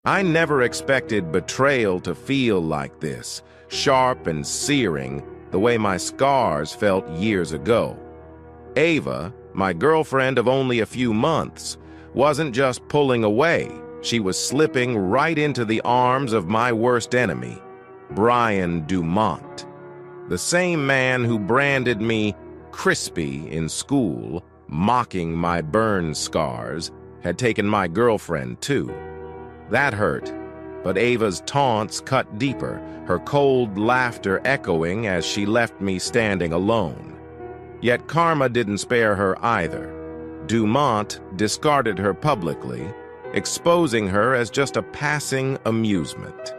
I never expected betrayal to feel like this, sharp and searing, the way my scars felt years ago. Ava, my girlfriend of only a few months, wasn't just pulling away. She was slipping right into the arms of my worst enemy, Brian Dumont. The same man who branded me crispy in school, mocking my burn scars, had taken my girlfriend too. That hurt, but Ava's taunts cut deeper, her cold laughter echoing as she left me standing alone. Yet karma didn't spare her either. Dumont discarded her publicly, exposing her as just a passing amusement.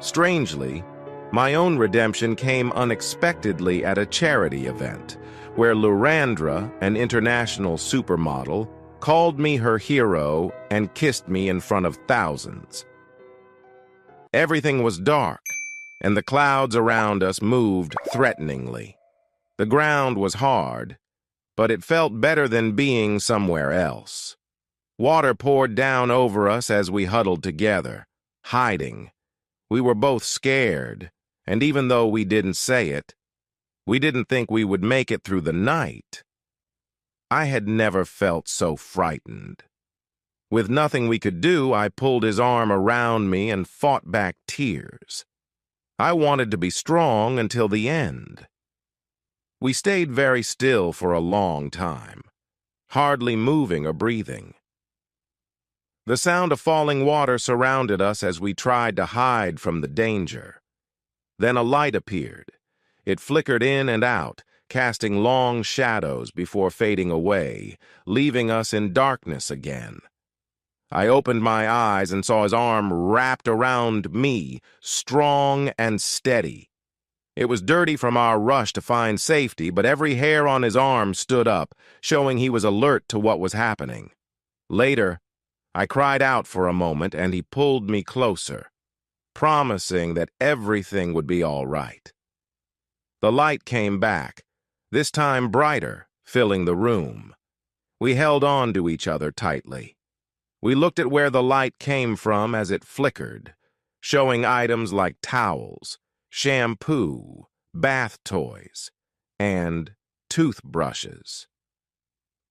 Strangely, my own redemption came unexpectedly at a charity event, where Lurandra, an international supermodel, called me her hero and kissed me in front of thousands. Everything was dark, and the clouds around us moved threateningly. The ground was hard, but it felt better than being somewhere else. Water poured down over us as we huddled together, hiding. We were both scared, and even though we didn't say it, we didn't think we would make it through the night. I had never felt so frightened. With nothing we could do, I pulled his arm around me and fought back tears. I wanted to be strong until the end. We stayed very still for a long time, hardly moving or breathing. The sound of falling water surrounded us as we tried to hide from the danger. Then a light appeared. It flickered in and out, casting long shadows before fading away, leaving us in darkness again. I opened my eyes and saw his arm wrapped around me, strong and steady. It was dirty from our rush to find safety, but every hair on his arm stood up, showing he was alert to what was happening. Later, I cried out for a moment, and he pulled me closer, promising that everything would be all right. The light came back, this time brighter, filling the room. We held on to each other tightly. We looked at where the light came from as it flickered, showing items like towels, shampoo, bath toys, and toothbrushes.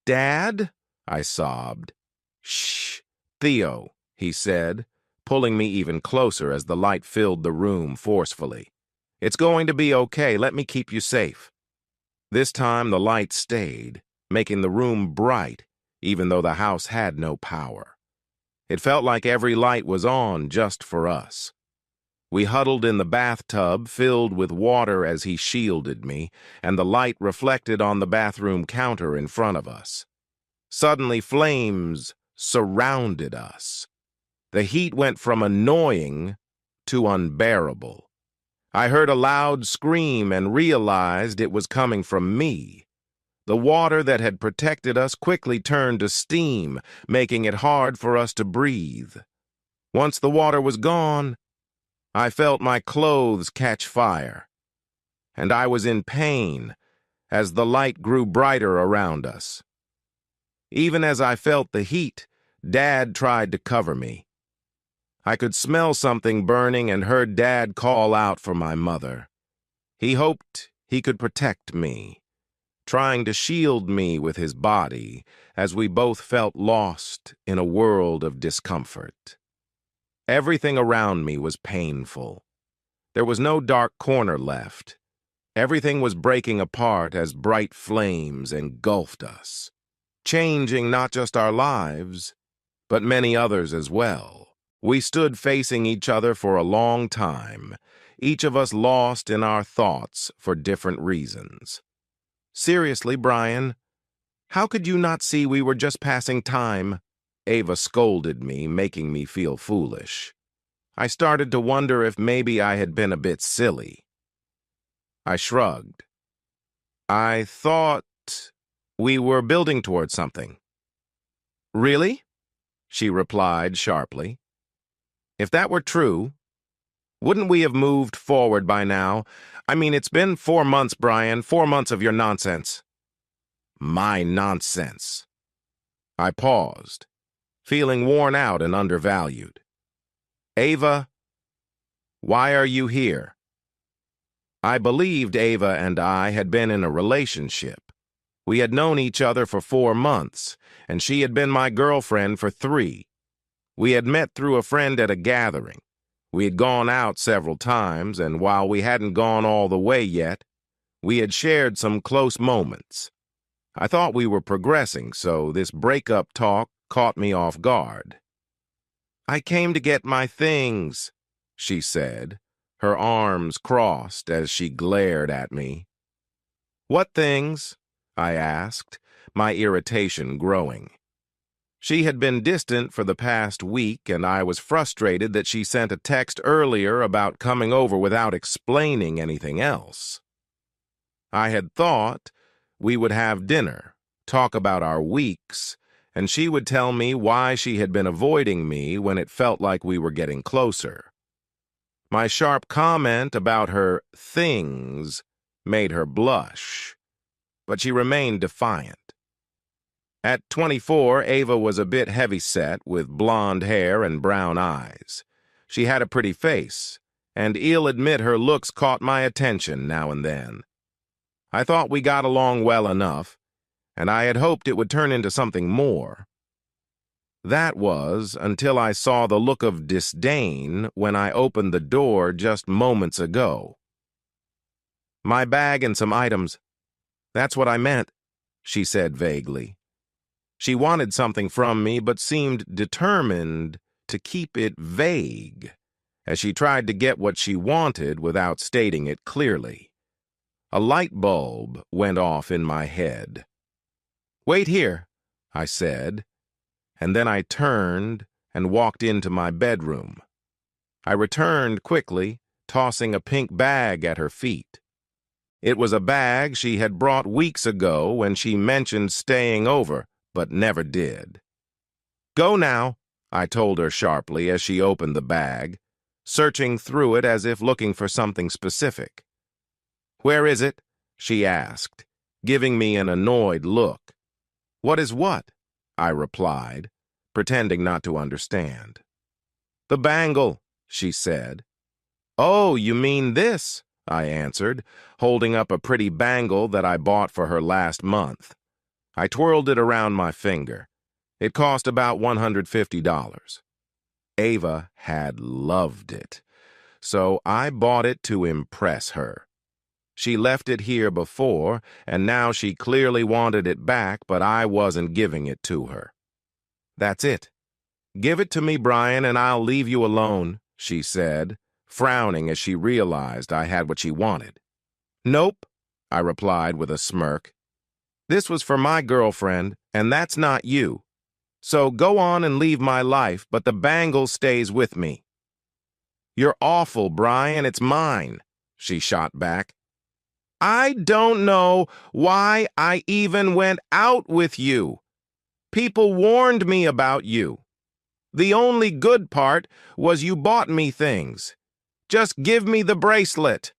"Dad?" I sobbed. "Shh, Theo," he said, pulling me even closer as the light filled the room forcefully. "It's going to be okay. Let me keep you safe." This time the light stayed, making the room bright, even though the house had no power. It felt like every light was on just for us. We huddled in the bathtub, filled with water as he shielded me, and the light reflected on the bathroom counter in front of us. Suddenly, flames surrounded us. The heat went from annoying to unbearable. I heard a loud scream and realized it was coming from me. The water that had protected us quickly turned to steam, making it hard for us to breathe. Once the water was gone, I felt my clothes catch fire, and I was in pain as the light grew brighter around us. Even as I felt the heat, Dad tried to cover me. I could smell something burning and heard Dad call out for my mother. He hoped he could protect me, trying to shield me with his body as we both felt lost in a world of discomfort. Everything around me was painful. There was no dark corner left. Everything was breaking apart as bright flames engulfed us, changing not just our lives, but many others as well. We stood facing each other for a long time, each of us lost in our thoughts for different reasons. "Seriously, Brian, how could you not see we were just passing time?" Ava scolded me, making me feel foolish. I started to wonder if maybe I had been a bit silly. I shrugged. "I thought we were building towards something." "Really?" she replied sharply. "If that were true, wouldn't we have moved forward by now? I mean, it's been 4 months, Brian, 4 months of your nonsense." "My nonsense." I paused, feeling worn out and undervalued. Ava, why are you here? I believed Ava and I had been in a relationship. We had known each other for 4 months, and she had been my girlfriend for 3. We had met through a friend at a gathering. We had gone out several times, and while we hadn't gone all the way yet, we had shared some close moments. I thought we were progressing, so this breakup talk caught me off guard. "I came to get my things," she said, her arms crossed as she glared at me. "What things?" I asked, my irritation growing. She had been distant for the past week, and I was frustrated that she sent a text earlier about coming over without explaining anything else. I had thought we would have dinner, talk about our weeks, and she would tell me why she had been avoiding me when it felt like we were getting closer. My sharp comment about her things made her blush, but she remained defiant. At 24, Ava was a bit heavy-set with blonde hair and brown eyes. She had a pretty face, and I'll admit her looks caught my attention now and then. I thought we got along well enough, and I had hoped it would turn into something more. That was until I saw the look of disdain when I opened the door just moments ago. "My bag and some items. That's what I meant," she said vaguely. She wanted something from me but seemed determined to keep it vague, as she tried to get what she wanted without stating it clearly. A light bulb went off in my head. "Wait here," I said, and then I turned and walked into my bedroom. I returned quickly, tossing a pink bag at her feet. It was a bag she had brought weeks ago when she mentioned staying over, but never did. "Go now," I told her sharply as she opened the bag, searching through it as if looking for something specific. "Where is it?" she asked, giving me an annoyed look. "What is what?" I replied, pretending not to understand. "The bangle," she said. "Oh, you mean this?" I answered, holding up a pretty bangle that I bought for her last month. I twirled it around my finger. It cost about $150. Ava had loved it, so I bought it to impress her. She left it here before, and now she clearly wanted it back, but I wasn't giving it to her. "That's it. Give it to me, Brian, and I'll leave you alone," she said, frowning as she realized I had what she wanted. "Nope," I replied with a smirk. "This was for my girlfriend, and that's not you. So go on and leave my life, but the bangle stays with me." "You're awful, Brian. It's mine," she shot back. "I don't know why I even went out with you. People warned me about you. The only good part was you bought me things. Just give me the bracelet."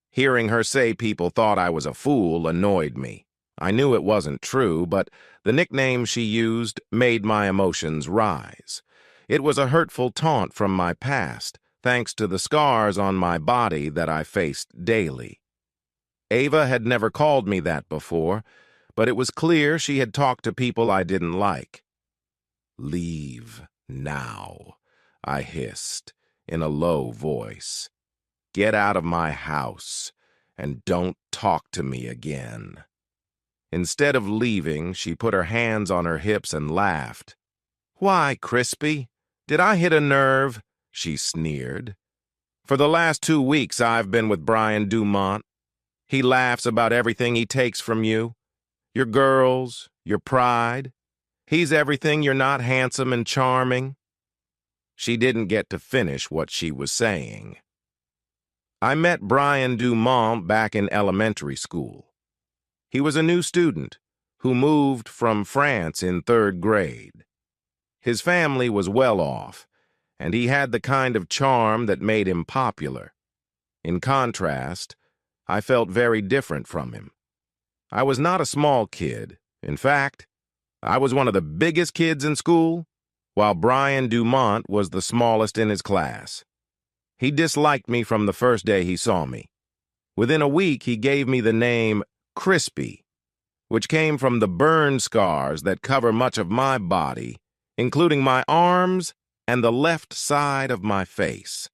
Hearing her say people thought I was a fool annoyed me. I knew it wasn't true, but the nickname she used made my emotions rise. It was a hurtful taunt from my past, thanks to the scars on my body that I faced daily. Ava had never called me that before, but it was clear she had talked to people I didn't like. "Leave now," I hissed in a low voice. "Get out of my house, and don't talk to me again." Instead of leaving, she put her hands on her hips and laughed. "Why, Crispy? Did I hit a nerve?" she sneered. "For the last 2 weeks I've been with Brian Dumont. He laughs about everything he takes from you. Your girls, your pride. He's everything you're not handsome and charming." She didn't get to finish what she was saying. I met Brian Dumont back in elementary school. He was a new student who moved from France in 3rd grade. His family was well off, and he had the kind of charm that made him popular. In contrast, I felt very different from him. I was not a small kid. In fact, I was one of the biggest kids in school. while Brian Dumont was the smallest in his class. He disliked me from the first day he saw me. Within a week, he gave me the name Crispy, which came from the burn scars that cover much of my body, including my arms and the left side of my face.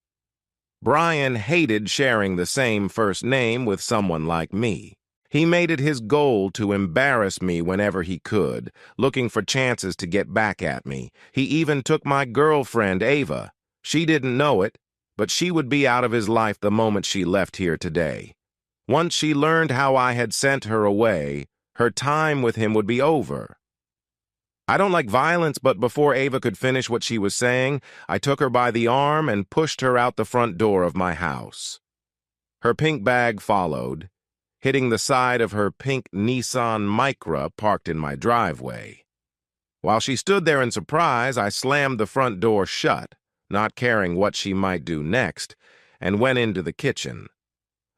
Brian hated sharing the same first name with someone like me. He made it his goal to embarrass me whenever he could, looking for chances to get back at me. He even took my girlfriend, Ava. She didn't know it, but she would be out of his life the moment she left here today. Once she learned how I had sent her away, her time with him would be over. I don't like violence, but before Ava could finish what she was saying, I took her by the arm and pushed her out the front door of my house. Her pink bag followed, hitting the side of her pink Nissan Micra parked in my driveway. While she stood there in surprise, I slammed the front door shut, not caring what she might do next, and went into the kitchen.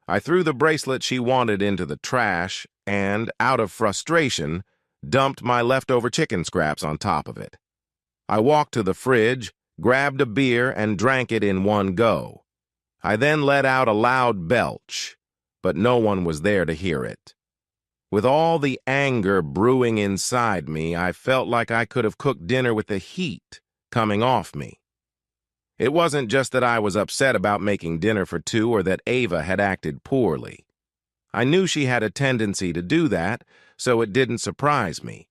I threw the bracelet she wanted into the trash and, out of frustration, dumped my leftover chicken scraps on top of it. I walked to the fridge, grabbed a beer, and drank it in one go. I then let out a loud belch, but no one was there to hear it. With all the anger brewing inside me, I felt like I could have cooked dinner with the heat coming off me. It wasn't just that I was upset about making dinner for two or that Ava had acted poorly. I knew she had a tendency to do that, so it didn't surprise me.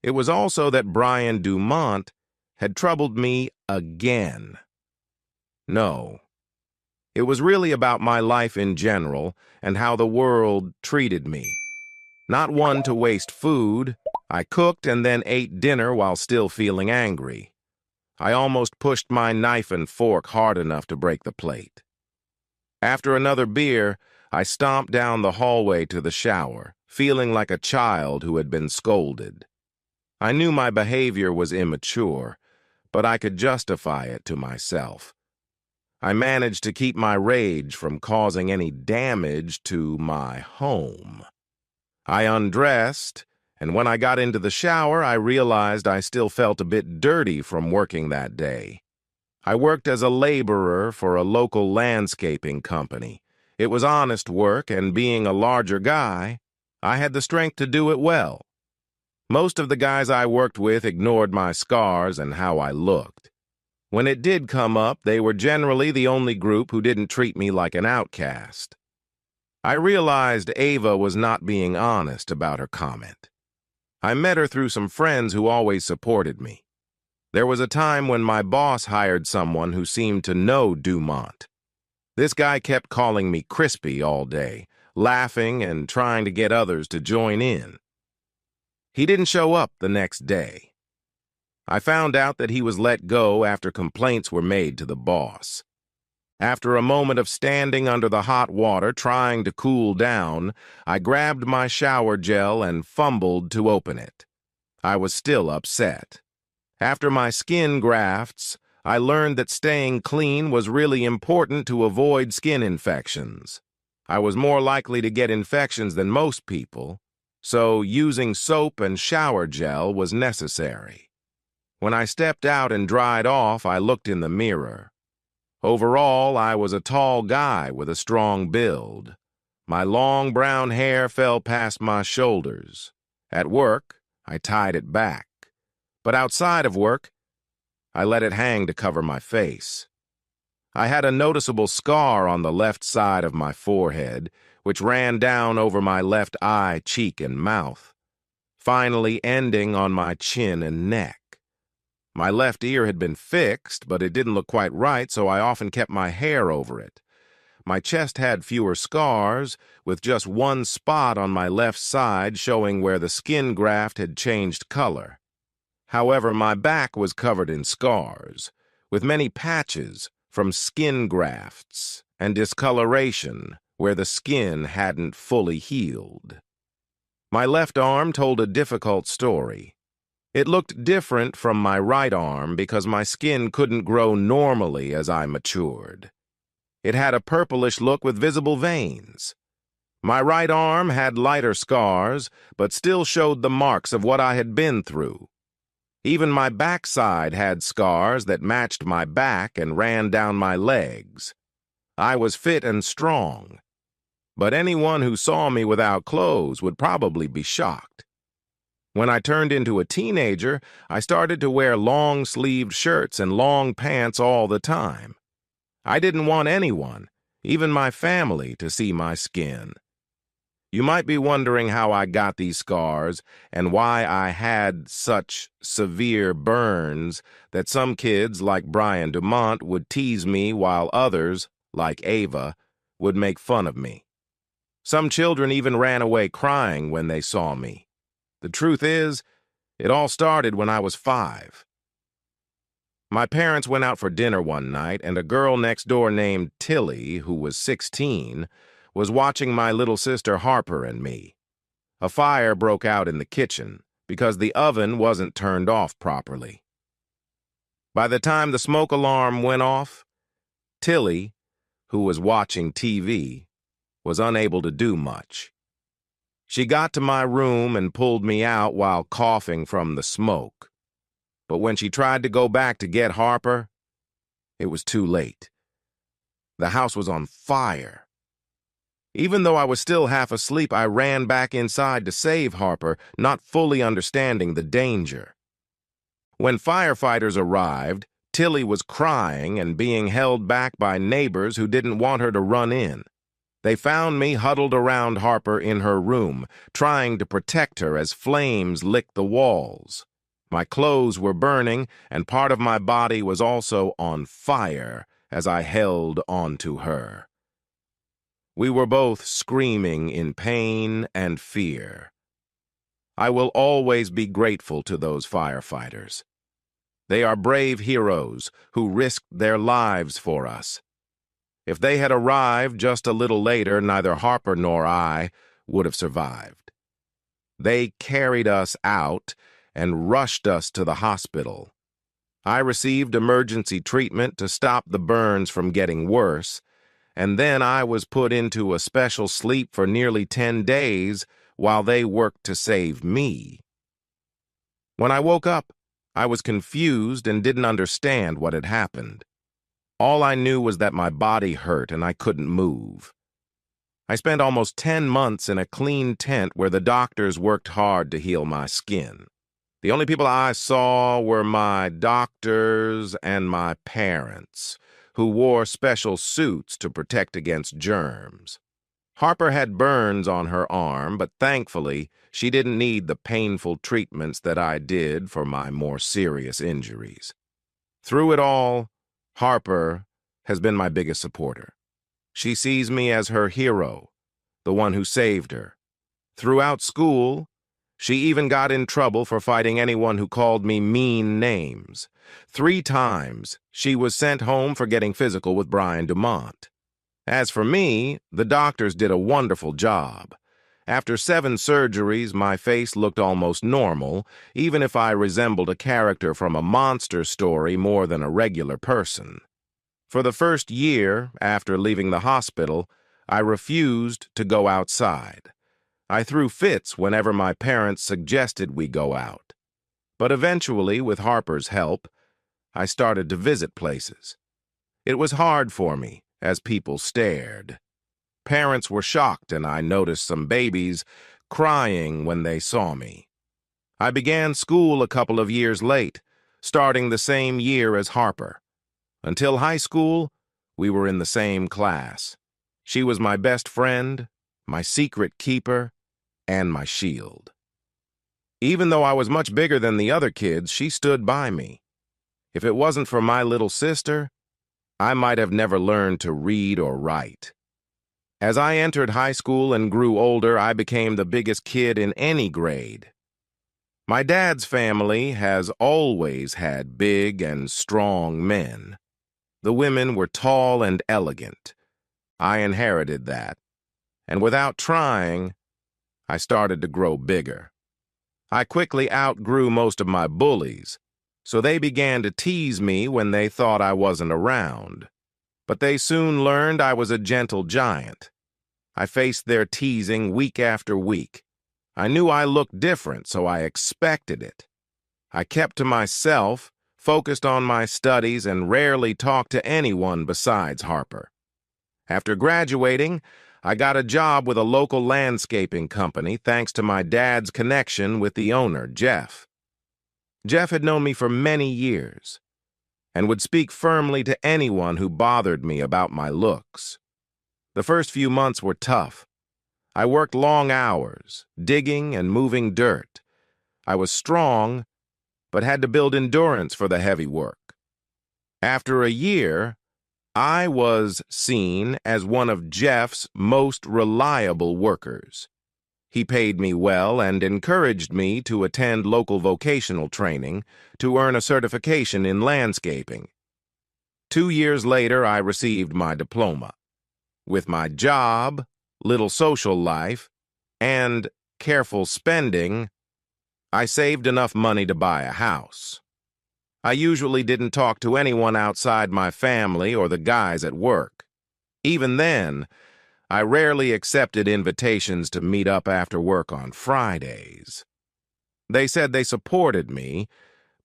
It was also that Brian Dumont had troubled me again. No. It was really about my life in general and how the world treated me. Not one to waste food, I cooked and then ate dinner while still feeling angry. I almost pushed my knife and fork hard enough to break the plate. After another beer, I stomped down the hallway to the shower, feeling like a child who had been scolded. I knew my behavior was immature, but I could justify it to myself. I managed to keep my rage from causing any damage to my home. I undressed, and when I got into the shower, I realized I still felt a bit dirty from working that day. I worked as a laborer for a local landscaping company. It was honest work, and being a larger guy, I had the strength to do it well. Most of the guys I worked with ignored my scars and how I looked. When it did come up, they were generally the only group who didn't treat me like an outcast. I realized Ava was not being honest about her comment. I met her through some friends who always supported me. There was a time when my boss hired someone who seemed to know Dumont. This guy kept calling me Crispy all day, laughing and trying to get others to join in. He didn't show up the next day. I found out that he was let go after complaints were made to the boss. After a moment of standing under the hot water trying to cool down, I grabbed my shower gel and fumbled to open it. I was still upset. After my skin grafts, I learned that staying clean was really important to avoid skin infections. I was more likely to get infections than most people, so using soap and shower gel was necessary. When I stepped out and dried off, I looked in the mirror. Overall, I was a tall guy with a strong build. My long brown hair fell past my shoulders. At work, I tied it back. But outside of work, I let it hang to cover my face. I had a noticeable scar on the left side of my forehead, which ran down over my left eye, cheek, and mouth, finally ending on my chin and neck. My left ear had been fixed, but it didn't look quite right, so I often kept my hair over it. My chest had fewer scars, with just one spot on my left side showing where the skin graft had changed color. However, my back was covered in scars, with many patches from skin grafts and discoloration where the skin hadn't fully healed. My left arm told a difficult story. It looked different from my right arm because my skin couldn't grow normally as I matured. It had a purplish look with visible veins. My right arm had lighter scars, but still showed the marks of what I had been through. Even my backside had scars that matched my back and ran down my legs. I was fit and strong, but anyone who saw me without clothes would probably be shocked. When I turned into a teenager, I started to wear long-sleeved shirts and long pants all the time. I didn't want anyone, even my family, to see my skin. You might be wondering how I got these scars and why I had such severe burns that some kids like Brian Dumont would tease me while others, like Ava, would make fun of me. Some children even ran away crying when they saw me. The truth is, it all started when I was 5. My parents went out for dinner one night, and a girl next door named Tilly, who was 16, was watching my little sister Harper and me. A fire broke out in the kitchen because the oven wasn't turned off properly. By the time the smoke alarm went off, Tilly, who was watching TV, was unable to do much. She got to my room and pulled me out while coughing from the smoke. But when she tried to go back to get Harper, it was too late. The house was on fire. Even though I was still half asleep, I ran back inside to save Harper, not fully understanding the danger. When firefighters arrived, Tilly was crying and being held back by neighbors who didn't want her to run in. They found me huddled around Harper in her room, trying to protect her as flames licked the walls. My clothes were burning, and part of my body was also on fire as I held onto her. We were both screaming in pain and fear. I will always be grateful to those firefighters. They are brave heroes who risked their lives for us. If they had arrived just a little later, neither Harper nor I would have survived. They carried us out and rushed us to the hospital. I received emergency treatment to stop the burns from getting worse, and then I was put into a special sleep for nearly 10 days while they worked to save me. When I woke up, I was confused and didn't understand what had happened. All I knew was that my body hurt and I couldn't move. I spent almost 10 months in a clean tent where the doctors worked hard to heal my skin. The only people I saw were my doctors and my parents, who wore special suits to protect against germs. Harper had burns on her arm, but thankfully, she didn't need the painful treatments that I did for my more serious injuries. Through it all, Harper has been my biggest supporter. She sees me as her hero, the one who saved her. Throughout school, she even got in trouble for fighting anyone who called me mean names. 3 times, she was sent home for getting physical with Brian Dumont. As for me, the doctors did a wonderful job. After 7 surgeries, my face looked almost normal, even if I resembled a character from a monster story more than a regular person. For the first year after leaving the hospital, I refused to go outside. I threw fits whenever my parents suggested we go out. But eventually, with Harper's help, I started to visit places. It was hard for me, as people stared. Parents were shocked, and I noticed some babies crying when they saw me. I began school a couple of years late, starting the same year as Harper. Until high school, we were in the same class. She was my best friend, my secret keeper, and my shield. Even though I was much bigger than the other kids, she stood by me. If it wasn't for my little sister, I might have never learned to read or write. As I entered high school and grew older, I became the biggest kid in any grade. My dad's family has always had big and strong men. The women were tall and elegant. I inherited that, and without trying, I started to grow bigger. I quickly outgrew most of my bullies, so they began to tease me when they thought I wasn't around. But they soon learned I was a gentle giant. I faced their teasing week after week. I knew I looked different, so I expected it. I kept to myself, focused on my studies, and rarely talked to anyone besides Harper. After graduating, I got a job with a local landscaping company thanks to my dad's connection with the owner, Jeff. Jeff had known me for many years and would speak firmly to anyone who bothered me about my looks. The first few months were tough. I worked long hours, digging and moving dirt. I was strong, but had to build endurance for the heavy work. After a year, I was seen as one of Jeff's most reliable workers. He paid me well and encouraged me to attend local vocational training to earn a certification in landscaping. 2 years later, I received my diploma. With my job, little social life, and careful spending, I saved enough money to buy a house. I usually didn't talk to anyone outside my family or the guys at work. Even then, I rarely accepted invitations to meet up after work on Fridays. They said they supported me,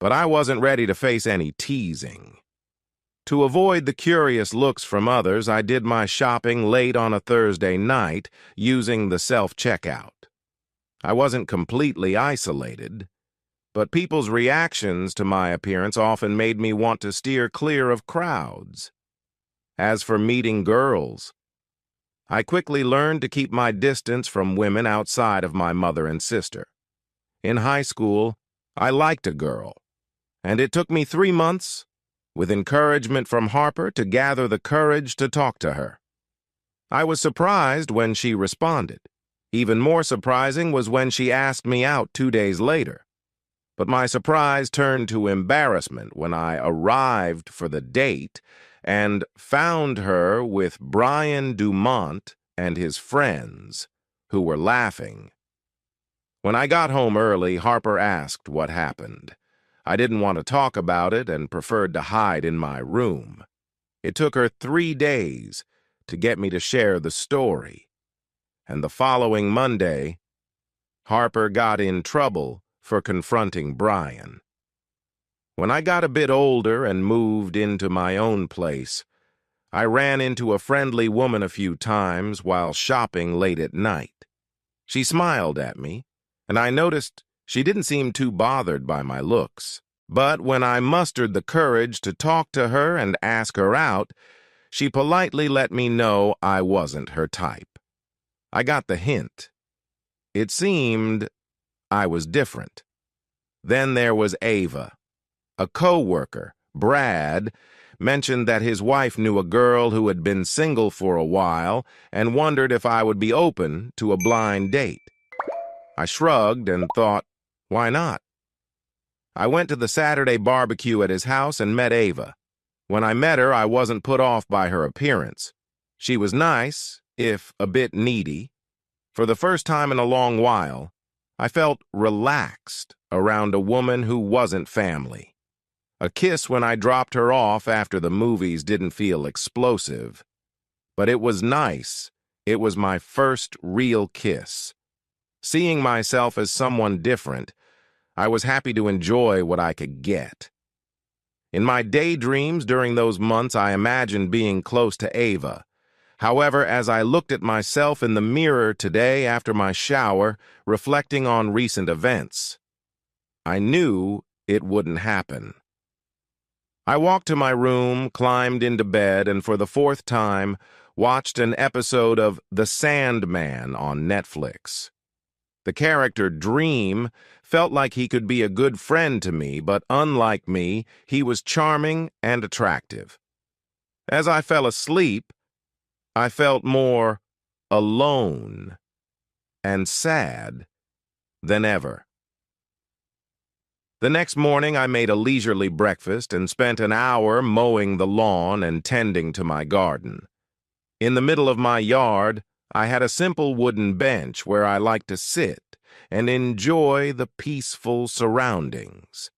but I wasn't ready to face any teasing. To avoid the curious looks from others, I did my shopping late on a Thursday night using the self-checkout. I wasn't completely isolated, but people's reactions to my appearance often made me want to steer clear of crowds. As for meeting girls, I quickly learned to keep my distance from women outside of my mother and sister. In high school, I liked a girl, and it took me 3 months, with encouragement from Harper, to gather the courage to talk to her. I was surprised when she responded. Even more surprising was when she asked me out 2 days later. But my surprise turned to embarrassment when I arrived for the date and found her with Brian Dumont and his friends, who were laughing. When I got home early, Harper asked what happened. I didn't want to talk about it and preferred to hide in my room. It took her 3 days to get me to share the story. And the following Monday, Harper got in trouble for confronting Brian. When I got a bit older and moved into my own place, I ran into a friendly woman a few times while shopping late at night. She smiled at me, and I noticed she didn't seem too bothered by my looks. But when I mustered the courage to talk to her and ask her out, she politely let me know I wasn't her type. I got the hint. It seemed I was different. Then there was Ava. A co-worker, Brad, mentioned that his wife knew a girl who had been single for a while and wondered if I would be open to a blind date. I shrugged and thought, why not? I went to the Saturday barbecue at his house and met Ava. When I met her, I wasn't put off by her appearance. She was nice, if a bit needy. For the first time in a long while, I felt relaxed around a woman who wasn't family. A kiss when I dropped her off after the movies didn't feel explosive. But it was nice. It was my first real kiss. Seeing myself as someone different, I was happy to enjoy what I could get. In my daydreams during those months, I imagined being close to Ava. However, as I looked at myself in the mirror today after my shower, reflecting on recent events, I knew it wouldn't happen. I walked to my room, climbed into bed, and for the 4th time, watched an episode of The Sandman on Netflix. The character Dream felt like he could be a good friend to me, but unlike me, he was charming and attractive. As I fell asleep, I felt more alone and sad than ever. The next morning, I made a leisurely breakfast and spent an hour mowing the lawn and tending to my garden. In the middle of my yard, I had a simple wooden bench where I liked to sit and enjoy the peaceful surroundings.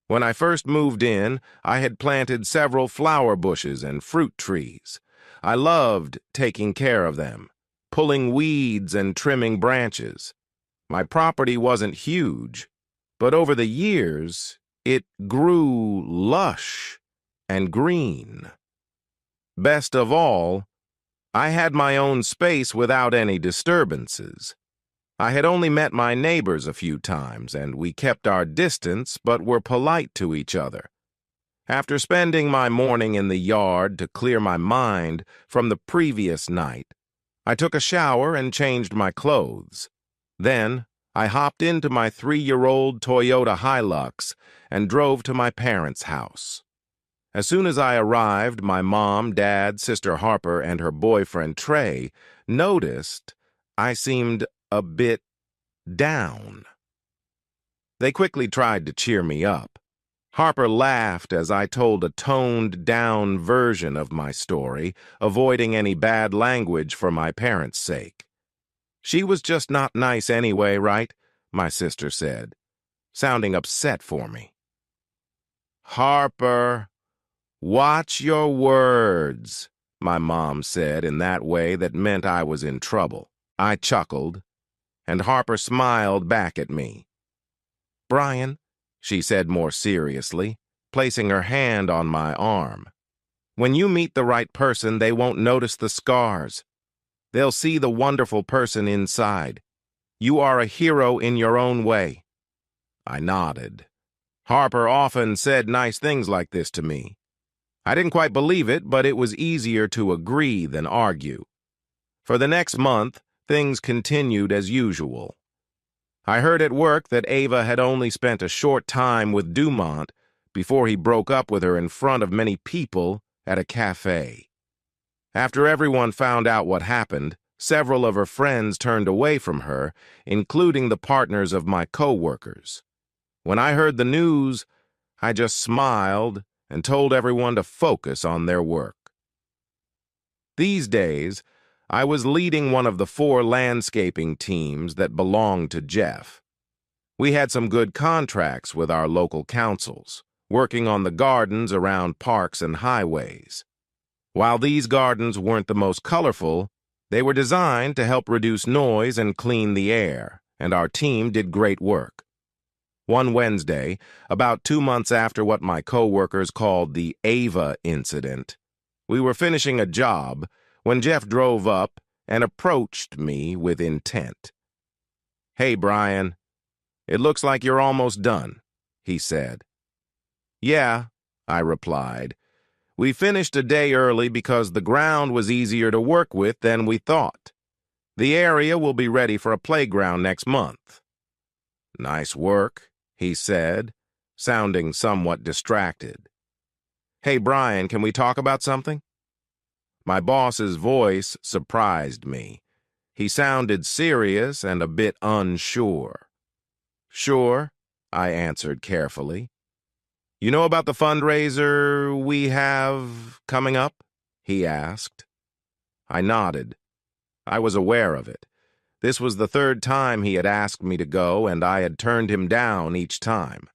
When I first moved in, I had planted several flower bushes and fruit trees. I loved taking care of them, pulling weeds and trimming branches. My property wasn't huge, But over the years, it grew lush and green. Best of all, I had my own space without any disturbances. I had only met my neighbors a few times, and we kept our distance but were polite to each other. After spending my morning in the yard to clear my mind from the previous night, I took a shower and changed my clothes. Then, I hopped into my 3-year-old Toyota Hilux and drove to my parents' house. As soon as I arrived, my mom, dad, sister Harper, and her boyfriend Trey noticed I seemed a bit down. They quickly tried to cheer me up. Harper laughed as I told a toned-down version of my story, avoiding any bad language for my parents' sake. "She was just not nice anyway, right?" my sister said, sounding upset for me. "Harper, watch your words," my mom said in that way that meant I was in trouble. I chuckled, and Harper smiled back at me. "Brian," she said more seriously, placing her hand on my arm, "when you meet the right person, they won't notice the scars. They'll see the wonderful person inside. You are a hero in your own way." I nodded. Harper often said nice things like this to me. I didn't quite believe it, but it was easier to agree than argue. For the next month, things continued as usual. I heard at work that Ava had only spent a short time with Dumont before he broke up with her in front of many people at a cafe. After everyone found out what happened, several of her friends turned away from her, including the partners of my co-workers. When I heard the news, I just smiled and told everyone to focus on their work. These days, I was leading one of the 4 landscaping teams that belonged to Jeff. We had some good contracts with our local councils, working on the gardens around parks and highways. While these gardens weren't the most colorful, they were designed to help reduce noise and clean the air, and our team did great work. One Wednesday, about 2 months after what my co-workers called the Ava incident, we were finishing a job when Jeff drove up and approached me with intent. "Hey, Brian, it looks like you're almost done," he said. "Yeah," I replied. "We finished a day early because the ground was easier to work with than we thought. The area will be ready for a playground next month." "Nice work," he said, sounding somewhat distracted. "Hey, Brian, can we talk about something?" My boss's voice surprised me. He sounded serious and a bit unsure. "Sure," I answered carefully. "You know about the fundraiser we have coming up?" he asked. I nodded. I was aware of it. This was the 3rd time he had asked me to go, and I had turned him down each time.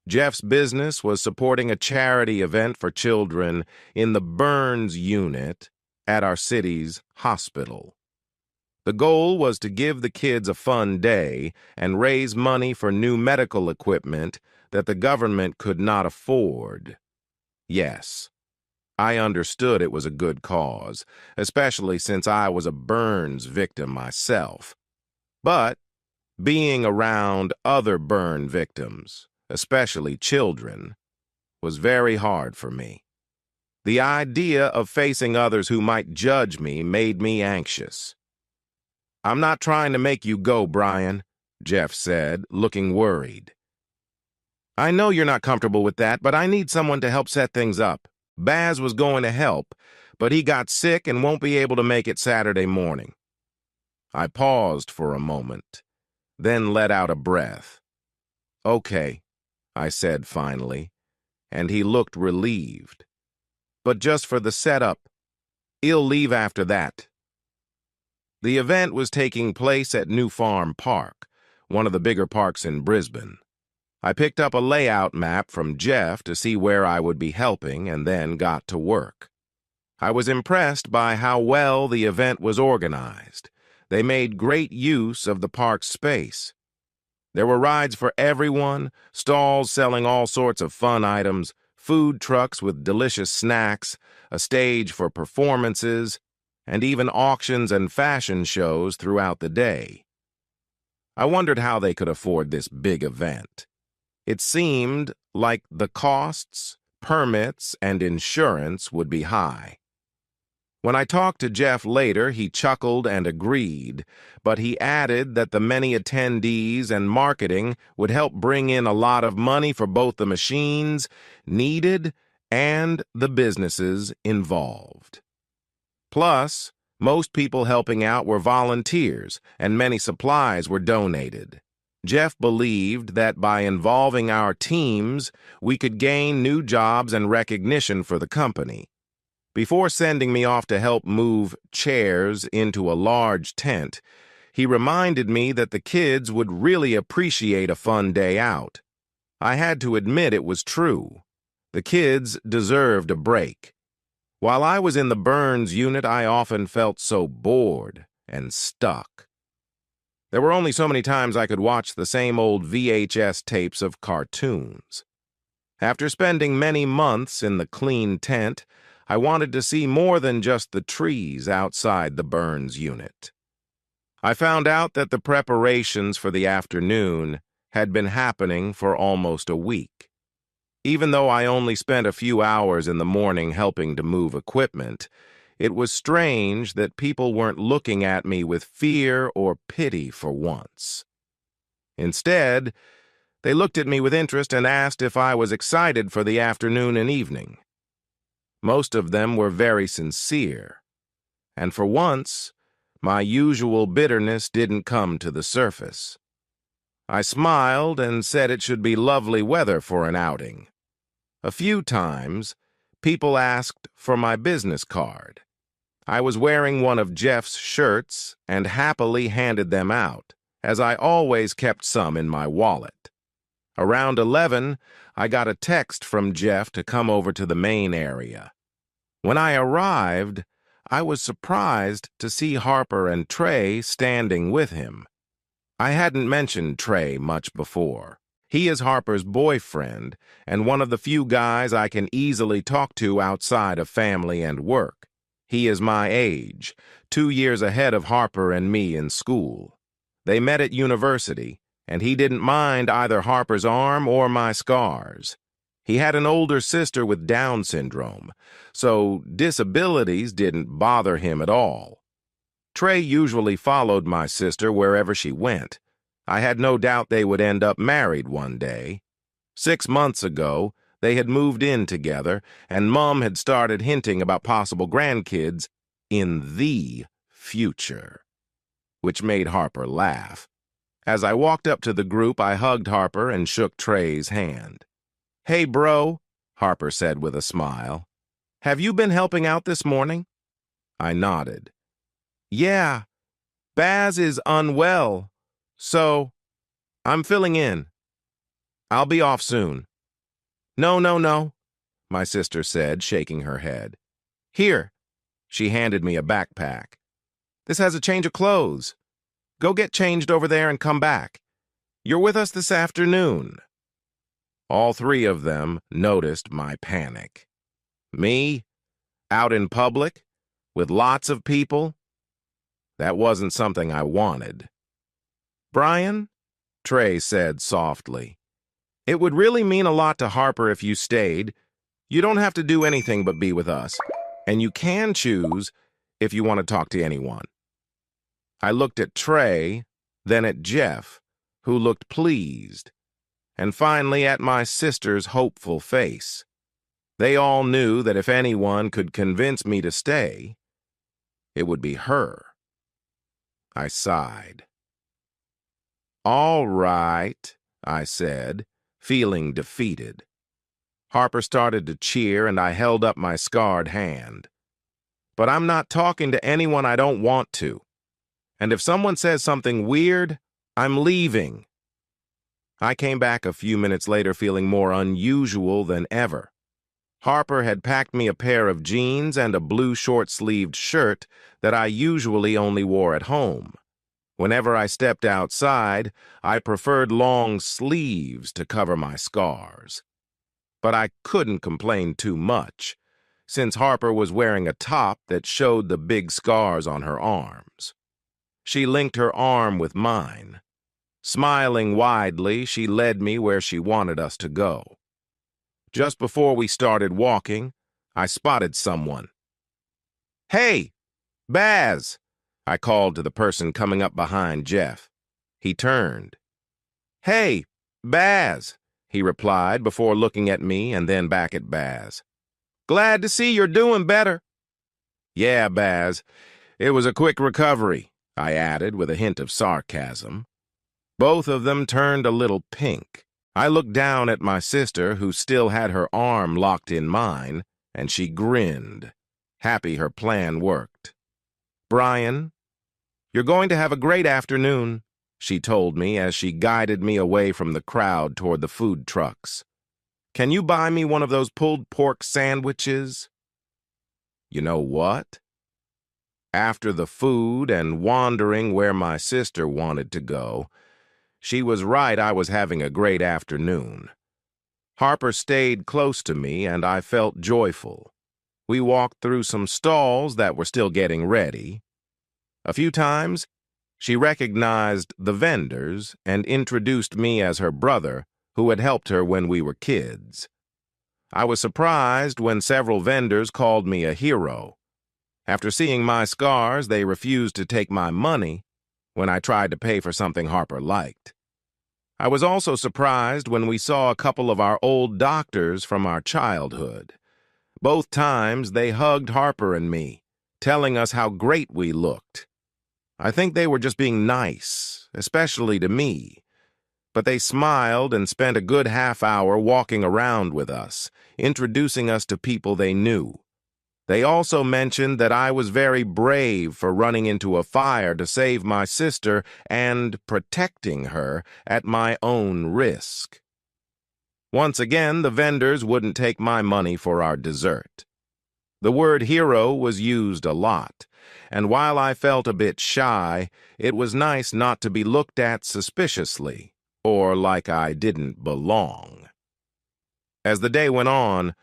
Jeff's business was supporting a charity event for children in the burns unit at our city's hospital. The goal was to give the kids a fun day and raise money for new medical equipment that the government could not afford. Yes, I understood it was a good cause, especially since I was a burns victim myself. But being around other burn victims, especially children, was very hard for me. The idea of facing others who might judge me made me anxious. "I'm not trying to make you go, Brian," Jeff said, looking worried. "I know you're not comfortable with that, but I need someone to help set things up. Baz was going to help, but he got sick and won't be able to make it Saturday morning." I paused for a moment, then let out a breath. "Okay," I said finally, and he looked relieved. "But just for the setup, he'll leave after that." The event was taking place at New Farm Park, one of the bigger parks in Brisbane. I picked up a layout map from Jeff to see where I would be helping and then got to work. I was impressed by how well the event was organized. They made great use of the park's space. There were rides for everyone, stalls selling all sorts of fun items, food trucks with delicious snacks, a stage for performances, and even auctions and fashion shows throughout the day. I wondered how they could afford this big event. It seemed like the costs, permits, and insurance would be high. When I talked to Jeff later, he chuckled and agreed, but he added that the many attendees and marketing would help bring in a lot of money for both the machines needed and the businesses involved. Plus, most people helping out were volunteers, and many supplies were donated. Jeff believed that by involving our teams, we could gain new jobs and recognition for the company. Before sending me off to help move chairs into a large tent, he reminded me that the kids would really appreciate a fun day out. I had to admit it was true. The kids deserved a break. While I was in the Burns unit, I often felt so bored and stuck. There were only so many times I could watch the same old VHS tapes of cartoons. After spending many months in the clean tent, I wanted to see more than just the trees outside the Burns unit. I found out that the preparations for the afternoon had been happening for almost a week. Even though I only spent a few hours in the morning helping to move equipment, it was strange that people weren't looking at me with fear or pity for once. Instead, they looked at me with interest and asked if I was excited for the afternoon and evening. Most of them were very sincere, and for once, my usual bitterness didn't come to the surface. I smiled and said it should be lovely weather for an outing. A few times, people asked for my business card. I was wearing one of Jeff's shirts and happily handed them out, as I always kept some in my wallet. Around 11, I got a text from Jeff to come over to the main area. When I arrived, I was surprised to see Harper and Trey standing with him. I hadn't mentioned Trey much before. He is Harper's boyfriend and one of the few guys I can easily talk to outside of family and work. He is my age, 2 years ahead of Harper and me in school. They met at university, and he didn't mind either Harper's arm or my scars. He had an older sister with Down syndrome, so disabilities didn't bother him at all. Trey usually followed my sister wherever she went. I had no doubt they would end up married one day. 6 months ago, they had moved in together, and Mom had started hinting about possible grandkids in the future, which made Harper laugh. As I walked up to the group, I hugged Harper and shook Trey's hand. "Hey, bro," Harper said with a smile. "Have you been helping out this morning?" I nodded. "Yeah, Baz is unwell, so I'm filling in. I'll be off soon." No, my sister said, shaking her head. "Here." She handed me a backpack. "This has a change of clothes. Go get changed over there and come back. You're with us this afternoon." All three of them noticed my panic. Me, out in public, with lots of people? That wasn't something I wanted. "Brian," Trey said softly, "it would really mean a lot to Harper if you stayed. You don't have to do anything but be with us, and you can choose if you want to talk to anyone." I looked at Trey, then at Jeff, who looked pleased, and finally at my sister's hopeful face. They all knew that if anyone could convince me to stay, it would be her. I sighed. "All right," I said, feeling defeated. Harper started to cheer, and I held up my scarred hand. "But I'm not talking to anyone I don't want to. And if someone says something weird, I'm leaving." I came back a few minutes later feeling more unusual than ever. Harper had packed me a pair of jeans and a blue short-sleeved shirt that I usually only wore at home. Whenever I stepped outside, I preferred long sleeves to cover my scars. But I couldn't complain too much, since Harper was wearing a top that showed the big scars on her arms. She linked her arm with mine. Smiling widely, she led me where she wanted us to go. Just before we started walking, I spotted someone. "Hey, Baz!" I called to the person coming up behind Jeff. He turned. "Hey, Baz!" he replied before looking at me and then back at Baz. "Glad to see you're doing better." "Yeah, Baz, it was a quick recovery," I added with a hint of sarcasm. Both of them turned a little pink. I looked down at my sister, who still had her arm locked in mine, and she grinned, happy her plan worked. "Brian, you're going to have a great afternoon," she told me as she guided me away from the crowd toward the food trucks. "Can you buy me one of those pulled pork sandwiches?" You know what? After the food and wandering where my sister wanted to go, she was right. I was having a great afternoon. Harper stayed close to me, and I felt joyful. We walked through some stalls that were still getting ready. A few times, she recognized the vendors and introduced me as her brother, who had helped her when we were kids. I was surprised when several vendors called me a hero. After seeing my scars, they refused to take my money when I tried to pay for something Harper liked. I was also surprised when we saw a couple of our old doctors from our childhood. Both times they hugged Harper and me, telling us how great we looked. I think they were just being nice, especially to me. But they smiled and spent a good half hour walking around with us, introducing us to people they knew. They also mentioned that I was very brave for running into a fire to save my sister and protecting her at my own risk. Once again, the vendors wouldn't take my money for our dessert. The word hero was used a lot, and while I felt a bit shy, it was nice not to be looked at suspiciously or like I didn't belong. As the day went on,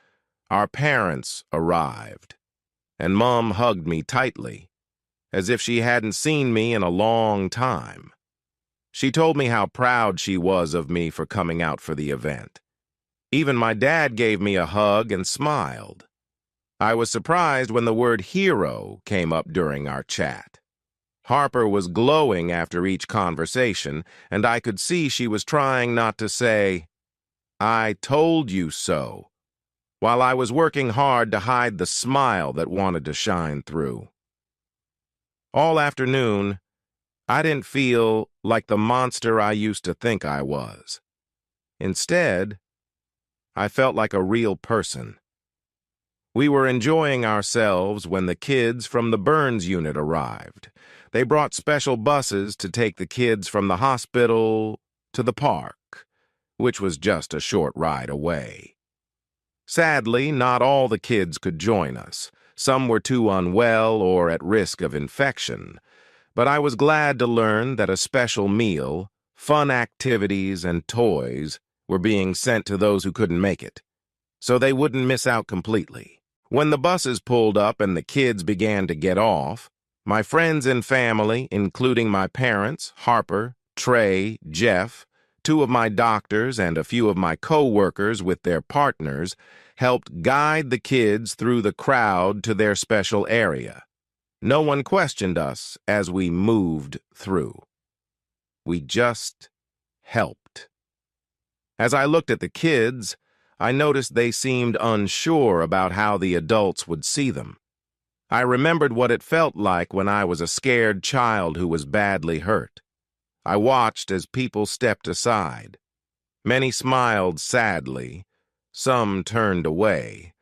our parents arrived, and Mom hugged me tightly, as if she hadn't seen me in a long time. She told me how proud she was of me for coming out for the event. Even my dad gave me a hug and smiled. I was surprised when the word hero came up during our chat. Harper was glowing after each conversation, and I could see she was trying not to say, "I told you so," while I was working hard to hide the smile that wanted to shine through. All afternoon, I didn't feel like the monster I used to think I was. Instead, I felt like a real person. We were enjoying ourselves when the kids from the Burns unit arrived. They brought special buses to take the kids from the hospital to the park, which was just a short ride away. Sadly, not all the kids could join us. Some were too unwell or at risk of infection, but I was glad to learn that a special meal, fun activities, and toys were being sent to those who couldn't make it, so they wouldn't miss out completely. When the buses pulled up and the kids began to get off, my friends and family, including my parents, Harper, Trey, Jeff, two of my doctors, and a few of my co-workers with their partners, helped guide the kids through the crowd to their special area. No one questioned us as we moved through. We just helped. As I looked at the kids, I noticed they seemed unsure about how the adults would see them. I remembered what it felt like when I was a scared child who was badly hurt. I watched as people stepped aside. Many smiled sadly, some turned away,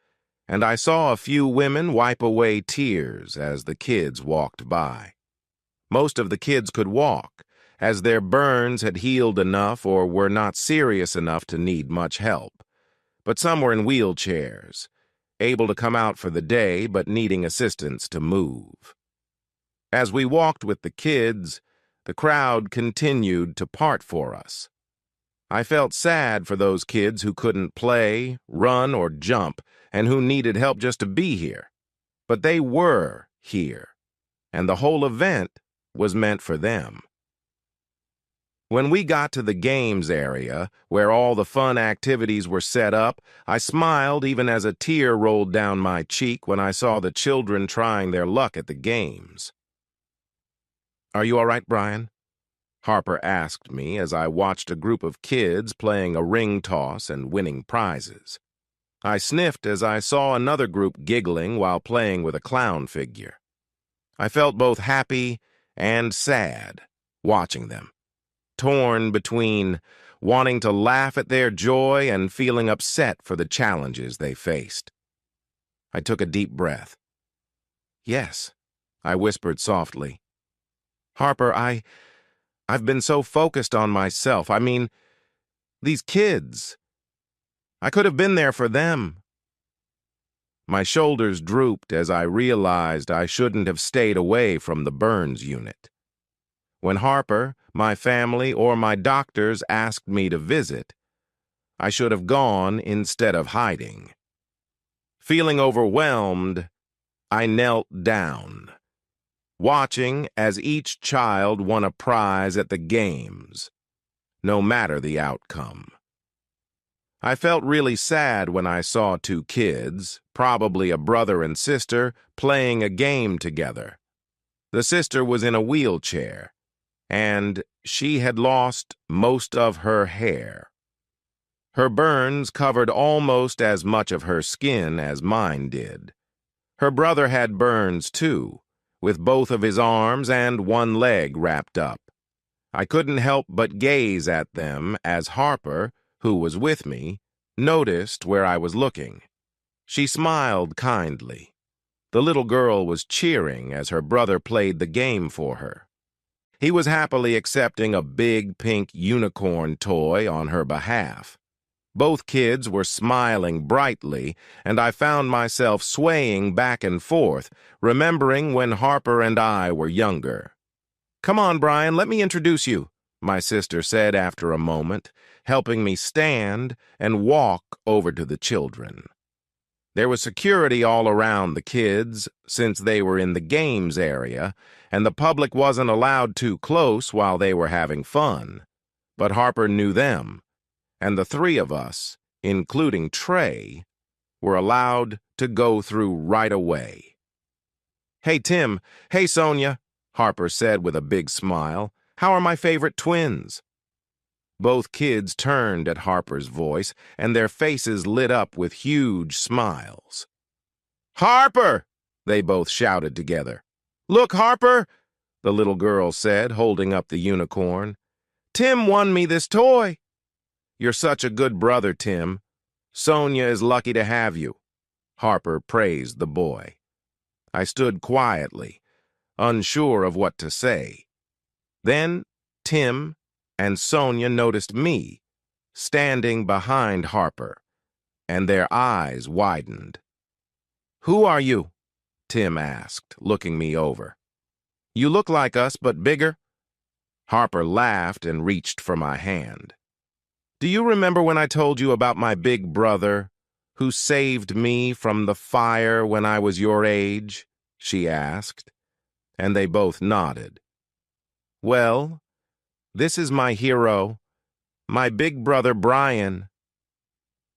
and I saw a few women wipe away tears as the kids walked by. Most of the kids could walk, as their burns had healed enough or were not serious enough to need much help. But some were in wheelchairs, able to come out for the day but needing assistance to move. As we walked with the kids, the crowd continued to part for us. I felt sad for those kids who couldn't play, run, or jump, and who needed help just to be here. But they were here, and the whole event was meant for them. When we got to the games area, where all the fun activities were set up, I smiled even as a tear rolled down my cheek when I saw the children trying their luck at the games. "Are you all right, Brian?" Harper asked me as I watched a group of kids playing a ring toss and winning prizes. I sniffed as I saw another group giggling while playing with a clown figure. I felt both happy and sad watching them, torn between wanting to laugh at their joy and feeling upset for the challenges they faced. I took a deep breath. "Yes," I whispered softly. "Harper, I've been so focused on myself. I mean, these kids. I could have been there for them." My shoulders drooped as I realized I shouldn't have stayed away from the burns unit. When Harper, my family, or my doctors asked me to visit, I should have gone instead of hiding. Feeling overwhelmed, I knelt down, watching as each child won a prize at the games, no matter the outcome. I felt really sad when I saw two kids, probably a brother and sister, playing a game together. The sister was in a wheelchair, and she had lost most of her hair. Her burns covered almost as much of her skin as mine did. Her brother had burns too, with both of his arms and one leg wrapped up. I couldn't help but gaze at them as Harper, who was with me, noticed where I was looking. She smiled kindly. The little girl was cheering as her brother played the game for her. He was happily accepting a big pink unicorn toy on her behalf. Both kids were smiling brightly, and I found myself swaying back and forth, remembering when Harper and I were younger. "Come on, Brian, let me introduce you," my sister said after a moment, helping me stand and walk over to the children. There was security all around the kids, since they were in the games area, and the public wasn't allowed too close while they were having fun. But Harper knew them, and the three of us, including Trey, were allowed to go through right away. "Hey, Tim. Hey, Sonia," Harper said with a big smile. "How are my favorite twins?" Both kids turned at Harper's voice, and their faces lit up with huge smiles. "Harper!" they both shouted together. "Look, Harper!" the little girl said, holding up the unicorn. "Tim won me this toy." "You're such a good brother, Tim. Sonia is lucky to have you," Harper praised the boy. I stood quietly, unsure of what to say. Then Tim and Sonia noticed me, standing behind Harper, and their eyes widened. "Who are you?" Tim asked, looking me over. "You look like us, but bigger." Harper laughed and reached for my hand. "Do you remember when I told you about my big brother, who saved me from the fire when I was your age?" she asked, and they both nodded. "Well, this is my hero, my big brother Brian."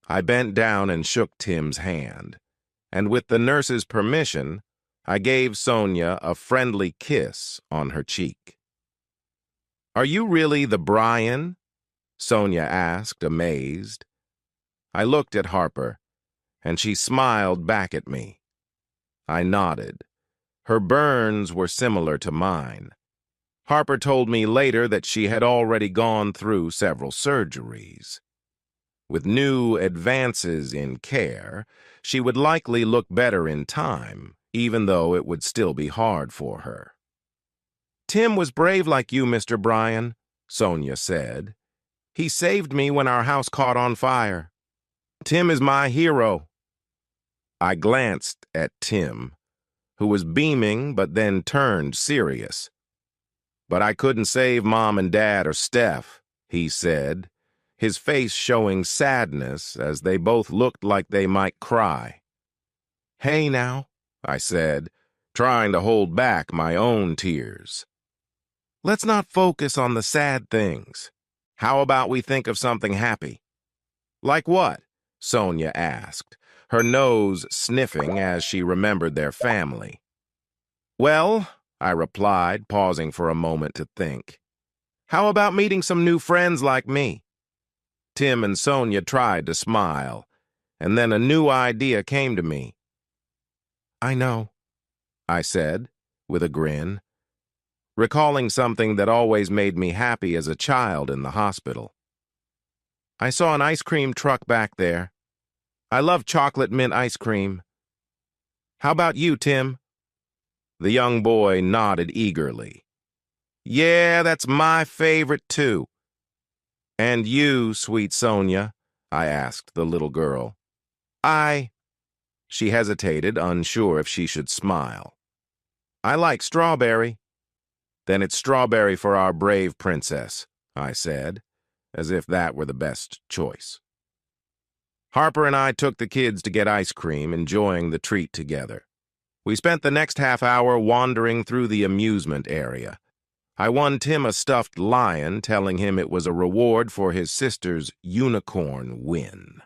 I bent down and shook Tim's hand, and with the nurse's permission, I gave Sonia a friendly kiss on her cheek. "Are you really the Brian?" Sonia asked, amazed. I looked at Harper, and she smiled back at me. I nodded. Her burns were similar to mine. Harper told me later that she had already gone through several surgeries. With new advances in care, she would likely look better in time, even though it would still be hard for her. "Tim was brave like you, Mr. Bryan," Sonia said. "He saved me when our house caught on fire. Tim is my hero." I glanced at Tim, who was beaming but then turned serious. But I couldn't save Mom and Dad or Steph, he said, his face showing sadness as they both looked like they might cry. Hey now, I said, trying to hold back my own tears. Let's not focus on the sad things. How about we think of something happy? Like what? Sonia asked, her nose sniffing as she remembered their family. Well, I replied, pausing for a moment to think. How about meeting some new friends like me? Tim and Sonia tried to smile, and then a new idea came to me. I know, I said, with a grin, recalling something that always made me happy as a child in the hospital. I saw an ice cream truck back there. I love chocolate mint ice cream. How about you, Tim? The young boy nodded eagerly. Yeah, that's my favorite too. And you, sweet Sonia? I asked the little girl. She hesitated, unsure if she should smile. I like strawberry. Then it's strawberry for our brave princess, I said, as if that were the best choice. Harper and I took the kids to get ice cream, enjoying the treat together. We spent the next half hour wandering through the amusement area. I won Tim a stuffed lion, telling him it was a reward for his sister's unicorn win.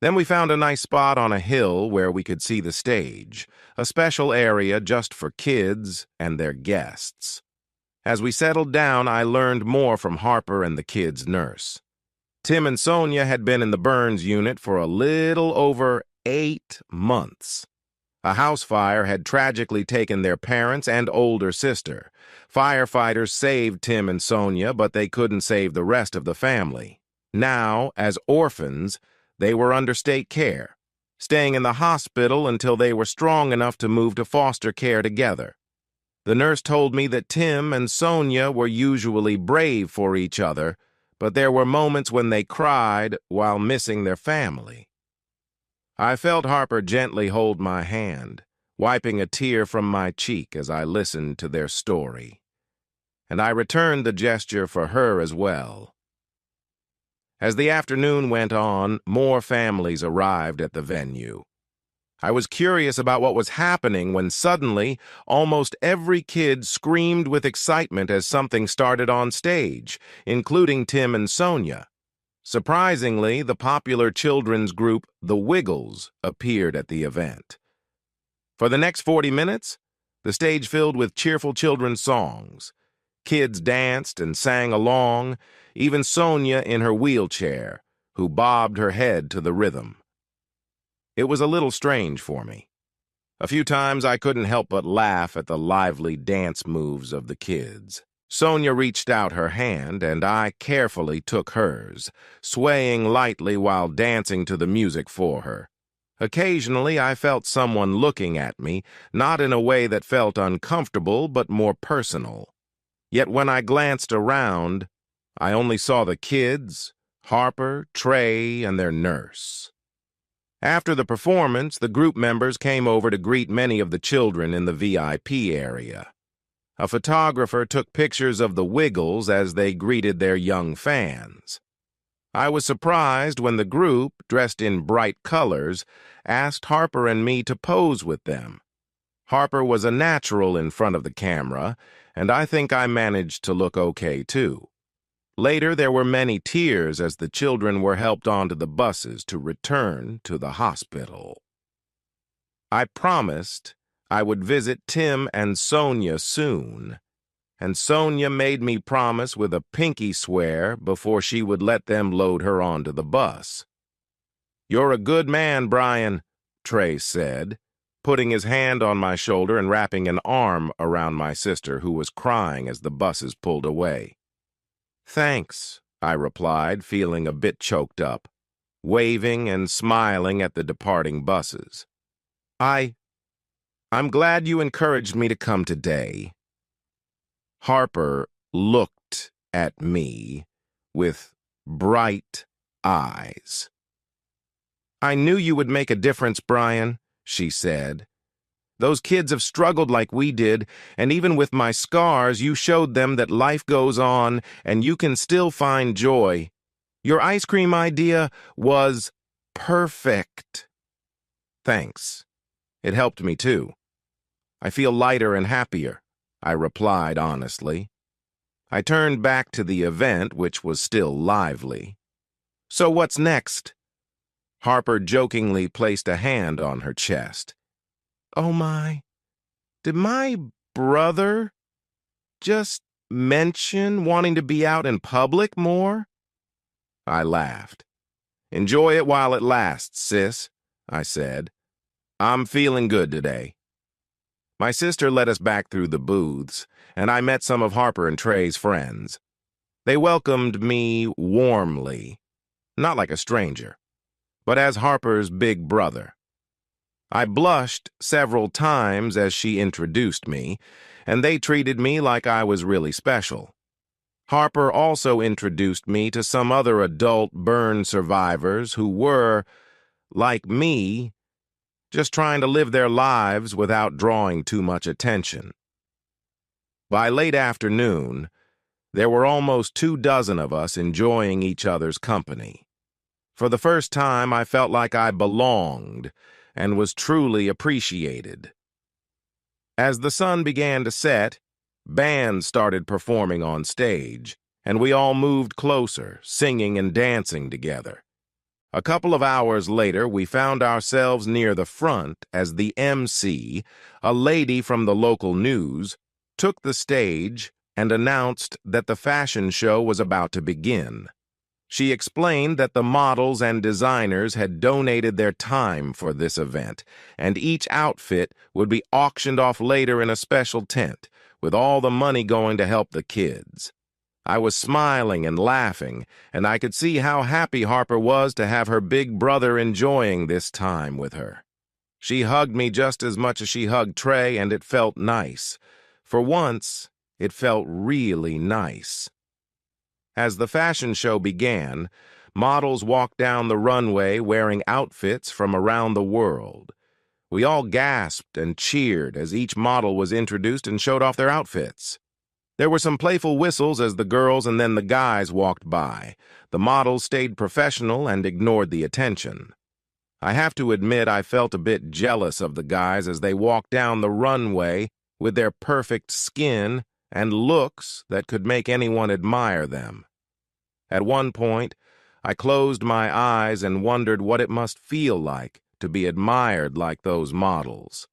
Then we found a nice spot on a hill where we could see the stage, a special area just for kids and their guests. As we settled down, I learned more from Harper and the kids' nurse. Tim and Sonia had been in the burns unit for a little over 8 months. A house fire had tragically taken their parents and older sister. Firefighters saved Tim and Sonia, but they couldn't save the rest of the family. Now, as orphans, they were under state care, staying in the hospital until they were strong enough to move to foster care together. The nurse told me that Tim and Sonia were usually brave for each other, but there were moments when they cried while missing their family. I felt Harper gently hold my hand, wiping a tear from my cheek as I listened to their story. And I returned the gesture for her as well. As the afternoon went on, more families arrived at the venue. I was curious about what was happening when suddenly almost every kid screamed with excitement as something started on stage, including Tim and Sonia. Surprisingly, the popular children's group The Wiggles appeared at the event. For the next 40 minutes, the stage filled with cheerful children's songs. Kids danced and sang along, even Sonia in her wheelchair, who bobbed her head to the rhythm. It was a little strange for me. A few times I couldn't help but laugh at the lively dance moves of the kids. Sonia reached out her hand, and I carefully took hers, swaying lightly while dancing to the music for her. Occasionally I felt someone looking at me, not in a way that felt uncomfortable but more personal. Yet when I glanced around, I only saw the kids, Harper, Trey, and their nurse. After the performance, the group members came over to greet many of the children in the VIP area. A photographer took pictures of the Wiggles as they greeted their young fans. I was surprised when the group, dressed in bright colors, asked Harper and me to pose with them. Harper was a natural in front of the camera, and I think I managed to look okay too. Later, there were many tears as the children were helped onto the buses to return to the hospital. I promised I would visit Tim and Sonia soon, and Sonia made me promise with a pinky swear before she would let them load her onto the bus. "You're a good man, Brian," Trey said, putting his hand on my shoulder and wrapping an arm around my sister, who was crying as the buses pulled away. "Thanks," I replied, feeling a bit choked up, waving and smiling at the departing buses. I'm glad you encouraged me to come today." Harper looked at me with bright eyes. "I knew you would make a difference, Brian," she said. Those kids have struggled like we did, and even with my scars, you showed them that life goes on and you can still find joy. Your ice cream idea was perfect. Thanks. It helped me too. I feel lighter and happier, I replied honestly. I turned back to the event, which was still lively. So what's next? Harper jokingly placed a hand on her chest. Oh my, did my brother just mention wanting to be out in public more? I laughed. Enjoy it while it lasts, sis, I said. I'm feeling good today. My sister led us back through the booths, and I met some of Harper and Trey's friends. They welcomed me warmly, not like a stranger, but as Harper's big brother. I blushed several times as she introduced me, and they treated me like I was really special. Harper also introduced me to some other adult burn survivors who were, like me, just trying to live their lives without drawing too much attention. By late afternoon, there were almost 24 of us enjoying each other's company. For the first time, I felt like I belonged and was truly appreciated. As the sun began to set, bands started performing on stage, and we all moved closer, singing and dancing together. A couple of hours later, we found ourselves near the front as the MC, a lady from the local news, took the stage and announced that the fashion show was about to begin. She explained that the models and designers had donated their time for this event, and each outfit would be auctioned off later in a special tent, with all the money going to help the kids. I was smiling and laughing, and I could see how happy Harper was to have her big brother enjoying this time with her. She hugged me just as much as she hugged Trey, and it felt nice. For once, it felt really nice. As the fashion show began, models walked down the runway wearing outfits from around the world. We all gasped and cheered as each model was introduced and showed off their outfits. There were some playful whistles as the girls and then the guys walked by. The models stayed professional and ignored the attention. I have to admit I felt a bit jealous of the guys as they walked down the runway with their perfect skin and looks that could make anyone admire them. At one point, I closed my eyes and wondered what it must feel like to be admired like those models.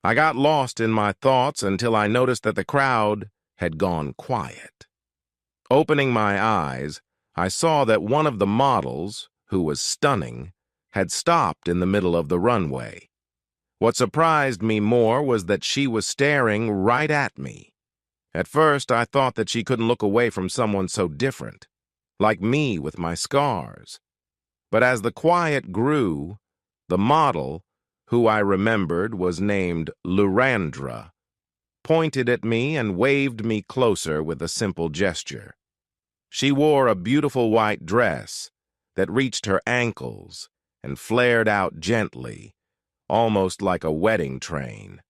I got lost in my thoughts until I noticed that the crowd had gone quiet. Opening my eyes, I saw that one of the models, who was stunning, had stopped in the middle of the runway. What surprised me more was that she was staring right at me. At first, I thought that she couldn't look away from someone so different, like me with my scars. But as the quiet grew, the model, who I remembered was named Lurandra, pointed at me and waved me closer with a simple gesture. She wore a beautiful white dress that reached her ankles and flared out gently, almost like a wedding train.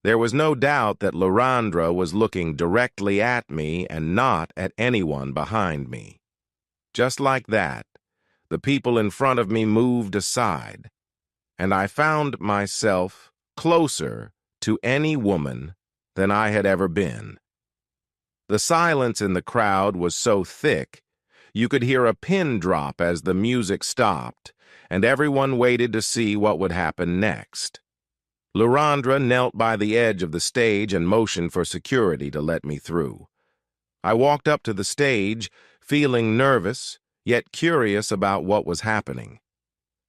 There was no doubt that Lurandra was looking directly at me and not at anyone behind me. Just like that, the people in front of me moved aside, and I found myself closer to any woman than I had ever been. The silence in the crowd was so thick, you could hear a pin drop as the music stopped, and everyone waited to see what would happen next. Lurandra knelt by the edge of the stage and motioned for security to let me through. I walked up to the stage, feeling nervous, yet curious about what was happening.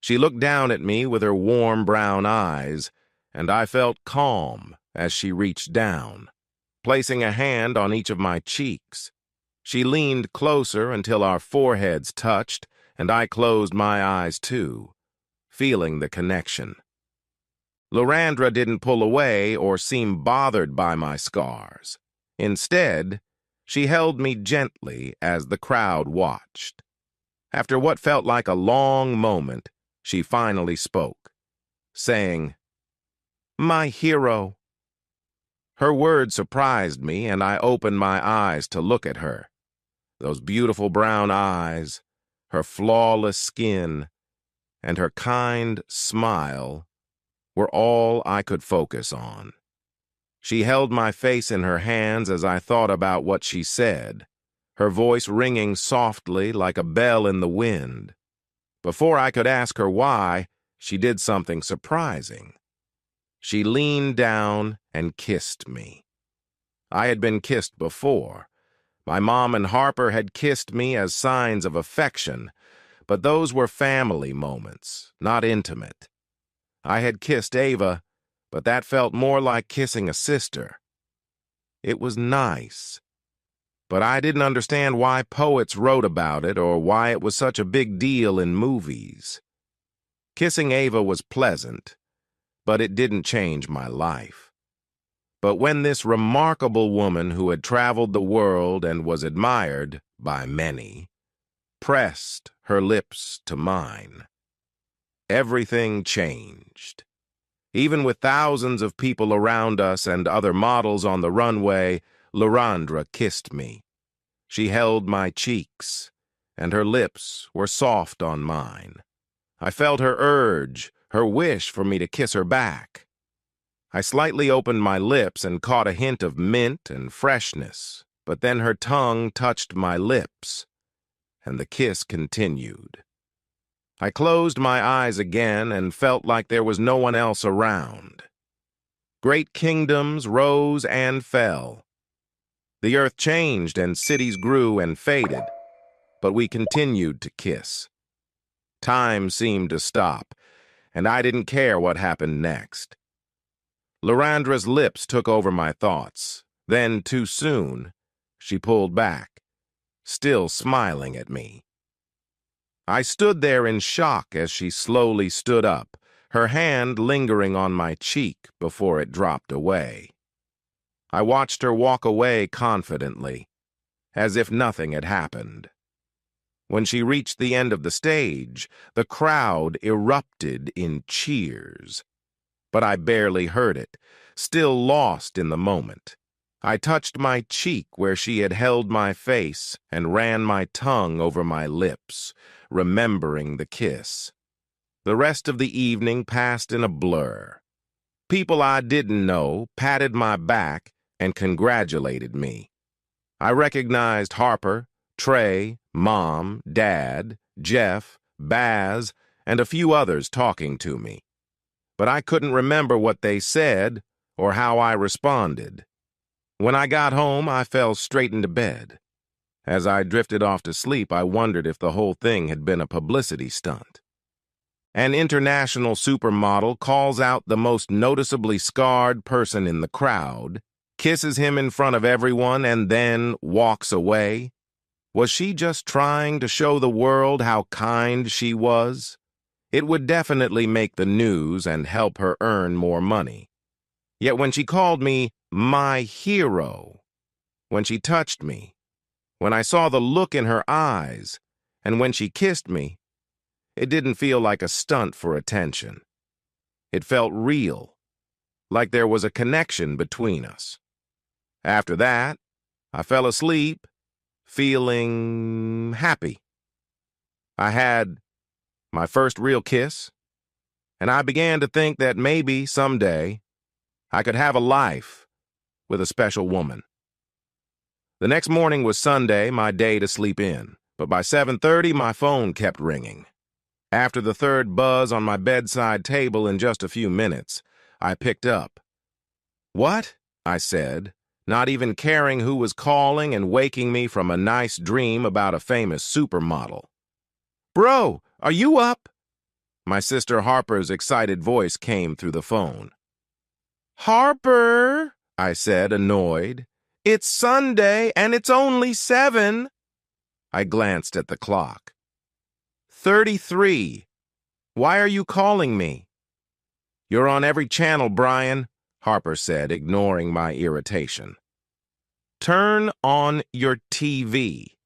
She looked down at me with her warm brown eyes, and I felt calm as she reached down, placing a hand on each of my cheeks. She leaned closer until our foreheads touched, and I closed my eyes too, feeling the connection. Lurandra didn't pull away or seem bothered by my scars. Instead, she held me gently as the crowd watched. After what felt like a long moment, she finally spoke, saying, My hero. Her words surprised me, and I opened my eyes to look at her. Those beautiful brown eyes, her flawless skin, and her kind smile were all I could focus on. She held my face in her hands as I thought about what she said, her voice ringing softly like a bell in the wind. Before I could ask her why, she did something surprising. She leaned down and kissed me. I had been kissed before. My mom and Harper had kissed me as signs of affection, but those were family moments, not intimate. I had kissed Ava, but that felt more like kissing a sister. It was nice, but I didn't understand why poets wrote about it or why it was such a big deal in movies. Kissing Ava was pleasant, but it didn't change my life. But when this remarkable woman who had traveled the world and was admired by many pressed her lips to mine, everything changed. Even with thousands of people around us and other models on the runway, Lorandra kissed me. She held my cheeks, and her lips were soft on mine. I felt her urge, her wish for me to kiss her back. I slightly opened my lips and caught a hint of mint and freshness, but then her tongue touched my lips, and the kiss continued. I closed my eyes again and felt like there was no one else around. Great kingdoms rose and fell. The earth changed and cities grew and faded, but we continued to kiss. Time seemed to stop, and I didn't care what happened next. Lorandra's lips took over my thoughts. Then, too soon, she pulled back, still smiling at me. I stood there in shock as she slowly stood up, her hand lingering on my cheek before it dropped away. I watched her walk away confidently, as if nothing had happened. When she reached the end of the stage, the crowd erupted in cheers. But I barely heard it, still lost in the moment. I touched my cheek where she had held my face and ran my tongue over my lips, remembering the kiss. The rest of the evening passed in a blur. People I didn't know patted my back and congratulated me. I recognized Harper, Trey, Mom, Dad, Jeff, Baz, and a few others talking to me. But I couldn't remember what they said or how I responded. When I got home, I fell straight into bed. As I drifted off to sleep, I wondered if the whole thing had been a publicity stunt. An international supermodel calls out the most noticeably scarred person in the crowd, kisses him in front of everyone, and then walks away. Was she just trying to show the world how kind she was? It would definitely make the news and help her earn more money. Yet when she called me my hero, when she touched me, when I saw the look in her eyes, and when she kissed me, it didn't feel like a stunt for attention. It felt real, like there was a connection between us. After that, I fell asleep, feeling happy. I had my first real kiss, and I began to think that maybe someday I could have a life with a special woman. The next morning was Sunday, my day to sleep in, but by 7:30 my phone kept ringing. After the third buzz on my bedside table in just a few minutes, I picked up. "What?" I said, not even caring who was calling and waking me from a nice dream about a famous supermodel. "Bro, are you up?" My sister Harper's excited voice came through the phone. "Harper," I said, annoyed. "It's Sunday and it's only 7. I glanced at the clock. 33. Why are you calling me? "You're on every channel, Brian," Harper said, ignoring my irritation. "Turn on your TV.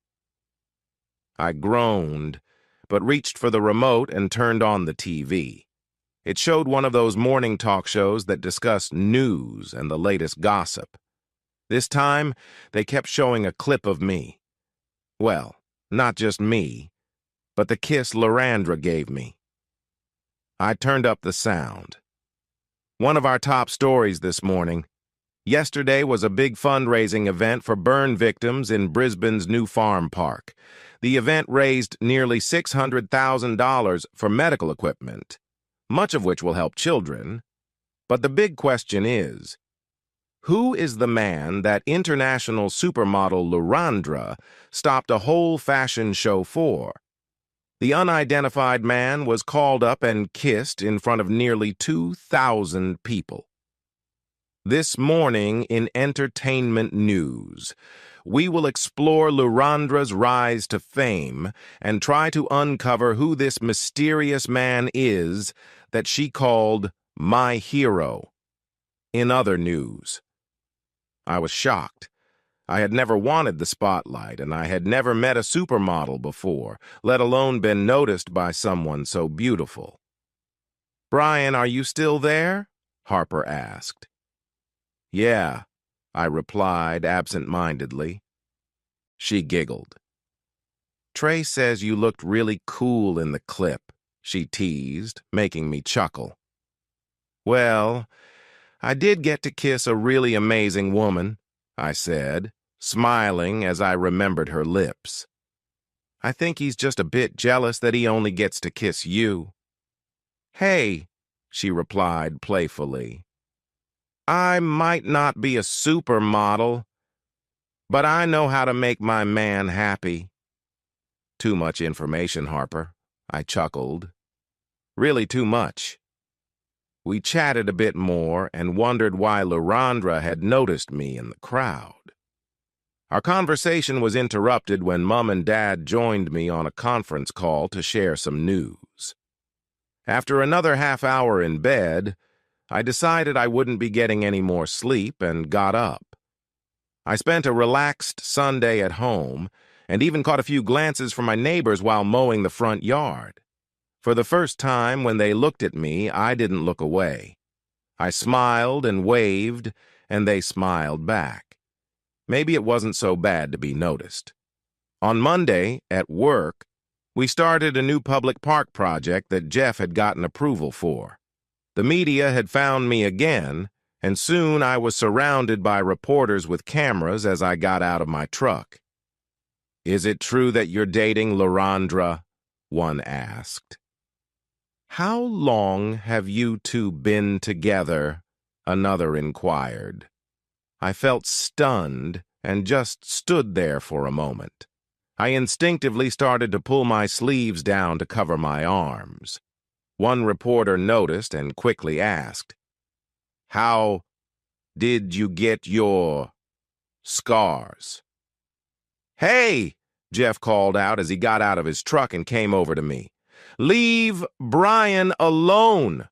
I groaned, but reached for the remote and turned on the TV. It showed one of those morning talk shows that discuss news and the latest gossip. This time, they kept showing a clip of me. Well, not just me, but the kiss Lorandra gave me. I turned up the sound. One of our top stories this morning. Yesterday was a big fundraising event for burn victims in Brisbane's new farm park. The event raised nearly $600,000 for medical equipment, much of which will help children. But the big question is, who is the man that international supermodel Lorandra stopped a whole fashion show for? The unidentified man was called up and kissed in front of nearly 2,000 people. This morning in entertainment news, we will explore Lorandra's rise to fame and try to uncover who this mysterious man is that she called my hero. In other news, I was shocked. I had never wanted the spotlight, and I had never met a supermodel before, let alone been noticed by someone so beautiful. "Brian, are you still there?" Harper asked. "Yeah," I replied absent-mindedly. She giggled. "Trey says you looked really cool in the clip," she teased, making me chuckle. "Well, I did get to kiss a really amazing woman," I said, smiling as I remembered her lips. "I think he's just a bit jealous that he only gets to kiss you." "Hey," she replied playfully, "I might not be a supermodel, but I know how to make my man happy." "Too much information, Harper," I chuckled. "Really too much." We chatted a bit more and wondered why Lorandra had noticed me in the crowd. Our conversation was interrupted when Mom and Dad joined me on a conference call to share some news. After another half hour in bed, I decided I wouldn't be getting any more sleep and got up. I spent a relaxed Sunday at home and even caught a few glances from my neighbors while mowing the front yard. For the first time, when they looked at me, I didn't look away. I smiled and waved, and they smiled back. Maybe it wasn't so bad to be noticed. On Monday, at work, we started a new public park project that Jeff had gotten approval for. The media had found me again, and soon I was surrounded by reporters with cameras as I got out of my truck. "Is it true that you're dating Lorandra?" one asked. "How long have you two been together?" another inquired. I felt stunned and just stood there for a moment. I instinctively started to pull my sleeves down to cover my arms. One reporter noticed and quickly asked, "How did you get your scars?" "Hey!" Jeff called out as he got out of his truck and came over to me. "Leave Brian alone!"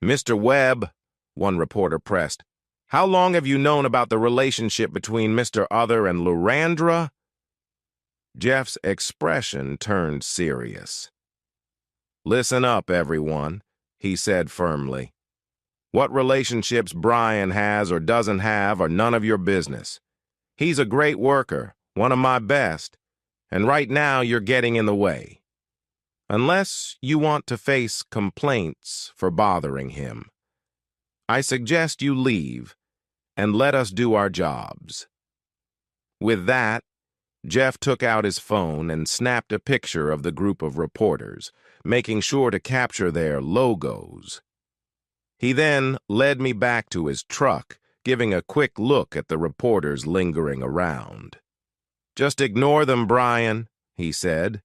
"Mr. Webb," one reporter pressed, "how long have you known about the relationship between Mr. Other and Lorandra?" Jeff's expression turned serious. "Listen up, everyone," he said firmly. "What relationships Brian has or doesn't have are none of your business. He's a great worker, one of my best, and right now you're getting in the way. Unless you want to face complaints for bothering him, I suggest you leave and let us do our jobs." With that, Jeff took out his phone and snapped a picture of the group of reporters, making sure to capture their logos. He then led me back to his truck, giving a quick look at the reporters lingering around. "Just ignore them, Brian," he said.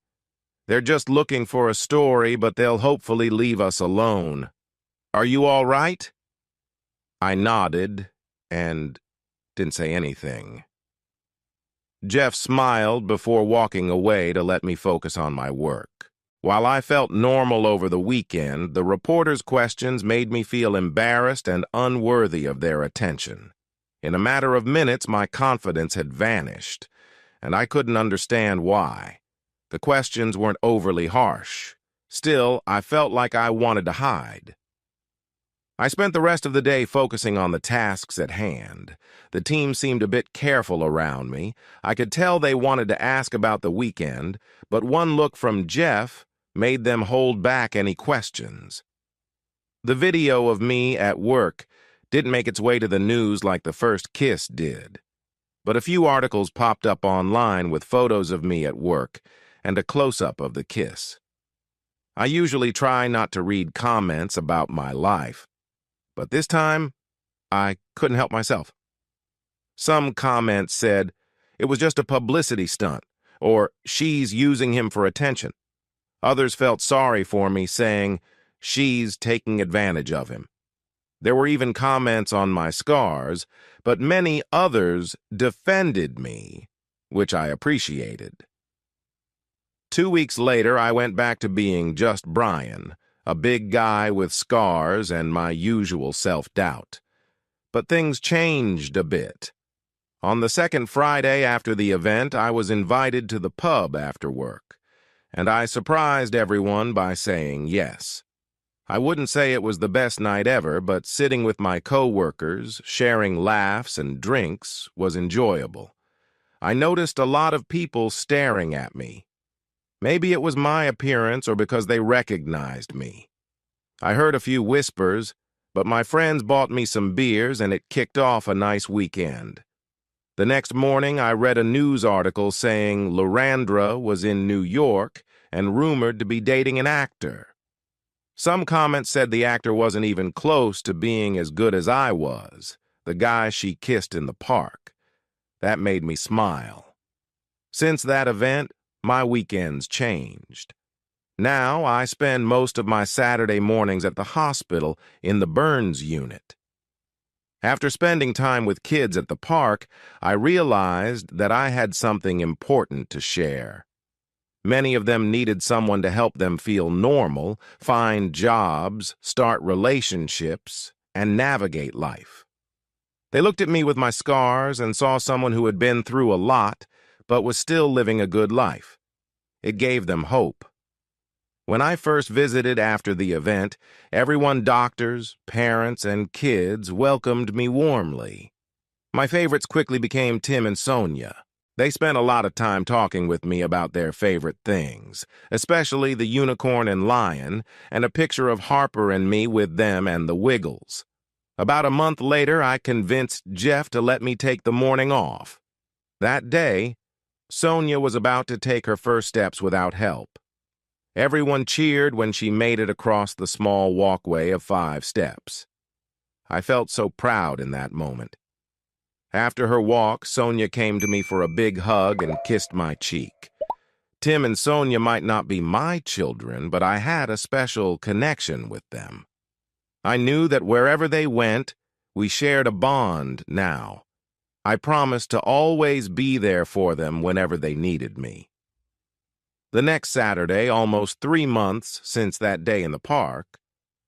"They're just looking for a story, but they'll hopefully leave us alone. Are you all right?" I nodded and didn't say anything. Jeff smiled before walking away to let me focus on my work. While I felt normal over the weekend, the reporters' questions made me feel embarrassed and unworthy of their attention. In a matter of minutes, my confidence had vanished, and I couldn't understand why. The questions weren't overly harsh. Still, I felt like I wanted to hide. I spent the rest of the day focusing on the tasks at hand. The team seemed a bit careful around me. I could tell they wanted to ask about the weekend, but one look from Jeff made them hold back any questions. The video of me at work didn't make its way to the news like the first kiss did, but a few articles popped up online with photos of me at work and a close-up of the kiss. I usually try not to read comments about my life, but this time, I couldn't help myself. Some comments said, it was just a publicity stunt, or she's using him for attention. Others felt sorry for me, saying, she's taking advantage of him. There were even comments on my scars, but many others defended me, which I appreciated. 2 weeks later, I went back to being just Brian, a big guy with scars and my usual self-doubt. But things changed a bit. On the second Friday after the event, I was invited to the pub after work, and I surprised everyone by saying yes. I wouldn't say it was the best night ever, but sitting with my co-workers, sharing laughs and drinks, was enjoyable. I noticed a lot of people staring at me. Maybe it was my appearance or because they recognized me. I heard a few whispers, but my friends bought me some beers and it kicked off a nice weekend. The next morning, I read a news article saying Lorandra was in New York and rumored to be dating an actor. Some comments said the actor wasn't even close to being as good as I was, the guy she kissed in the park. That made me smile. Since that event, my weekends changed. Now I spend most of my Saturday mornings at the hospital in the burns unit. After spending time with kids at the park, I realized that I had something important to share. Many of them needed someone to help them feel normal, find jobs, start relationships, and navigate life. They looked at me with my scars and saw someone who had been through a lot, but was still living a good life. It gave them hope. When I first visited after the event, everyone, doctors, parents, and kids, welcomed me warmly. My favorites quickly became Tim and Sonia. They spent a lot of time talking with me about their favorite things, especially the unicorn and lion, and a picture of Harper and me with them and the Wiggles. About a month later, I convinced Jeff to let me take the morning off. That day, Sonia was about to take her first steps without help. Everyone cheered when she made it across the small walkway of 5 steps. I felt so proud in that moment. After her walk, Sonia came to me for a big hug and kissed my cheek. Tim and Sonia might not be my children, but I had a special connection with them. I knew that wherever they went, we shared a bond now. I promised to always be there for them whenever they needed me. The next Saturday, almost 3 months since that day in the park,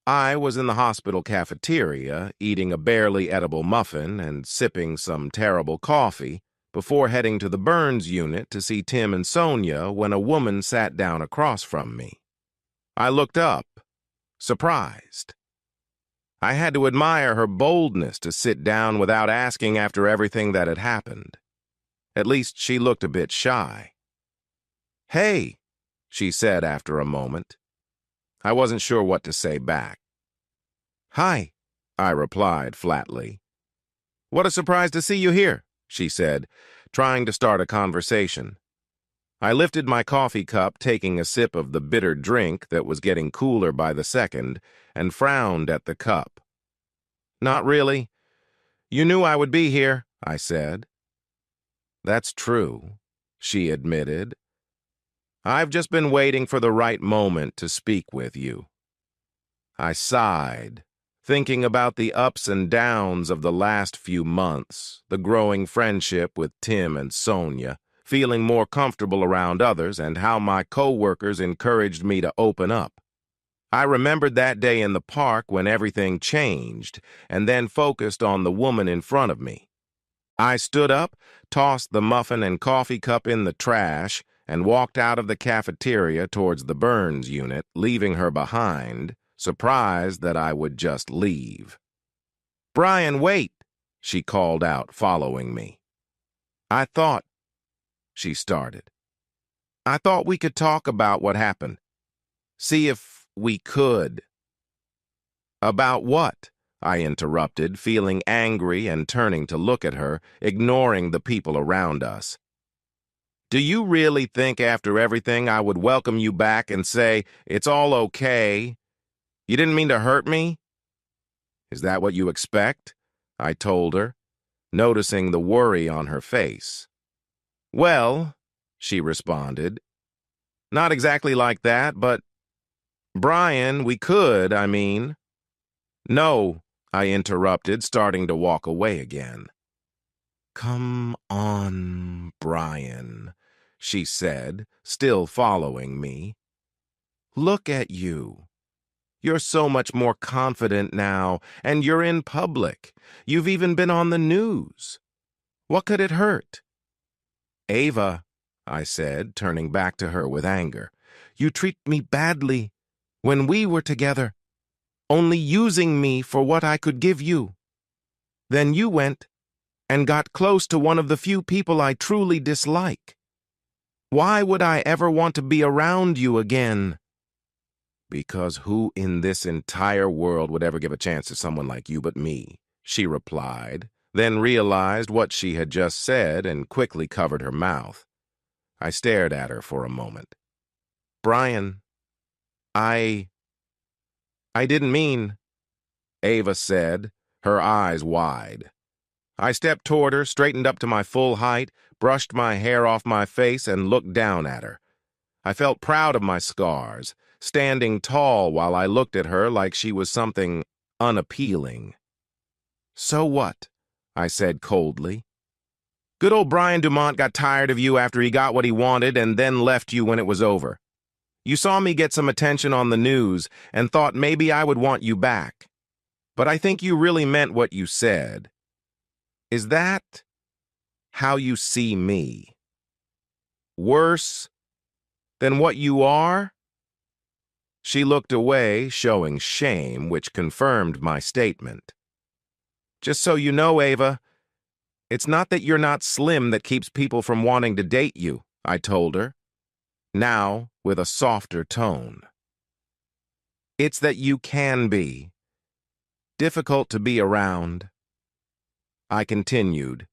I was in the hospital cafeteria eating a barely edible muffin and sipping some terrible coffee before heading to the burns unit to see Tim and Sonia when a woman sat down across from me. I looked up, surprised. I had to admire her boldness to sit down without asking after everything that had happened. At least she looked a bit shy. "Hey," she said after a moment. I wasn't sure what to say back. "Hi," I replied flatly. "What a surprise to see you here," she said, trying to start a conversation. I lifted my coffee cup, taking a sip of the bitter drink that was getting cooler by the second, and frowned at the cup. "Not really. You knew I would be here," I said. "That's true," she admitted. "I've just been waiting for the right moment to speak with you." I sighed, thinking about the ups and downs of the last few months, the growing friendship with Tim and Sonia, feeling more comfortable around others, and how my co-workers encouraged me to open up. I remembered that day in the park when everything changed, and then focused on the woman in front of me. I stood up, tossed the muffin and coffee cup in the trash, and walked out of the cafeteria towards the Burns unit, leaving her behind, surprised that I would just leave. "Brian, wait," she called out, following me. "I thought," she started. "I thought we could talk about what happened. See if we could." "About what?" I interrupted, feeling angry and turning to look at her, ignoring the people around us. "Do you really think after everything I would welcome you back and say, 'It's all okay. You didn't mean to hurt me'? Is that what you expect?" I told her, noticing the worry on her face. "Well," she responded, "not exactly like that, but Brian, we could, I mean." "No," I interrupted, starting to walk away again. "Come on, Brian," she said, still following me. "Look at you. You're so much more confident now, and you're in public. You've even been on the news. What could it hurt?" "Ava," I said, turning back to her with anger, "you treat me badly when we were together, only using me for what I could give you. Then you went and got close to one of the few people I truly dislike. Why would I ever want to be around you again?" "Because who in this entire world would ever give a chance to someone like you but me?" she replied, then realized what she had just said and quickly covered her mouth. I stared at her for a moment. "Brian, I didn't mean," Ava said, her eyes wide. I stepped toward her, straightened up to my full height, brushed my hair off my face, and looked down at her. I felt proud of my scars, standing tall while I looked at her like she was something unappealing. "So what?" I said coldly. "Good old Brian Dumont got tired of you after he got what he wanted and then left you when it was over. You saw me get some attention on the news and thought maybe I would want you back. But I think you really meant what you said. Is that how you see me? Worse than what you are?" She looked away, showing shame, which confirmed my statement. "Just so you know, Ava, it's not that you're not slim that keeps people from wanting to date you," I told her, now with a softer tone. "It's that you can be difficult to be around." I continued.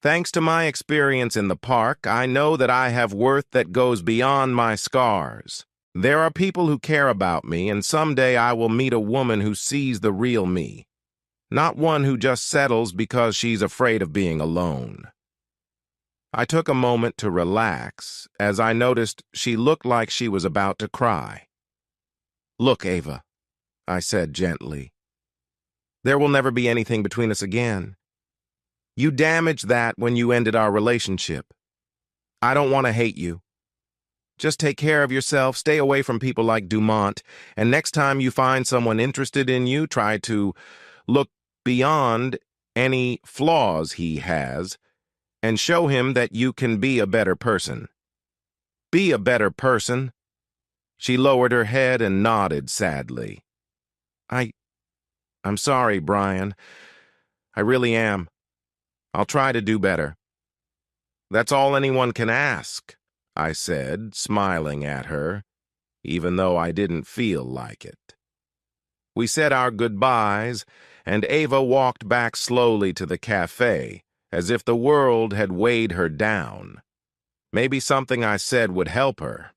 "Thanks to my experience in the park, I know that I have worth that goes beyond my scars. There are people who care about me, and someday I will meet a woman who sees the real me, not one who just settles because she's afraid of being alone." I took a moment to relax as I noticed she looked like she was about to cry. "Look, Ava," I said gently, "there will never be anything between us again. You damaged that when you ended our relationship. I don't want to hate you. Just take care of yourself, stay away from people like Dumont, and next time you find someone interested in you, try to look beyond any flaws he has and show him that you can be a better person. Be a better person." She lowered her head and nodded sadly. I'm sorry, Brian. I really am. I'll try to do better." "That's all anyone can ask," I said, smiling at her, even though I didn't feel like it. We said our goodbyes, and Ava walked back slowly to the cafe, as if the world had weighed her down. Maybe something I said would help her.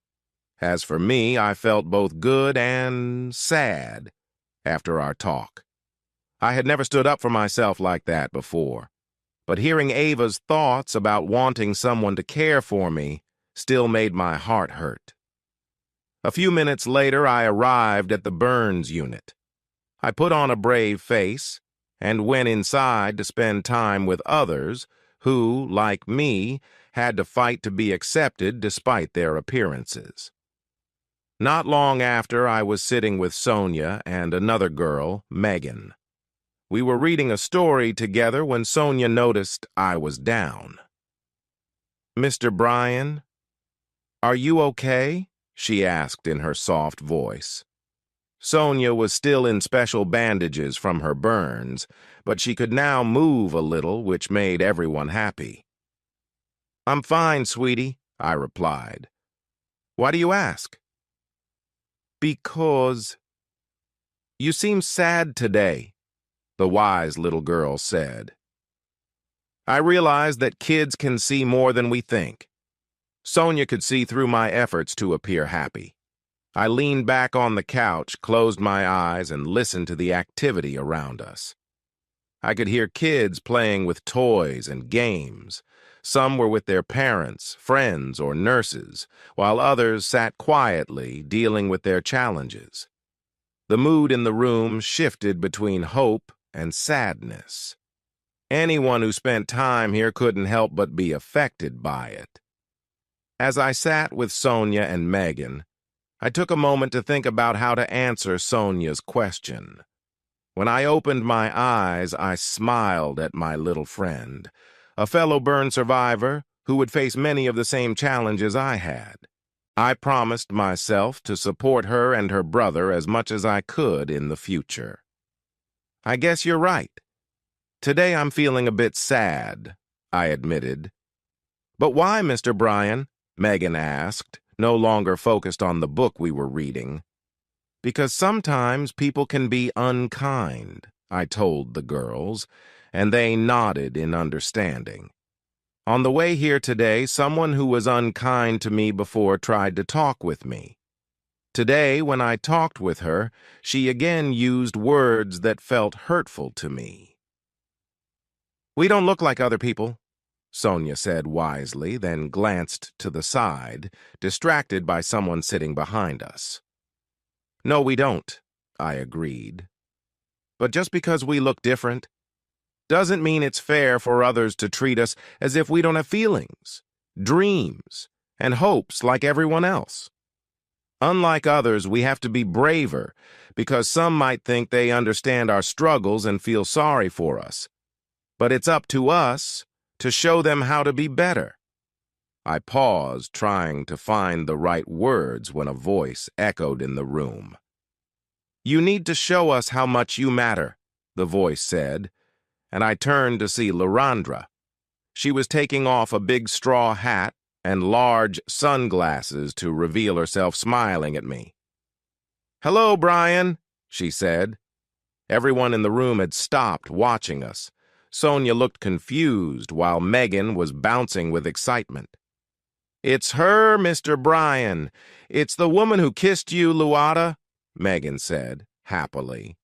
As for me, I felt both good and sad after our talk. I had never stood up for myself like that before, but hearing Ava's thoughts about wanting someone to care for me still made my heart hurt. A few minutes later, I arrived at the Burns unit. I put on a brave face and went inside to spend time with others who, like me, had to fight to be accepted despite their appearances. Not long after, I was sitting with Sonia and another girl, Megan. We were reading a story together when Sonia noticed I was down. "Mr. Brian," "Are you okay?" she asked in her soft voice. Sonia was still in special bandages from her burns, but she could now move a little, which made everyone happy. "I'm fine, sweetie," I replied. "Why do you ask?" "Because you seem sad today," the wise little girl said. I realized that kids can see more than we think. Sonia could see through my efforts to appear happy. I leaned back on the couch, closed my eyes, and listened to the activity around us. I could hear kids playing with toys and games. Some were with their parents, friends, or nurses, while others sat quietly, dealing with their challenges. The mood in the room shifted between hope and sadness. Anyone who spent time here couldn't help but be affected by it. As I sat with Sonia and Megan, I took a moment to think about how to answer Sonia's question. When I opened my eyes, I smiled at my little friend, a fellow burn survivor who would face many of the same challenges I had. I promised myself to support her and her brother as much as I could in the future. "I guess you're right. Today I'm feeling a bit sad," I admitted. "But why, Mr. Bryan?" Megan asked, no longer focused on the book we were reading. "Because sometimes people can be unkind," I told the girls, and they nodded in understanding. On the way here today, someone who was unkind to me before tried to talk with me. Today, when I talked with her, she again used words that felt hurtful to me. "We don't look like other people," Sonia said wisely, then glanced to the side, distracted by someone sitting behind us. "No, we don't," I agreed. "But just because we look different doesn't mean it's fair for others to treat us as if we don't have feelings, dreams, and hopes like everyone else. Unlike others, we have to be braver because some might think they understand our struggles and feel sorry for us. But it's up to us to show them how to be better." I paused, trying to find the right words when a voice echoed in the room. "You need to show us how much you matter," the voice said, and I turned to see Larandra. She was taking off a big straw hat and large sunglasses to reveal herself, smiling at me. "Hello, Bryan," she said. Everyone in the room had stopped watching us. Sonia looked confused while Megan was bouncing with excitement. "It's her, Mr. Bryan. It's the woman who kissed you, Luata," Megan said, happily.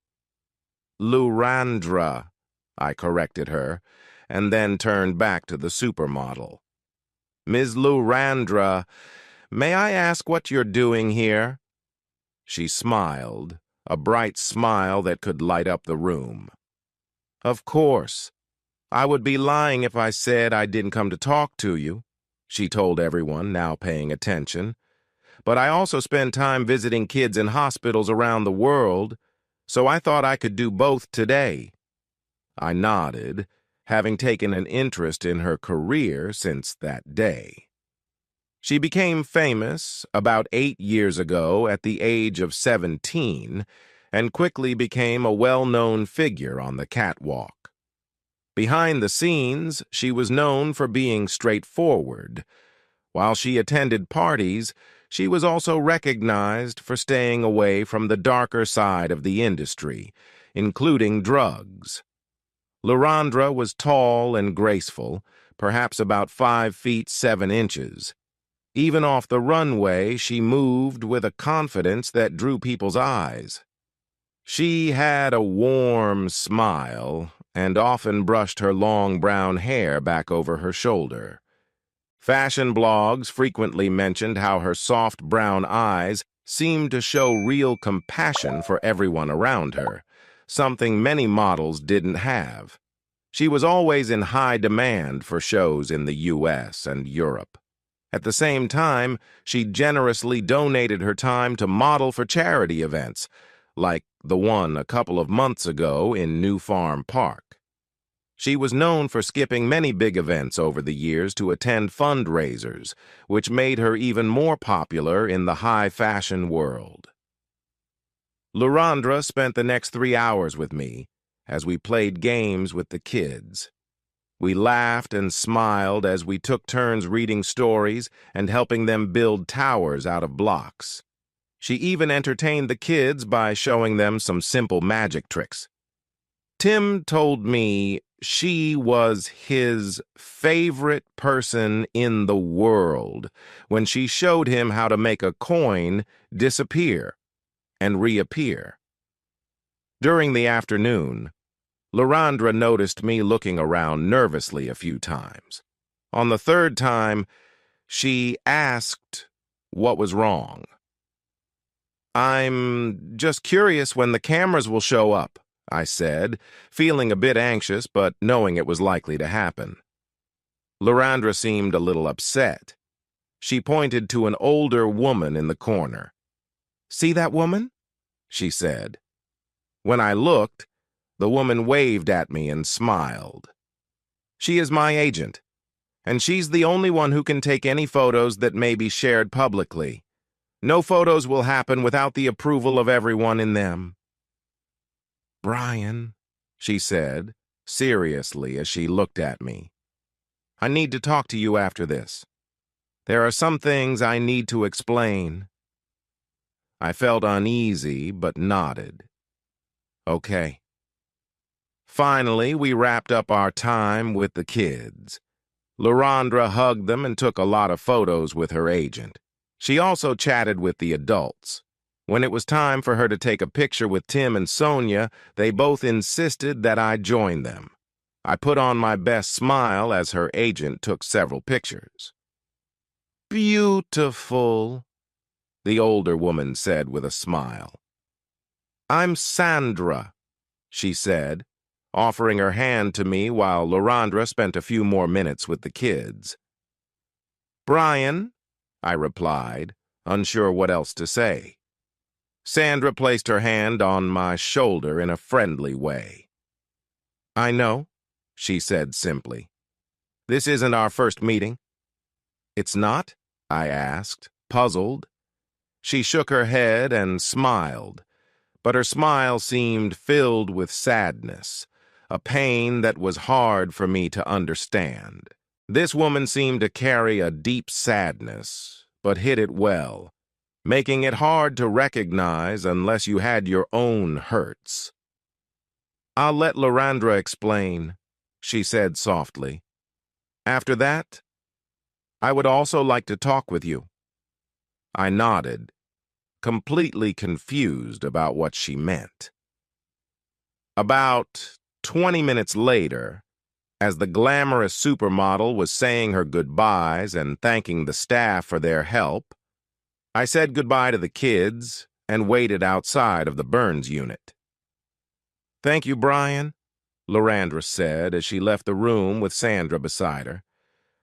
"Lurandra," I corrected her, and then turned back to the supermodel. "Ms. Lurandra, may I ask what you're doing here?" She smiled, a bright smile that could light up the room. "Of course. I would be lying if I said I didn't come to talk to you," she told everyone, now paying attention. "But I also spend time visiting kids in hospitals around the world, so I thought I could do both today." I nodded, having taken an interest in her career since that day. She became famous about 8 years ago at the age of 17 and quickly became a well-known figure on the catwalk. Behind the scenes, she was known for being straightforward. While she attended parties, she was also recognized for staying away from the darker side of the industry, including drugs. Larandra was tall and graceful, perhaps about 5 feet 7 inches. Even off the runway, she moved with a confidence that drew people's eyes. She had a warm smile and often brushed her long brown hair back over her shoulder. Fashion blogs frequently mentioned how her soft brown eyes seemed to show real compassion for everyone around her, something many models didn't have. She was always in high demand for shows in the US and Europe. At the same time, she generously donated her time to model for charity events, like the one a couple of months ago in New Farm Park. She was known for skipping many big events over the years to attend fundraisers, which made her even more popular in the high-fashion world. Lurandra spent the next 3 hours with me as we played games with the kids. We laughed and smiled as we took turns reading stories and helping them build towers out of blocks. She even entertained the kids by showing them some simple magic tricks. Tim told me she was his favorite person in the world when she showed him how to make a coin disappear and reappear. During the afternoon, Lurandra noticed me looking around nervously a few times. On the third time, she asked what was wrong. "I'm just curious when the cameras will show up," I said, feeling a bit anxious but knowing it was likely to happen. Lurandra seemed a little upset. She pointed to an older woman in the corner. "See that woman?" she said. When I looked, the woman waved at me and smiled. "She is my agent, and she's the only one who can take any photos that may be shared publicly. No photos will happen without the approval of everyone in them." "Brian," she said, seriously as she looked at me, "I need to talk to you after this. There are some things I need to explain." I felt uneasy, but nodded. "Okay." Finally, we wrapped up our time with the kids. Lurandra hugged them and took a lot of photos with her agent. She also chatted with the adults. When it was time for her to take a picture with Tim and Sonia, they both insisted that I join them. I put on my best smile as her agent took several pictures. "Beautiful," the older woman said with a smile. "I'm Sandra," she said, offering her hand to me while Lurandra spent a few more minutes with the kids. "Brian," I replied, unsure what else to say. Sandra placed her hand on my shoulder in a friendly way. "I know," she said simply. "This isn't our first meeting." "It's not?" I asked, puzzled. She shook her head and smiled, but her smile seemed filled with sadness, a pain that was hard for me to understand. This woman seemed to carry a deep sadness, but hid it well, making it hard to recognize unless you had your own hurts. "I'll let Lurandra explain," she said softly. "After that, I would also like to talk with you." I nodded, completely confused about what she meant. About 20 minutes later, as the glamorous supermodel was saying her goodbyes and thanking the staff for their help, I said goodbye to the kids and waited outside of the Burns unit. "Thank you, Brian," Lurandra said as she left the room with Sandra beside her.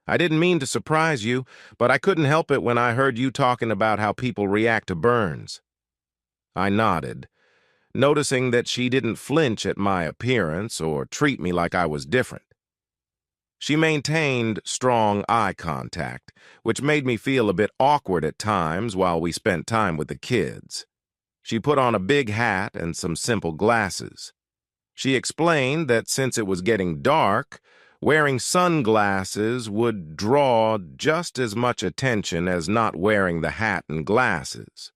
"I didn't mean to surprise you, but I couldn't help it when I heard you talking about how people react to burns." I nodded, noticing that she didn't flinch at my appearance or treat me like I was different. She maintained strong eye contact, which made me feel a bit awkward at times while we spent time with the kids. She put on a big hat and some simple glasses. She explained that since it was getting dark, wearing sunglasses would draw just as much attention as not wearing the hat and glasses.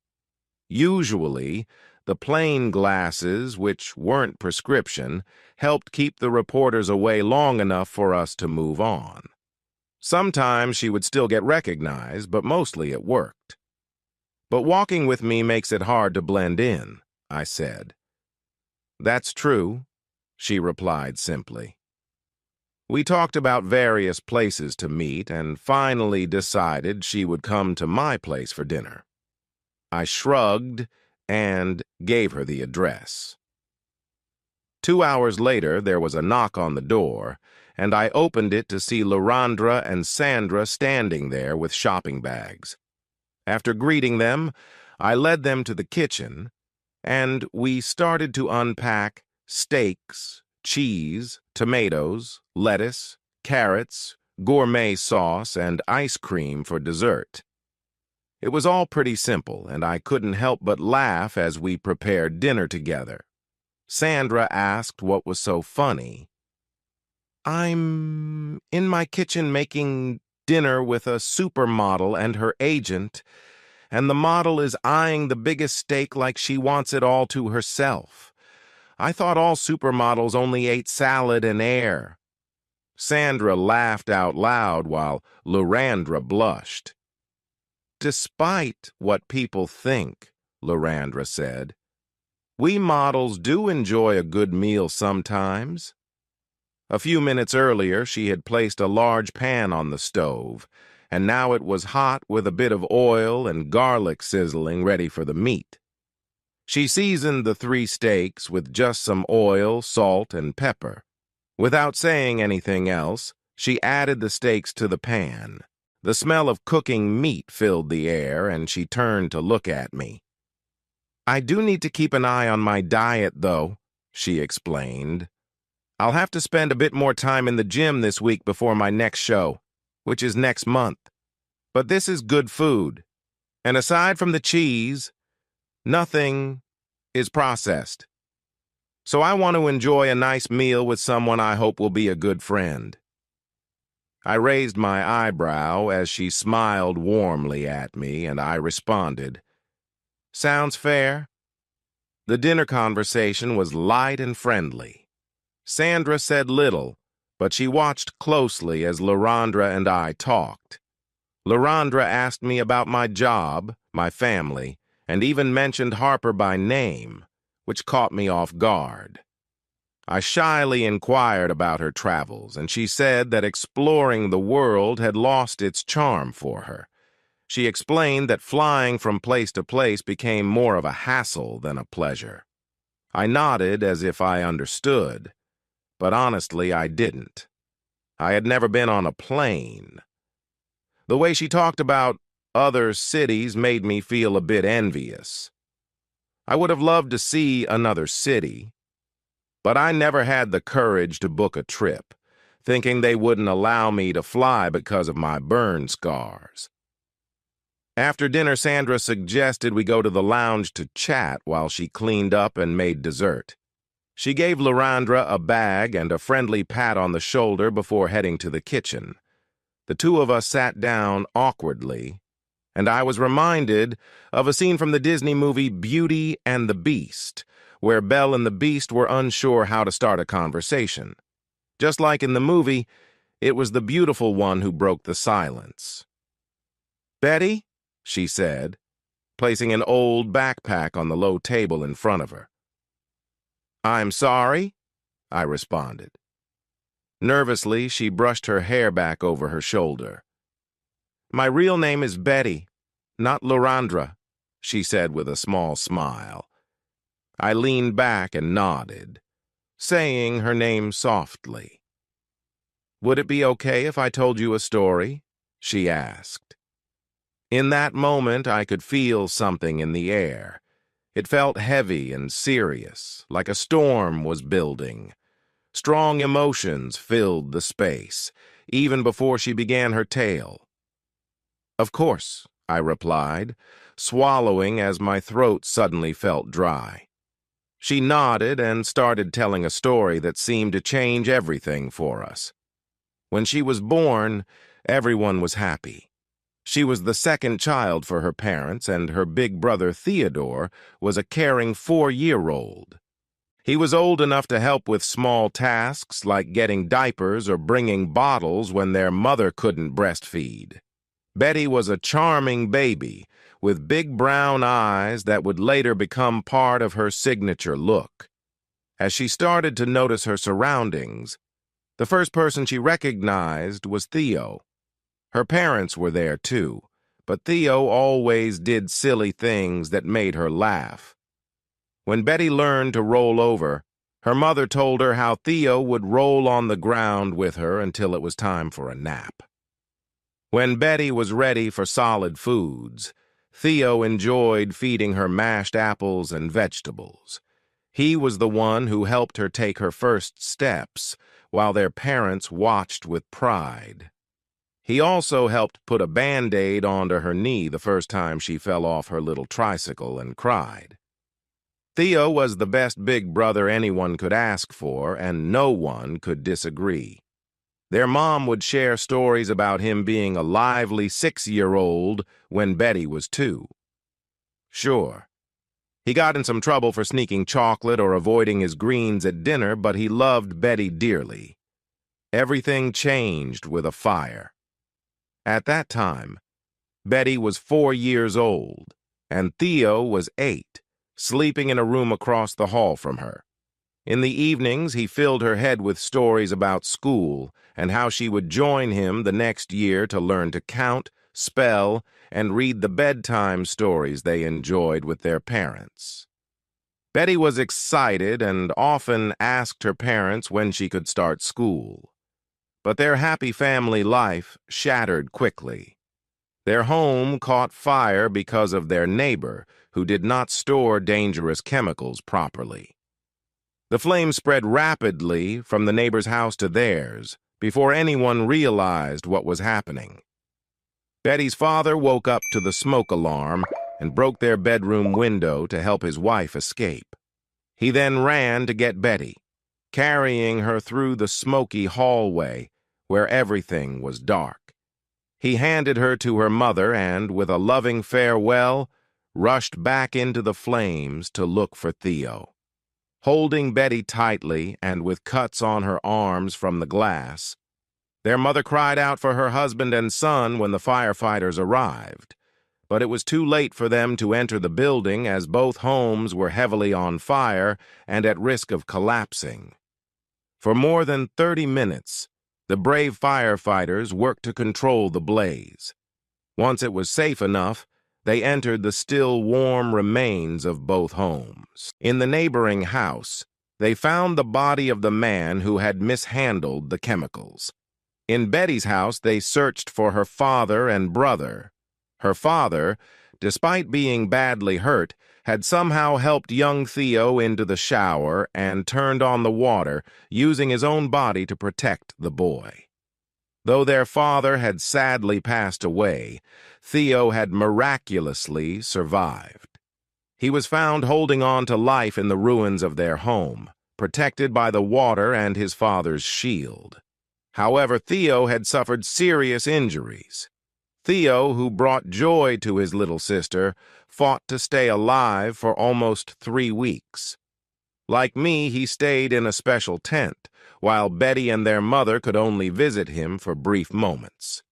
Usually, the plain glasses, which weren't prescription, helped keep the reporters away long enough for us to move on. Sometimes she would still get recognized, but mostly it worked. "But walking with me makes it hard to blend in," I said. "That's true," she replied simply. We talked about various places to meet and finally decided she would come to my place for dinner. I shrugged and gave her the address. 2 hours later, there was a knock on the door, and I opened it to see Lurandra and Sandra standing there with shopping bags. After greeting them, I led them to the kitchen, and we started to unpack steaks, cheese, tomatoes, lettuce, carrots, gourmet sauce, and ice cream for dessert. It was all pretty simple, and I couldn't help but laugh as we prepared dinner together. Sandra asked what was so funny. "I'm in my kitchen making dinner with a supermodel and her agent, and the model is eyeing the biggest steak like she wants it all to herself. I thought all supermodels only ate salad and air." Sandra laughed out loud while Lorandra blushed. "Despite what people think," Lorandra said, "we models do enjoy a good meal sometimes." A few minutes earlier, she had placed a large pan on the stove, and now it was hot with a bit of oil and garlic sizzling ready for the meat. She seasoned the 3 steaks with just some oil, salt, and pepper. Without saying anything else, she added the steaks to the pan. The smell of cooking meat filled the air, and she turned to look at me. "I do need to keep an eye on my diet, though," she explained. "I'll have to spend a bit more time in the gym this week before my next show, which is next month. But this is good food. And aside from the cheese, nothing is processed. So I want to enjoy a nice meal with someone I hope will be a good friend." I raised my eyebrow as she smiled warmly at me, and I responded, "Sounds fair." The dinner conversation was light and friendly. Sandra said little, but she watched closely as Lorandra and I talked. Lorandra asked me about my job, my family, and even mentioned Harper by name, which caught me off guard. I shyly inquired about her travels, and she said that exploring the world had lost its charm for her. She explained that flying from place to place became more of a hassle than a pleasure. I nodded as if I understood, but honestly, I didn't. I had never been on a plane. The way she talked about other cities made me feel a bit envious. I would have loved to see another city, but I never had the courage to book a trip, thinking they wouldn't allow me to fly because of my burn scars. After dinner, Sandra suggested we go to the lounge to chat while she cleaned up and made dessert. She gave Lorandra a bag and a friendly pat on the shoulder before heading to the kitchen. The 2 of us sat down awkwardly, and I was reminded of a scene from the Disney movie Beauty and the Beast, where Belle and the Beast were unsure how to start a conversation. Just like in the movie, it was the beautiful one who broke the silence. "Betty," she said, placing an old backpack on the low table in front of her. "I'm sorry," I responded. Nervously, she brushed her hair back over her shoulder. "My real name is Betty, not Lorandra," she said with a small smile. I leaned back and nodded, saying her name softly. "Would it be okay if I told you a story?" she asked. In that moment, I could feel something in the air. It felt heavy and serious, like a storm was building. Strong emotions filled the space, even before she began her tale. "Of course," I replied, swallowing as my throat suddenly felt dry. She nodded and started telling a story that seemed to change everything for us. When she was born, everyone was happy. She was the 2nd child for her parents, and her big brother Theodore was a caring 4-year-old. He was old enough to help with small tasks like getting diapers or bringing bottles when their mother couldn't breastfeed. Betty was a charming baby with big brown eyes that would later become part of her signature look. As she started to notice her surroundings, the first person she recognized was Theo. Her parents were there too, but Theo always did silly things that made her laugh. When Betty learned to roll over, her mother told her how Theo would roll on the ground with her until it was time for a nap. When Betty was ready for solid foods, Theo enjoyed feeding her mashed apples and vegetables. He was the one who helped her take her first steps, while their parents watched with pride. He also helped put a Band-Aid onto her knee the first time she fell off her little tricycle and cried. Theo was the best big brother anyone could ask for, and no one could disagree. Their mom would share stories about him being a lively 6-year-old when Betty was 2. Sure, he got in some trouble for sneaking chocolate or avoiding his greens at dinner, but he loved Betty dearly. Everything changed with a fire. At that time, Betty was 4 years old, and Theo was 8, sleeping in a room across the hall from her. In the evenings, he filled her head with stories about school and how she would join him the next year to learn to count, spell, and read the bedtime stories they enjoyed with their parents. Betty was excited and often asked her parents when she could start school. But their happy family life shattered quickly. Their home caught fire because of their neighbor, who did not store dangerous chemicals properly. The flames spread rapidly from the neighbor's house to theirs before anyone realized what was happening. Betty's father woke up to the smoke alarm and broke their bedroom window to help his wife escape. He then ran to get Betty, carrying her through the smoky hallway where everything was dark. He handed her to her mother and, with a loving farewell, rushed back into the flames to look for Theo. Holding Betty tightly and with cuts on her arms from the glass, their mother cried out for her husband and son when the firefighters arrived. But it was too late for them to enter the building as both homes were heavily on fire and at risk of collapsing. For more than 30 minutes, the brave firefighters worked to control the blaze. Once it was safe enough, they entered the still warm remains of both homes. In the neighboring house, they found the body of the man who had mishandled the chemicals. In Betty's house, they searched for her father and brother. Her father, despite being badly hurt, had somehow helped young Theo into the shower and turned on the water, using his own body to protect the boy. Though their father had sadly passed away, Theo had miraculously survived. He was found holding on to life in the ruins of their home, protected by the water and his father's shield. However, Theo had suffered serious injuries. Theo, who brought joy to his little sister, fought to stay alive for almost 3 weeks. Like me, he stayed in a special tent, while Betty and their mother could only visit him for brief moments.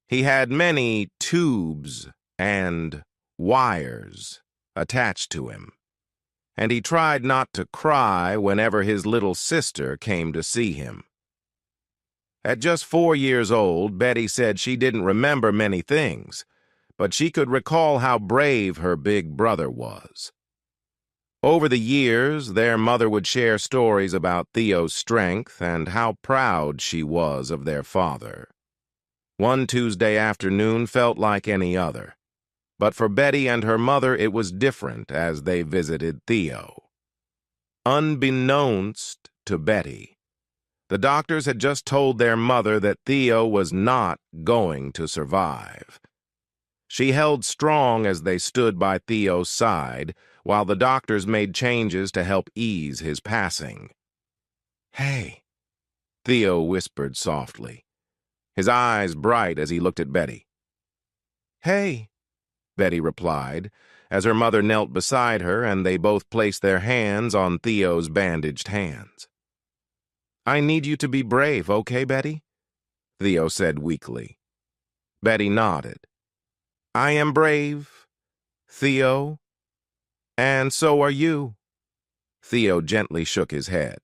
He had many tubes and wires attached to him, and he tried not to cry whenever his little sister came to see him. At just 4 years old, Betty said she didn't remember many things, but she could recall how brave her big brother was. Over the years, their mother would share stories about Theo's strength and how proud she was of their father. One Tuesday afternoon felt like any other, but for Betty and her mother it was different as they visited Theo. Unbeknownst to Betty, the doctors had just told their mother that Theo was not going to survive. She held strong as they stood by Theo's side, while the doctors made changes to help ease his passing. "Hey," Theo whispered softly, his eyes bright as he looked at Betty. "Hey," Betty replied, as her mother knelt beside her and they both placed their hands on Theo's bandaged hands. "I need you to be brave, okay, Betty?" Theo said weakly. Betty nodded. "I am brave, Theo, and so are you." Theo gently shook his head.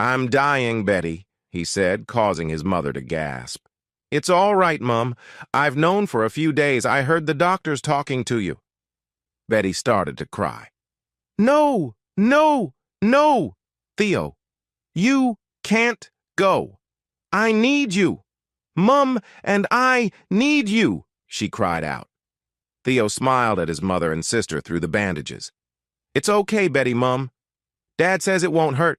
"I'm dying, Betty," he said, causing his mother to gasp. "It's all right, Mum. I've known for a few days. I heard the doctors talking to you." Betty started to cry. "No, no, no, Theo. You can't go. I need you. Mum and I need you," she cried out. Theo smiled at his mother and sister through the bandages. "It's okay, Betty, Mum. Dad says it won't hurt.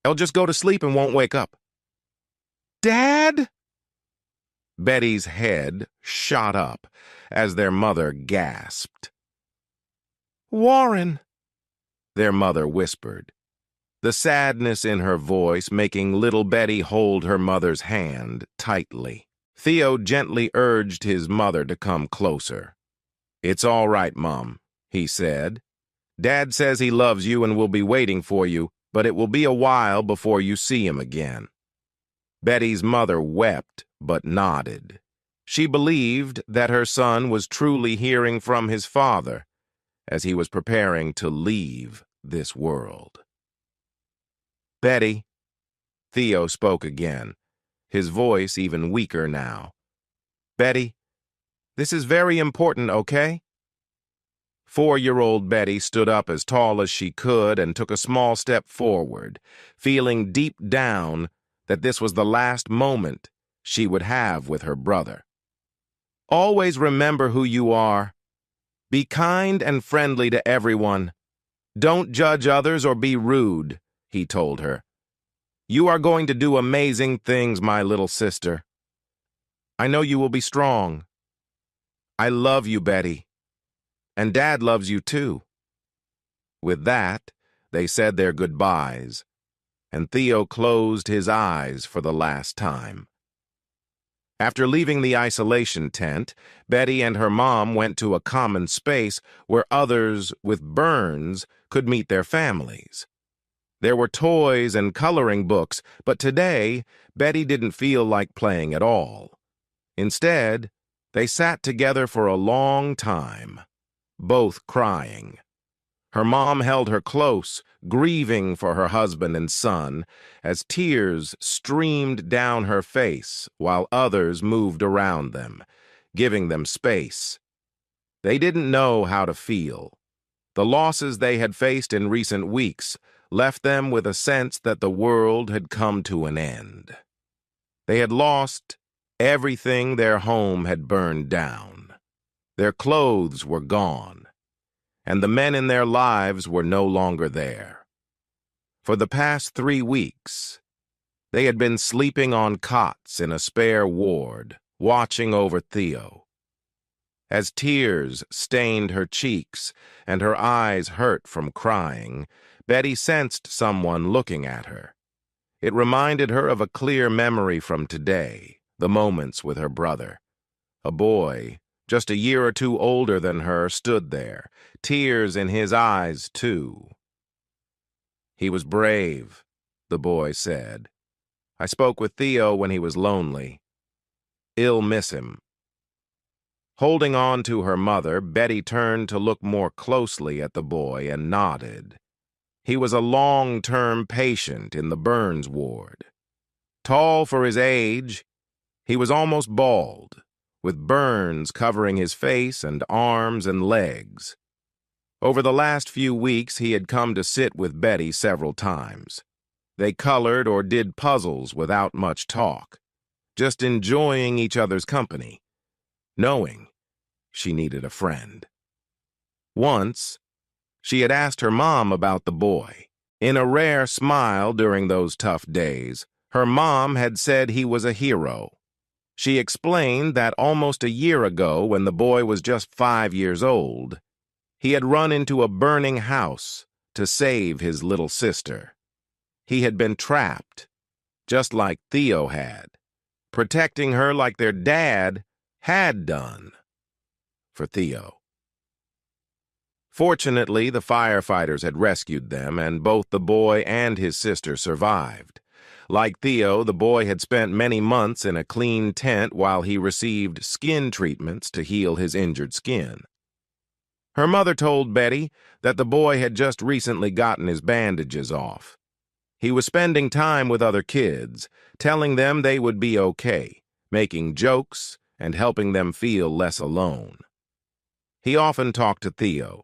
He'll just go to sleep and won't wake up. Dad? Betty's head shot up as their mother gasped. Warren, their mother whispered, the sadness in her voice making little Betty hold her mother's hand tightly. Theo gently urged his mother to come closer. It's all right, Mom, he said. Dad says he loves you and will be waiting for you, but it will be a while before you see him again. Betty's mother wept but nodded. She believed that her son was truly hearing from his father as he was preparing to leave this world. Betty, Theo spoke again, his voice even weaker now. Betty, this is very important, okay? 4-year-old Betty stood up as tall as she could and took a small step forward, feeling deep down that this was the last moment she would have with her brother. Always remember who you are. Be kind and friendly to everyone. Don't judge others or be rude, he told her. You are going to do amazing things, my little sister. I know you will be strong. I love you, Betty. And Dad loves you too. With that, they said their goodbyes, and Theo closed his eyes for the last time. After leaving the isolation tent, Betty and her mom went to a common space where others with burns could meet their families. There were toys and coloring books, but today, Betty didn't feel like playing at all. Instead, they sat together for a long time, both crying. Her mom held her close, grieving for her husband and son, as tears streamed down her face while others moved around them, giving them space. They didn't know how to feel. The losses they had faced in recent weeks left them with a sense that the world had come to an end. They had lost everything. Their home had burned down. Their clothes were gone, and the men in their lives were no longer there. For the past 3 weeks, they had been sleeping on cots in a spare ward, watching over Theo. As tears stained her cheeks and her eyes hurt from crying, Betty sensed someone looking at her. It reminded her of a clear memory from today, the moments with her brother. A boy, just a year or two older than her, stood there, tears in his eyes, too. He was brave, the boy said. I spoke with Theo when he was lonely. I'll miss him. Holding on to her mother, Betty turned to look more closely at the boy and nodded. He was a long-term patient in the burns ward. Tall for his age, he was almost bald, with burns covering his face and arms and legs. Over the last few weeks, he had come to sit with Betty several times. They colored or did puzzles without much talk, just enjoying each other's company, knowing she needed a friend. Once, she had asked her mom about the boy. In a rare smile during those tough days, her mom had said he was a hero. She explained that almost a year ago, when the boy was just 5 years old, he had run into a burning house to save his little sister. He had been trapped, just like Theo had, protecting her like their dad had done for Theo. Fortunately, the firefighters had rescued them, and both the boy and his sister survived. Like Theo, the boy had spent many months in a clean tent while he received skin treatments to heal his injured skin. Her mother told Betty that the boy had just recently gotten his bandages off. He was spending time with other kids, telling them they would be okay, making jokes and helping them feel less alone. He often talked to Theo,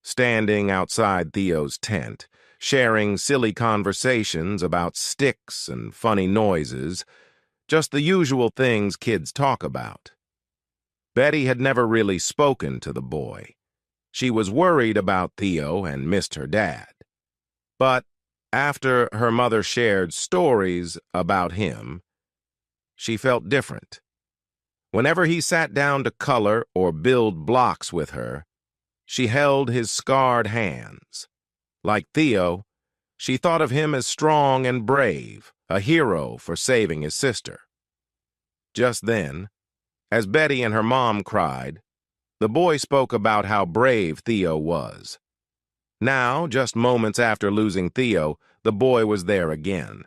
standing outside Theo's tent, sharing silly conversations about sticks and funny noises, just the usual things kids talk about. Betty had never really spoken to the boy. She was worried about Theo and missed her dad. But After her mother shared stories about him, she felt different. Whenever he sat down to color or build blocks with her, she held his scarred hands. Like Theo, she thought of him as strong and brave, a hero for saving his sister. Just then, as Betty and her mom cried, the boy spoke about how brave Theo was. Now, just moments after losing Theo, the boy was there again.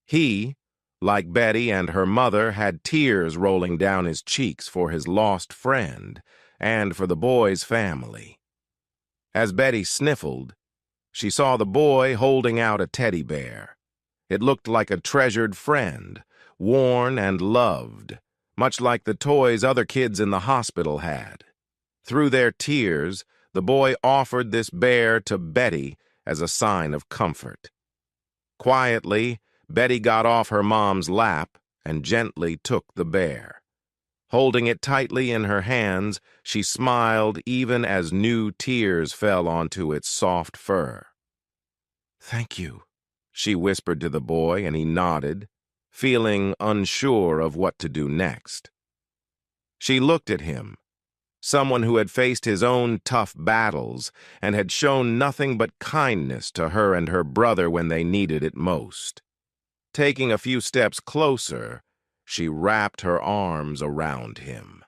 He, like Betty and her mother, had tears rolling down his cheeks for his lost friend and for the boy's family. As Betty sniffled, she saw the boy holding out a teddy bear. It looked like a treasured friend, worn and loved, much like the toys other kids in the hospital had. Through their tears, the boy offered this bear to Betty as a sign of comfort. Quietly, Betty got off her mom's lap and gently took the bear. Holding it tightly in her hands, she smiled even as new tears fell onto its soft fur. "Thank you," she whispered to the boy, and he nodded, feeling unsure of what to do next. She looked at him, someone who had faced his own tough battles and had shown nothing but kindness to her and her brother when they needed it most. Taking a few steps closer, she wrapped her arms around him.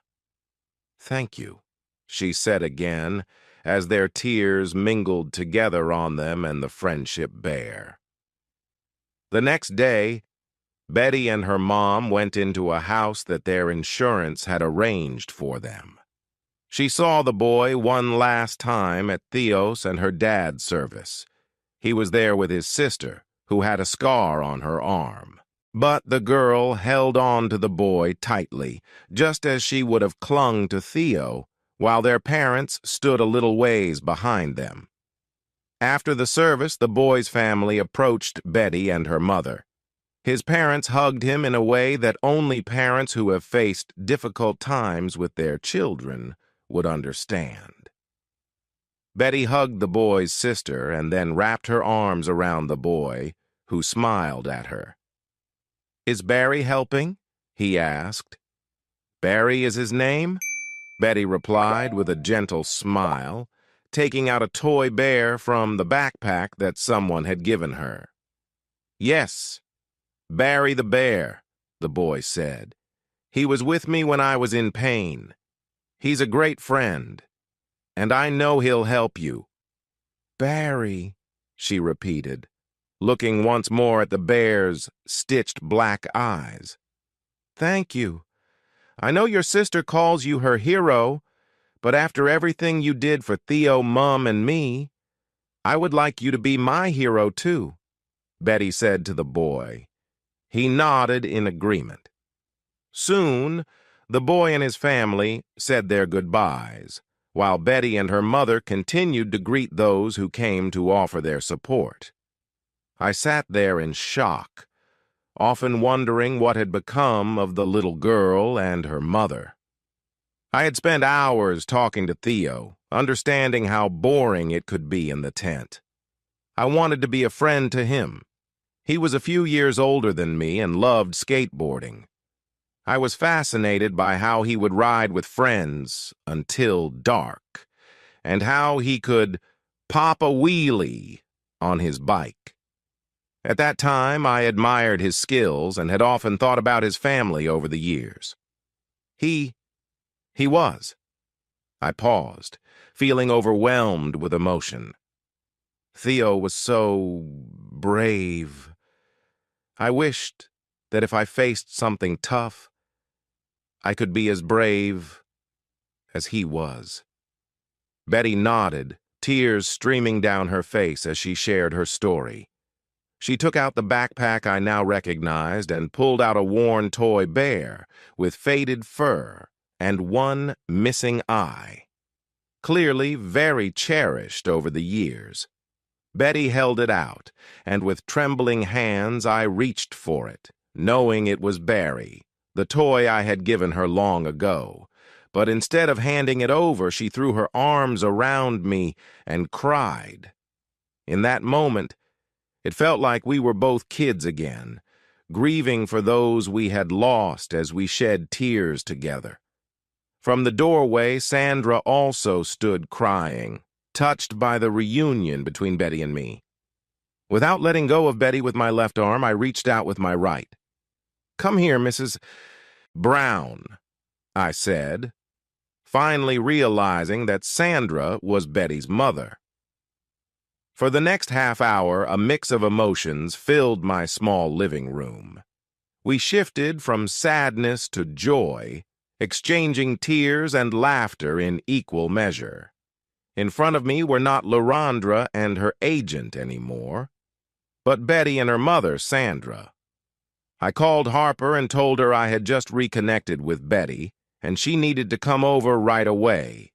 "Thank you," she said again, as their tears mingled together on them and the friendship bear. The next day, Betty and her mom went into a house that their insurance had arranged for them. She saw the boy one last time at Theo's and her dad's service. He was there with his sister, who had a scar on her arm. But the girl held on to the boy tightly, just as she would have clung to Theo, while their parents stood a little ways behind them. After the service, the boy's family approached Betty and her mother. His parents hugged him in a way that only parents who have faced difficult times with their children would understand. Betty hugged the boy's sister and then wrapped her arms around the boy, who smiled at her. "Is Barry helping?" he asked. "Barry is his name?" Betty replied with a gentle smile, taking out a toy bear from the backpack that someone had given her. "Yes, Barry the bear," the boy said. "He was with me when I was in pain. He's a great friend, and I know he'll help you." "Barry," she repeated, looking once more at the bear's stitched black eyes. "Thank you. I know your sister calls you her hero, but after everything you did for Theo, Mum, and me, I would like you to be my hero too," Betty said to the boy. He nodded in agreement. Soon, the boy and his family said their goodbyes, while Betty and her mother continued to greet those who came to offer their support. I sat there in shock, often wondering what had become of the little girl and her mother. I had spent hours talking to Theo, understanding how boring it could be in the tent. I wanted to be a friend to him. He was a few years older than me and loved skateboarding. I was fascinated by how he would ride with friends until dark, and how he could pop a wheelie on his bike. At that time, I admired his skills and had often thought about his family over the years. He was. I paused, feeling overwhelmed with emotion. Theo was so brave. I wished that if I faced something tough, I could be as brave as he was. Betty nodded, tears streaming down her face as she shared her story. She took out the backpack I now recognized and pulled out a worn toy bear with faded fur and one missing eye. Clearly very cherished over the years. Betty held it out, and with trembling hands I reached for it, knowing it was Barry, the toy I had given her long ago. But instead of handing it over, she threw her arms around me and cried. In that moment, It felt like we were both kids again, grieving for those we had lost as we shed tears together. From the doorway, Sandra also stood crying, touched by the reunion between Betty and me. Without letting go of Betty with my left arm, I reached out with my right. "Come here, Mrs. Brown," I said, finally realizing that Sandra was Betty's mother. For the next half hour, a mix of emotions filled my small living room. We shifted from sadness to joy, exchanging tears and laughter in equal measure. In front of me were not Lorandra and her agent anymore, but Betty and her mother, Sandra. I called Harper and told her I had just reconnected with Betty, and she needed to come over right away.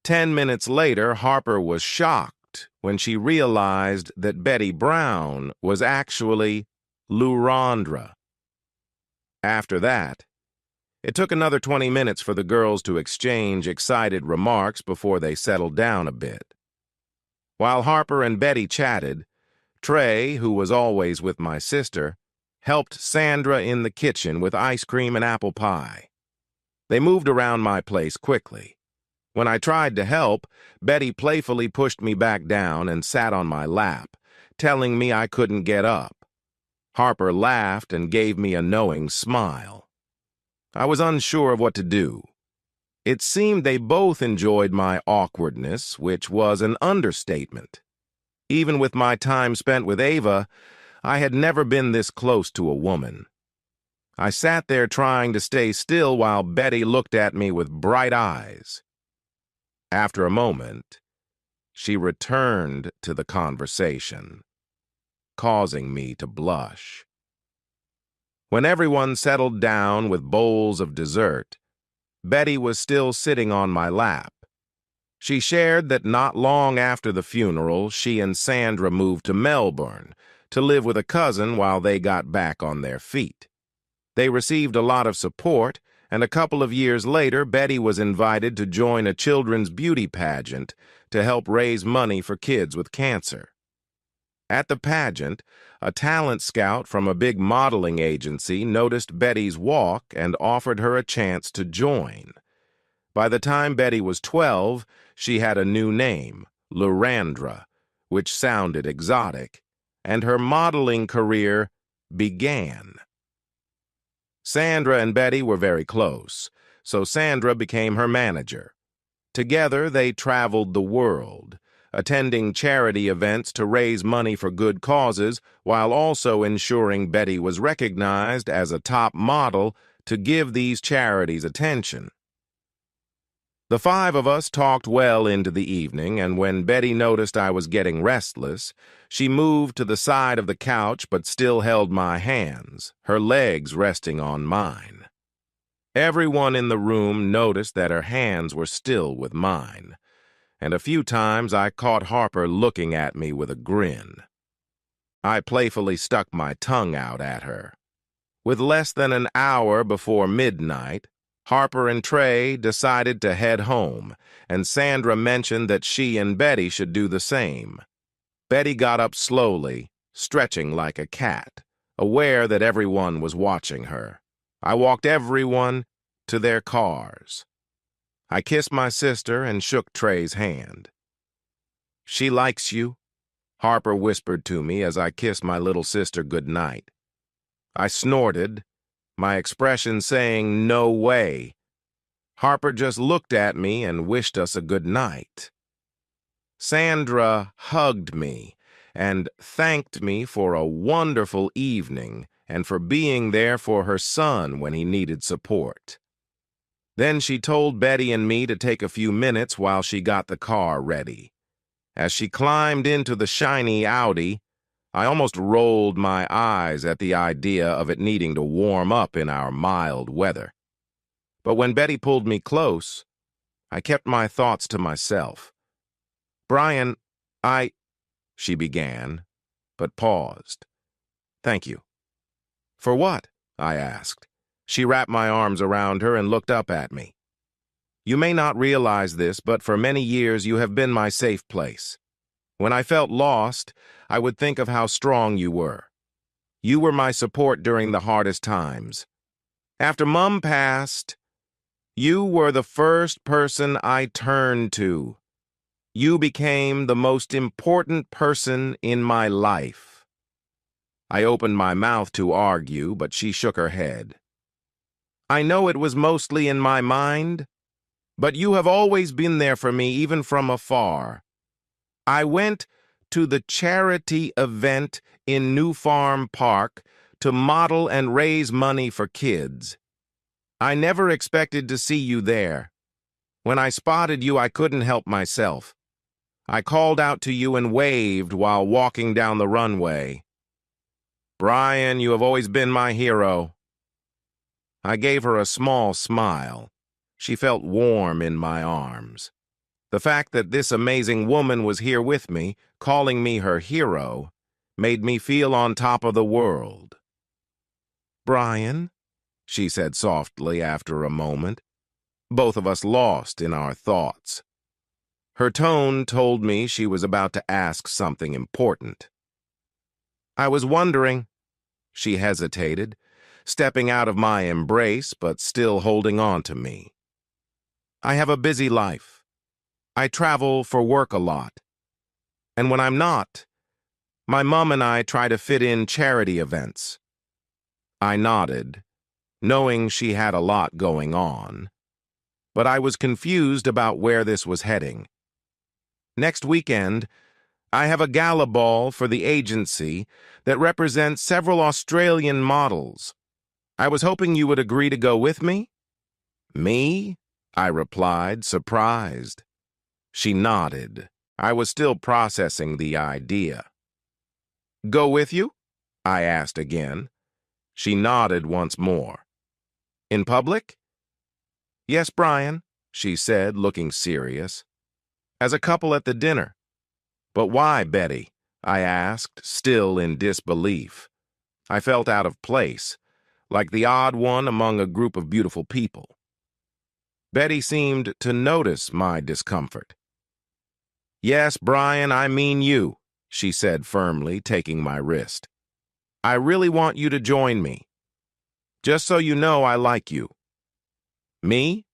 10 minutes later, Harper was shocked when she realized that Betty Brown was actually Lorandra. After that, it took another 20 minutes for the girls to exchange excited remarks before they settled down a bit. While Harper and Betty chatted, Trey, who was always with my sister, helped Sandra in the kitchen with ice cream and apple pie. They moved around my place quickly. When I tried to help, Betty playfully pushed me back down and sat on my lap, telling me I couldn't get up. Harper laughed and gave me a knowing smile. I was unsure of what to do. It seemed they both enjoyed my awkwardness, which was an understatement. Even with my time spent with Ava, I had never been this close to a woman. I sat there trying to stay still while Betty looked at me with bright eyes. After a moment, she returned to the conversation, causing me to blush. When everyone settled down with bowls of dessert, Betty was still sitting on my lap. She shared that not long after the funeral, she and Sandra moved to Melbourne to live with a cousin while they got back on their feet. They received a lot of support, and a couple of years later, Betty was invited to join a children's beauty pageant to help raise money for kids with cancer. At the pageant, a talent scout from a big modeling agency noticed Betty's walk and offered her a chance to join. By the time Betty was 12, she had a new name, Lorandra, which sounded exotic, and her modeling career began. Sandra and Betty were very close, so Sandra became her manager. Together, they traveled the world, attending charity events to raise money for good causes while also ensuring Betty was recognized as a top model to give these charities attention. The five of us talked well into the evening, and when Betty noticed I was getting restless, she moved to the side of the couch but still held my hands, her legs resting on mine. Everyone in the room noticed that her hands were still with mine, and a few times I caught Harper looking at me with a grin. I playfully stuck my tongue out at her. With less than an hour before midnight, Harper and Trey decided to head home, and Sandra mentioned that she and Betty should do the same. Betty got up slowly, stretching like a cat, aware that everyone was watching her. I walked everyone to their cars. I kissed my sister and shook Trey's hand. "She likes you," Harper whispered to me as I kissed my little sister goodnight. I snorted, my expression saying, "No way." Harper just looked at me and wished us a good night. Sandra hugged me and thanked me for a wonderful evening and for being there for her son when he needed support. Then she told Betty and me to take a few minutes while she got the car ready. As she climbed into the shiny Audi, I almost rolled my eyes at the idea of it needing to warm up in our mild weather. But when Betty pulled me close, I kept my thoughts to myself. "Brian, she began, but paused. "Thank you." "For what?" I asked. She wrapped my arms around her and looked up at me. "You may not realize this, but for many years you have been my safe place. When I felt lost, I would think of how strong you were. You were my support during the hardest times. After Mom passed, you were the first person I turned to. You became the most important person in my life. I opened my mouth to argue, but she shook her head. I know it was mostly in my mind, but you have always been there for me, even from afar. I went to the charity event in New Farm Park to model and raise money for kids. I never expected to see you there. When I spotted you, I couldn't help myself. I called out to you and waved while walking down the runway. Brian, you have always been my hero. I gave her a small smile. She felt warm in my arms. The fact that this amazing woman was here with me, calling me her hero, made me feel on top of the world. Brian, she said softly after a moment, both of us lost in our thoughts. Her tone told me she was about to ask something important. I was wondering, she hesitated, stepping out of my embrace but still holding on to me. I have a busy life. I travel for work a lot. And when I'm not, my mom and I try to fit in charity events. I nodded, knowing she had a lot going on, but I was confused about where this was heading. Next weekend, I have a gala ball for the agency that represents several Australian models. I was hoping you would agree to go with me. Me? I replied, surprised. She nodded. I was still processing the idea. Go with you? I asked again. She nodded once more. In public? Yes, Brian, she said, looking serious. As a couple at the dinner. But why, Betty? I asked, still in disbelief. I felt out of place, like the odd one among a group of beautiful people. Betty seemed to notice my discomfort. Yes, Brian, I mean you, she said firmly, taking my wrist. I really want you to join me. Just so you know I like you. Me?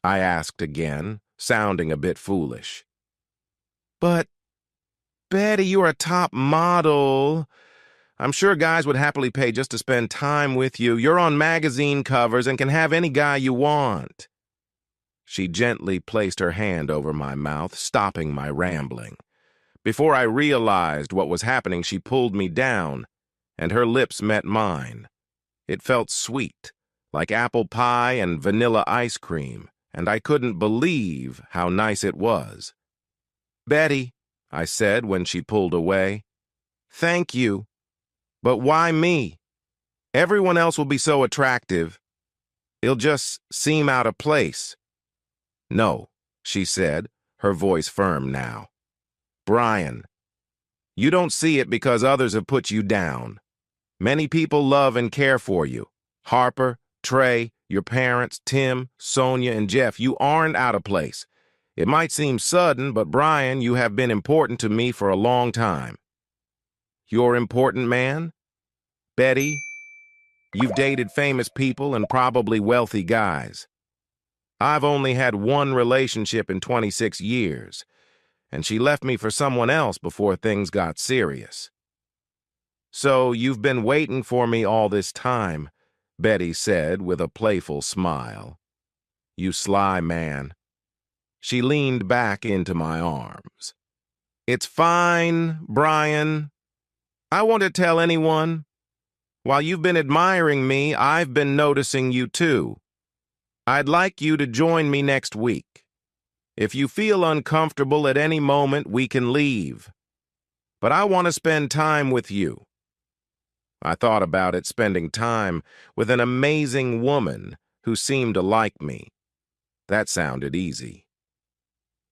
I asked again, sounding a bit foolish. But, Betty, you're a top model. I'm sure guys would happily pay just to spend time with you. You're on magazine covers and can have any guy you want. She gently placed her hand over my mouth, stopping my rambling. Before I realized what was happening, she pulled me down, and her lips met mine. It felt sweet, like apple pie and vanilla ice cream, and I couldn't believe how nice it was. Betty, I said when she pulled away, thank you. But why me? Everyone else will be so attractive. It'll just seem out of place. No, she said, her voice firm now. Brian, you don't see it because others have put you down. Many people love and care for you. Harper, Trey, your parents, Tim, Sonia, and Jeff, you aren't out of place. It might seem sudden, but Brian, you have been important to me for a long time. You're important, man? Betty, you've dated famous people and probably wealthy guys. I've only had one relationship in 26 years, and she left me for someone else before things got serious. So you've been waiting for me all this time, Betty said with a playful smile. You sly man. She leaned back into my arms. It's fine, Brian. I won't tell anyone. While you've been admiring me, I've been noticing you too. I'd like you to join me next week. If you feel uncomfortable at any moment, we can leave. But I want to spend time with you. I thought about it, spending time with an amazing woman who seemed to like me. That sounded easy.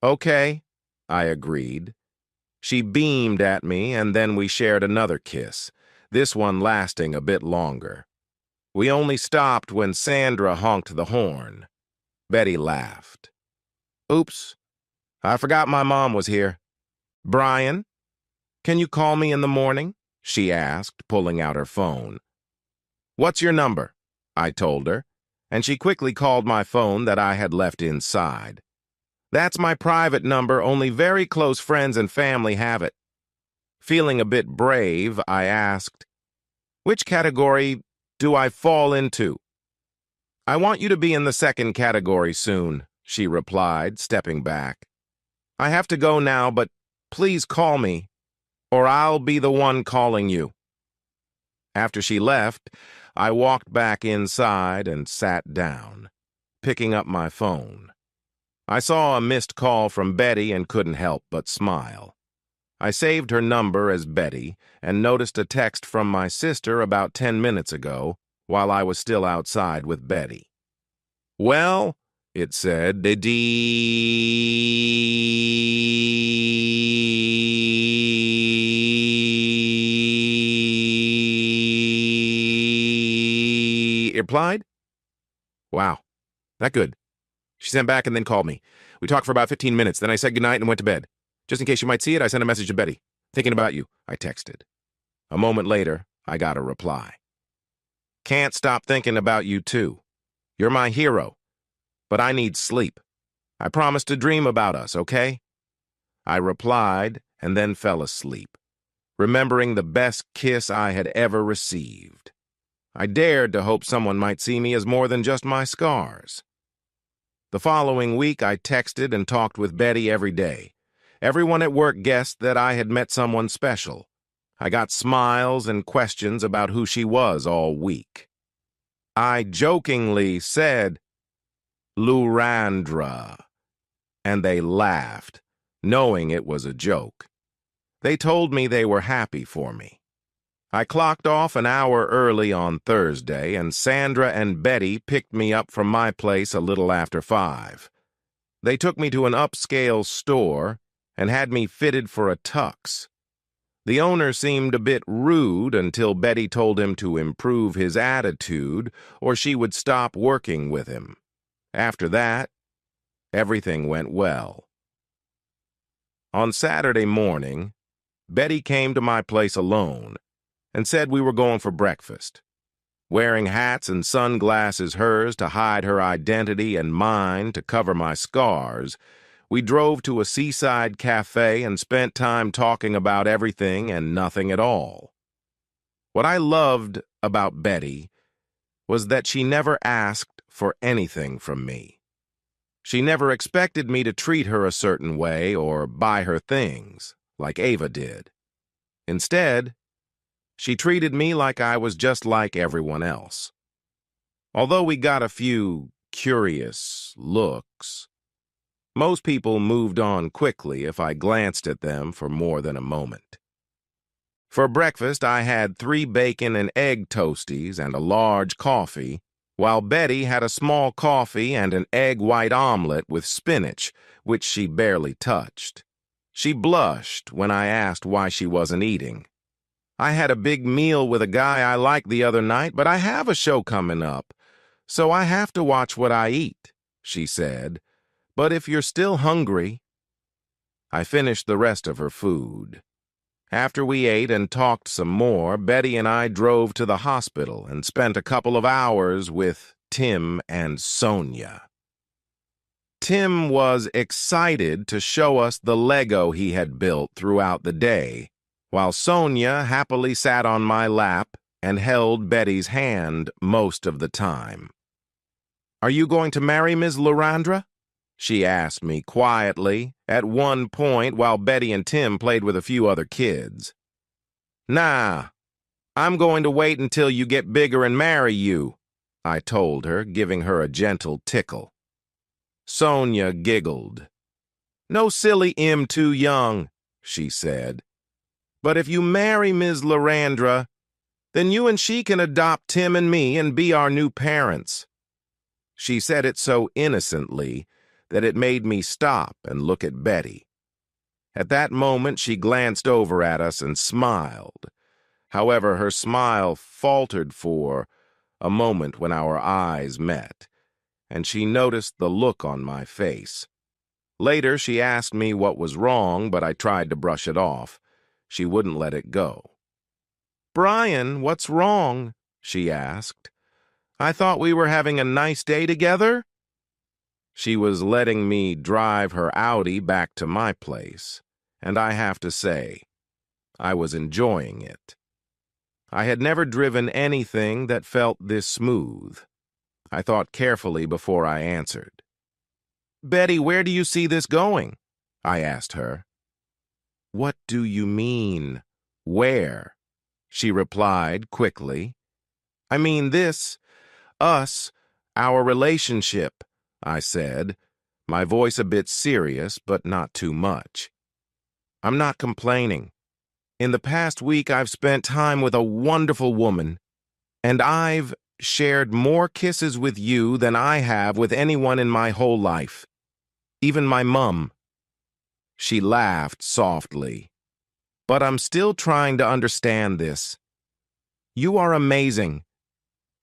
Okay, I agreed. She beamed at me, and then we shared another kiss, this one lasting a bit longer. We only stopped when Sandra honked the horn. Betty laughed. Oops, I forgot my mom was here. Brian, "Can you call me in the morning?" she asked, pulling out her phone. "What's your number?" I told her, and she quickly called my phone that I had left inside. "That's my private number. Only very close friends and family have it." Feeling a bit brave, I asked, "Which category do I fall into?" "I want you to be in the second category soon," she replied, stepping back. "I have to go now, but please call me, or I'll be the one calling you." After she left, I walked back inside and sat down, picking up my phone. I saw a missed call from Betty and couldn't help but smile. I saved her number as Betty and noticed a text from my sister about 10 minutes ago while I was still outside with Betty. "Well," it said, it replied. "Wow, that good." She sent back and then called me. We talked for about 15 minutes, then I said goodnight and went to bed. Just in case you might see it, I sent a message to Betty. "Thinking about you," I texted. A moment later, I got a reply. "Can't stop thinking about you too. You're my hero, but I need sleep. I promise to dream about us, okay?" I replied and then fell asleep, remembering the best kiss I had ever received. I dared to hope someone might see me as more than just my scars. The following week, I texted and talked with Betty every day. Everyone at work guessed that I had met someone special. I got smiles and questions about who she was all week. I jokingly said, "Lurandra," and they laughed, knowing it was a joke. They told me they were happy for me. I clocked off an hour early on Thursday, and Sandra and Betty picked me up from my place a little after 5. They took me to an upscale store and had me fitted for a tux. The owner seemed a bit rude until Betty told him to improve his attitude or she would stop working with him. After that, everything went well. On Saturday morning, Betty came to my place alone and said we were going for breakfast. Wearing hats and sunglasses, hers to hide her identity and mine to cover my scars, we drove to a seaside cafe and spent time talking about everything and nothing at all. What I loved about Betty was that she never asked for anything from me. She never expected me to treat her a certain way or buy her things, like Ava did. Instead, she treated me like I was just like everyone else. Although we got a few curious looks, most people moved on quickly if I glanced at them for more than a moment. For breakfast, I had 3 bacon and egg toasties and a large coffee, while Betty had a small coffee and an egg white omelet with spinach, which she barely touched. She blushed when I asked why she wasn't eating. "I had a big meal with a guy I liked the other night, but I have a show coming up, so I have to watch what I eat," she said. "But if you're still hungry..." I finished the rest of her food. After we ate and talked some more, Betty and I drove to the hospital and spent a couple of hours with Tim and Sonia. Tim was excited to show us the Lego he had built throughout the day, while Sonia happily sat on my lap and held Betty's hand most of the time. "Are you going to marry Ms. Lurandra?" she asked me quietly at one point while Betty and Tim played with a few other kids. "Nah, I'm going to wait until you get bigger and marry you," I told her, giving her a gentle tickle. Sonia giggled. "No, silly, I'm too young," she said. "But if you marry Ms. Lurandra, then you and she can adopt Tim and me and be our new parents." She said it so innocently that it made me stop and look at Betty. At that moment, she glanced over at us and smiled. However, her smile faltered for a moment when our eyes met, and she noticed the look on my face. Later, she asked me what was wrong, but I tried to brush it off. She wouldn't let it go. "Brian, what's wrong?" she asked. "I thought we were having a nice day together?" She was letting me drive her Audi back to my place, and I have to say, I was enjoying it. I had never driven anything that felt this smooth. I thought carefully before I answered. "Betty, where do you see this going?" I asked her. "What do you mean, where?" she replied quickly. "I mean this, us, our relationship," I said, my voice a bit serious, but not too much. "I'm not complaining. In the past week, I've spent time with a wonderful woman, and I've shared more kisses with you than I have with anyone in my whole life, even my mum." She laughed softly. "But I'm still trying to understand this. You are amazing,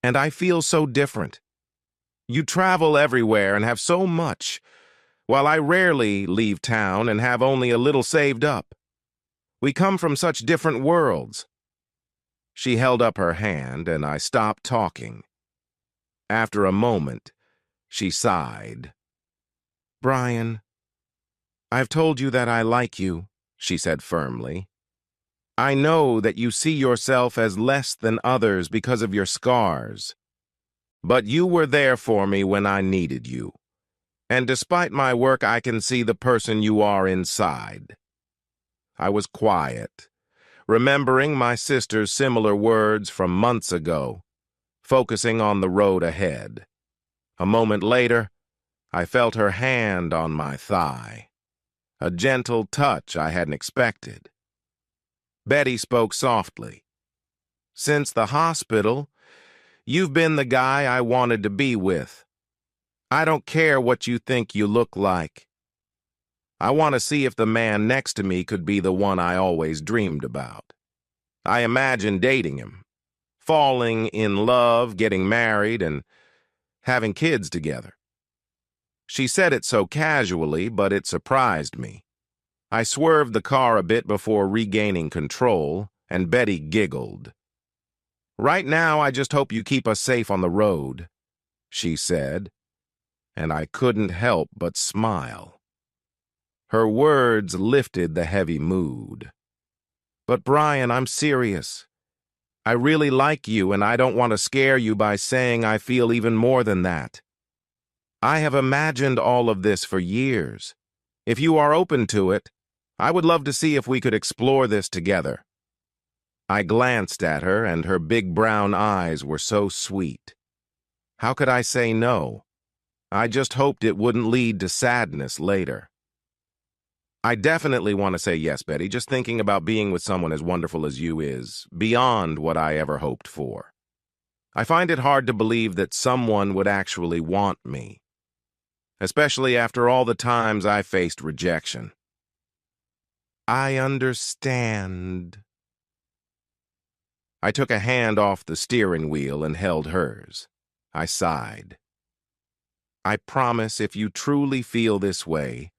and I feel so different. You travel everywhere and have so much, while I rarely leave town and have only a little saved up. We come from such different worlds." She held up her hand, and I stopped talking. After a moment, she sighed. "Brian, I've told you that I like you," she said firmly. "I know that you see yourself as less than others because of your scars. But you were there for me when I needed you. And despite my work, I can see the person you are inside." I was quiet, remembering my sister's similar words from months ago, focusing on the road ahead. A moment later, I felt her hand on my thigh, a gentle touch I hadn't expected. Betty spoke softly. "Since the hospital, you've been the guy I wanted to be with. I don't care what you think you look like. I want to see if the man next to me could be the one I always dreamed about. I imagined dating him, falling in love, getting married, and having kids together." She said it so casually, but it surprised me. I swerved the car a bit before regaining control, and Betty giggled. "Right now, I just hope you keep us safe on the road," she said, and I couldn't help but smile. Her words lifted the heavy mood. "But Brian, I'm serious. I really like you, and I don't want to scare you by saying I feel even more than that. I have imagined all of this for years. If you are open to it, I would love to see if we could explore this together." I glanced at her, and her big brown eyes were so sweet. How could I say no? I just hoped it wouldn't lead to sadness later. "I definitely want to say yes, Betty. Just thinking about being with someone as wonderful as you is beyond what I ever hoped for. I find it hard to believe that someone would actually want me, especially after all the times I faced rejection." "I understand." I took a hand off the steering wheel and held hers. I sighed. "I promise if you truly feel this way,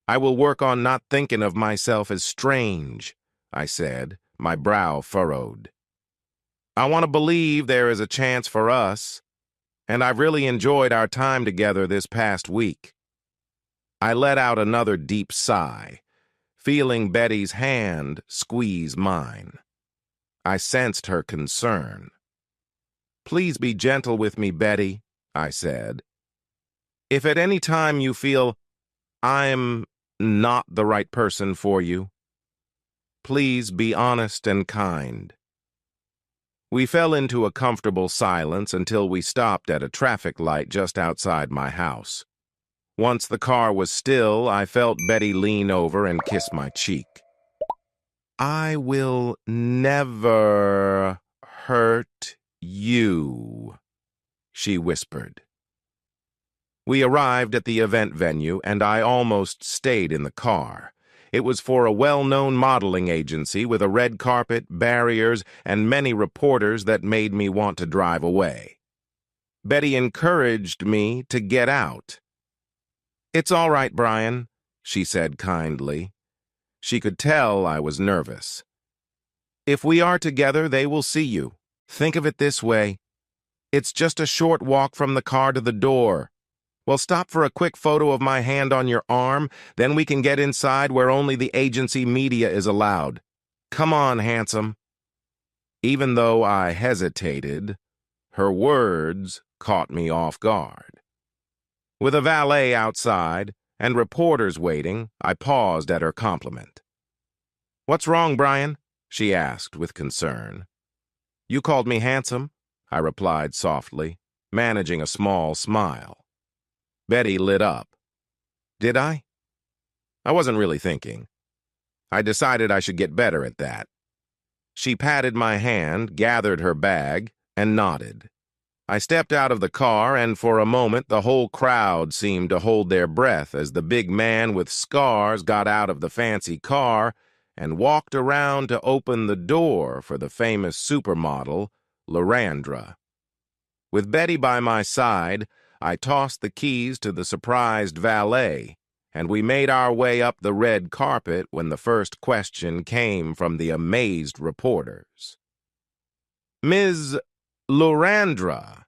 I will work on not thinking of myself as strange," I said, my brow furrowed. "I want to believe there is a chance for us, and I've really enjoyed our time together this past week." I let out another deep sigh, feeling Betty's hand squeeze mine. I sensed her concern. "Please be gentle with me, Betty," I said. "If at any time you feel I'm not the right person for you, please be honest and kind." We fell into a comfortable silence until we stopped at a traffic light just outside my house. Once the car was still, I felt Betty lean over and kiss my cheek. "I will never hurt you," she whispered. We arrived at the event venue, and I almost stayed in the car. It was for a well-known modeling agency with a red carpet, barriers, and many reporters that made me want to drive away. Betty encouraged me to get out. "It's all right, Brian," she said kindly. She could tell I was nervous. If we are together, they will see you. Think of it this way. It's just a short walk from the car to the door. Well, stop for a quick photo of my hand on your arm, then we can get inside where only the agency media is allowed. Come on, handsome. Even though I hesitated, her words caught me off guard. With a valet outside and reporters waiting, I paused at her compliment. "What's wrong, Brian?" she asked with concern. "You called me handsome," I replied softly, managing a small smile. Betty lit up. "Did I?" I wasn't really thinking. I decided I should get better at that. She patted my hand, gathered her bag, and nodded. I stepped out of the car, and for a moment the whole crowd seemed to hold their breath as the big man with scars got out of the fancy car and walked around to open the door for the famous supermodel, Lorandra. With Betty by my side, I tossed the keys to the surprised valet, and we made our way up the red carpet when the first question came from the amazed reporters. "Ms. Lorandra,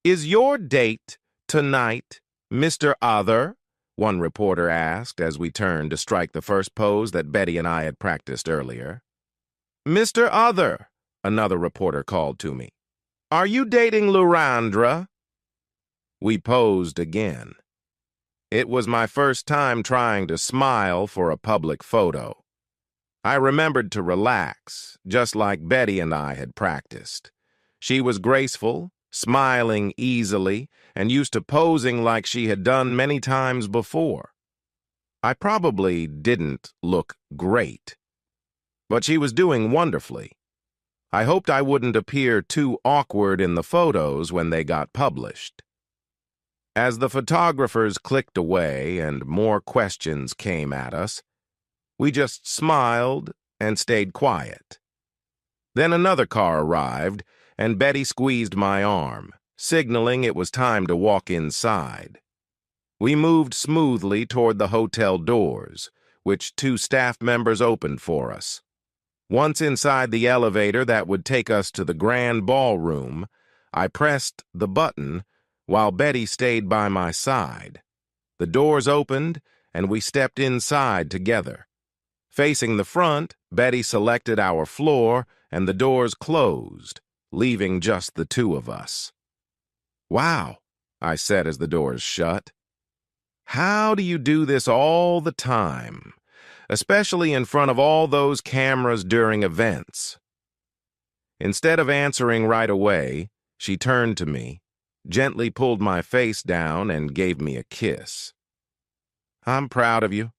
is your date tonight Mr. Other?" one reporter asked as we turned to strike the first pose that Betty and I had practiced earlier. "Mr. Other," another reporter called to me. "Are you dating Lorandra?" We posed again. It was my first time trying to smile for a public photo. I remembered to relax, just like Betty and I had practiced. She was graceful, smiling easily, and used to posing like she had done many times before. I probably didn't look great, but she was doing wonderfully. I hoped I wouldn't appear too awkward in the photos when they got published. As the photographers clicked away and more questions came at us, we just smiled and stayed quiet. Then another car arrived, and Betty squeezed my arm, signaling it was time to walk inside. We moved smoothly toward the hotel doors, which two staff members opened for us. Once inside the elevator that would take us to the grand ballroom, I pressed the button while Betty stayed by my side. The doors opened, and we stepped inside together. Facing the front, Betty selected our floor, and the doors closed, leaving just the two of us. "Wow," I said as the doors shut. "How do you do this all the time, especially in front of all those cameras during events?" Instead of answering right away, she turned to me, gently pulled my face down, and gave me a kiss. "I'm proud of you,"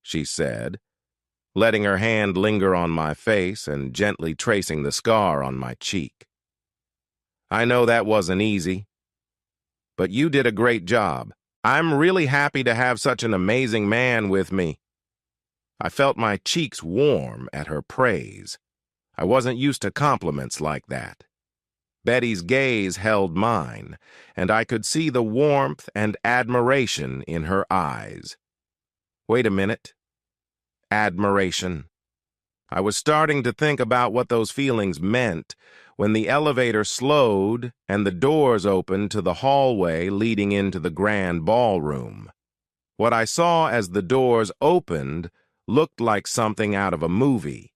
she said, letting her hand linger on my face and gently tracing the scar on my cheek. "I know that wasn't easy, but you did a great job. I'm really happy to have such an amazing man with me." I felt my cheeks warm at her praise. I wasn't used to compliments like that. Betty's gaze held mine, and I could see the warmth and admiration in her eyes. Wait a minute. Admiration. I was starting to think about what those feelings meant when the elevator slowed and the doors opened to the hallway leading into the grand ballroom. What I saw as the doors opened looked like something out of a movie.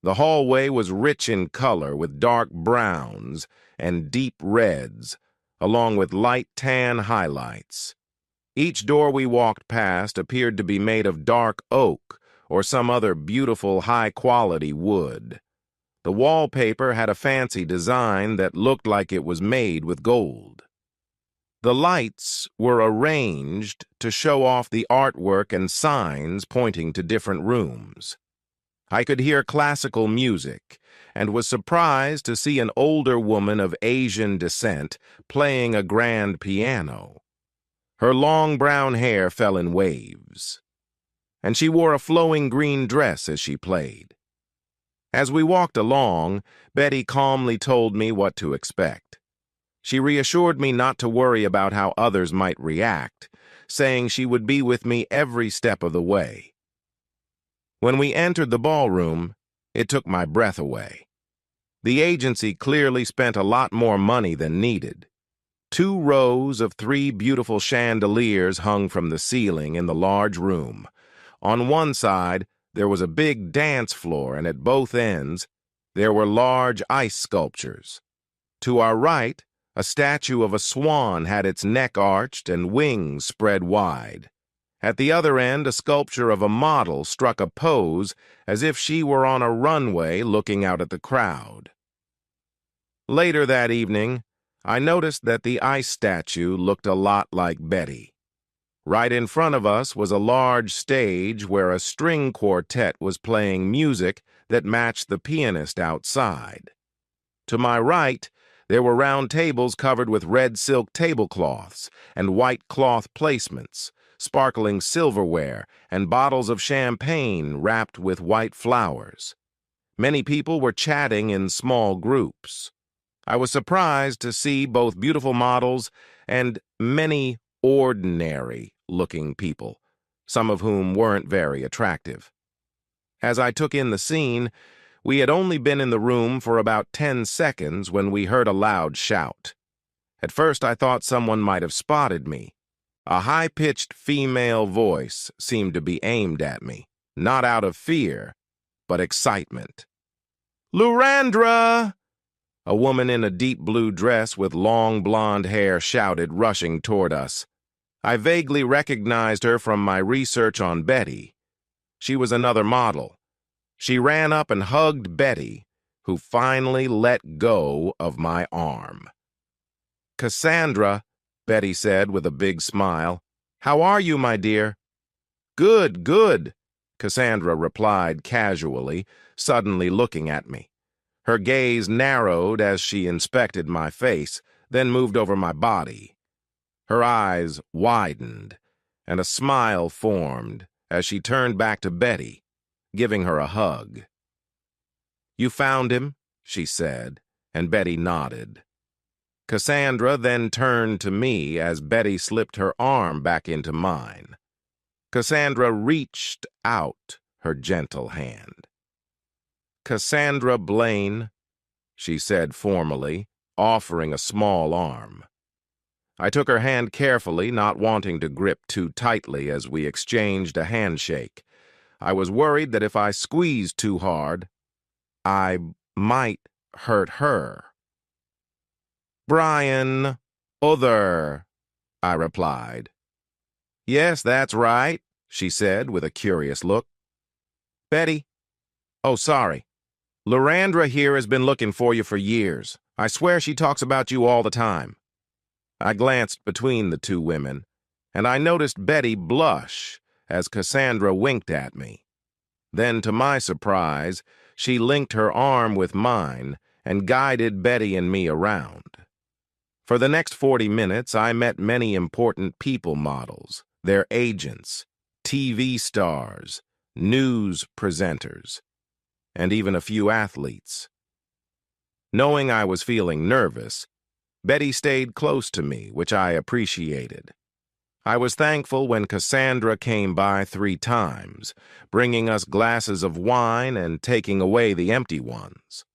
The hallway was rich in color with dark browns and deep reds, along with light tan highlights. Each door we walked past appeared to be made of dark oak or some other beautiful high-quality wood. The wallpaper had a fancy design that looked like it was made with gold. The lights were arranged to show off the artwork and signs pointing to different rooms. I could hear classical music and was surprised to see an older woman of Asian descent playing a grand piano. Her long brown hair fell in waves, and she wore a flowing green dress as she played. As we walked along, Betty calmly told me what to expect. She reassured me not to worry about how others might react, saying she would be with me every step of the way. When we entered the ballroom, it took my breath away. The agency clearly spent a lot more money than needed. 2 rows of 3 beautiful chandeliers hung from the ceiling in the large room. On one side, there was a big dance floor, and at both ends, there were large ice sculptures. To our right, a statue of a swan had its neck arched and wings spread wide. At the other end, a sculpture of a model struck a pose as if she were on a runway looking out at the crowd. Later that evening, I noticed that the ice statue looked a lot like Betty. Right in front of us was a large stage where a string quartet was playing music that matched the pianist outside. To my right, there were round tables covered with red silk tablecloths and white cloth placements, sparkling silverware, and bottles of champagne wrapped with white flowers. Many people were chatting in small groups. I was surprised to see both beautiful models and many ordinary-looking people, some of whom weren't very attractive. As I took in the scene, we had only been in the room for about 10 seconds when we heard a loud shout. At first I thought someone might have spotted me. A high-pitched female voice seemed to be aimed at me, not out of fear, but excitement. "Lurandra!" A woman in a deep blue dress with long blonde hair shouted, rushing toward us. I vaguely recognized her from my research on Betty. She was another model. She ran up and hugged Betty, who finally let go of my arm. "Cassandra," Betty said with a big smile. "How are you, my dear?" "Good, good," Cassandra replied casually, suddenly looking at me. Her gaze narrowed as she inspected my face, then moved over my body. Her eyes widened, and a smile formed as she turned back to Betty, giving her a hug. "You found him?" she said, and Betty nodded. Cassandra then turned to me as Betty slipped her arm back into mine. Cassandra reached out her gentle hand. "Cassandra Blaine," she said formally, offering a small arm. I took her hand carefully, not wanting to grip too tightly as we exchanged a handshake. I was worried that if I squeezed too hard, I might hurt her. "Brian, other," I replied. "Yes, that's right," she said with a curious look. "Betty, oh, sorry. Lurandra here has been looking for you for years. I swear she talks about you all the time." I glanced between the 2 women, and I noticed Betty blush as Cassandra winked at me. Then, to my surprise, she linked her arm with mine and guided Betty and me around. For the next 40 minutes, I met many important people models, their agents, TV stars, news presenters, and even a few athletes. Knowing I was feeling nervous, Betty stayed close to me, which I appreciated. I was thankful when Cassandra came by 3 times, bringing us glasses of wine and taking away the empty ones.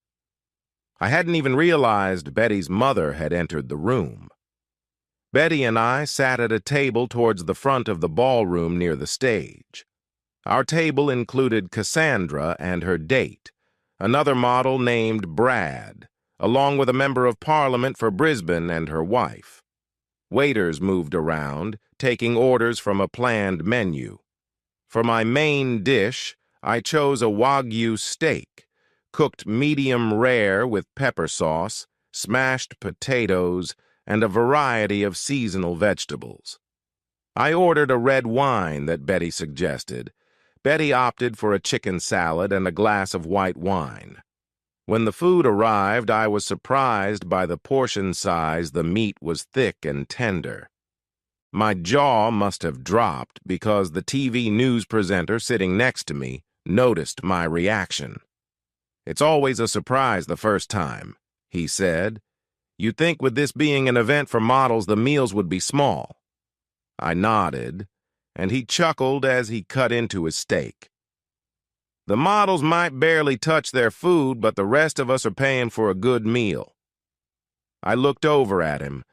I hadn't even realized Betty's mother had entered the room. Betty and I sat at a table towards the front of the ballroom near the stage. Our table included Cassandra and her date, another model named Brad, along with a member of Parliament for Brisbane and her wife. Waiters moved around, taking orders from a planned menu. For my main dish, I chose a Wagyu steak, cooked medium rare with pepper sauce, smashed potatoes, and a variety of seasonal vegetables. I ordered a red wine that Betty suggested. Betty opted for a chicken salad and a glass of white wine. When the food arrived, I was surprised by the portion size. The meat was thick and tender. My jaw must have dropped because the TV news presenter sitting next to me noticed my reaction. "It's always a surprise the first time," he said. "You'd think with this being an event for models, the meals would be small." I nodded, and he chuckled as he cut into his steak. The models might barely touch their food, but the rest of us are paying for a good meal. I looked over at him,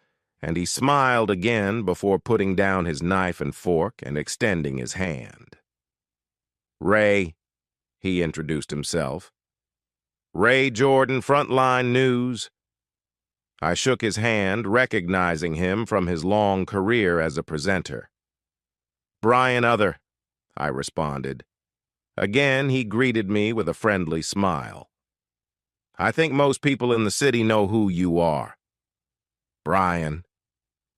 and he smiled again before putting down his knife and fork and extending his hand. Ray, he introduced himself. Ray Jordan, Frontline News. I shook his hand, recognizing him from his long career as a presenter. Brian Other, I responded. Again, he greeted me with a friendly smile. I think most people in the city know who you are. Brian,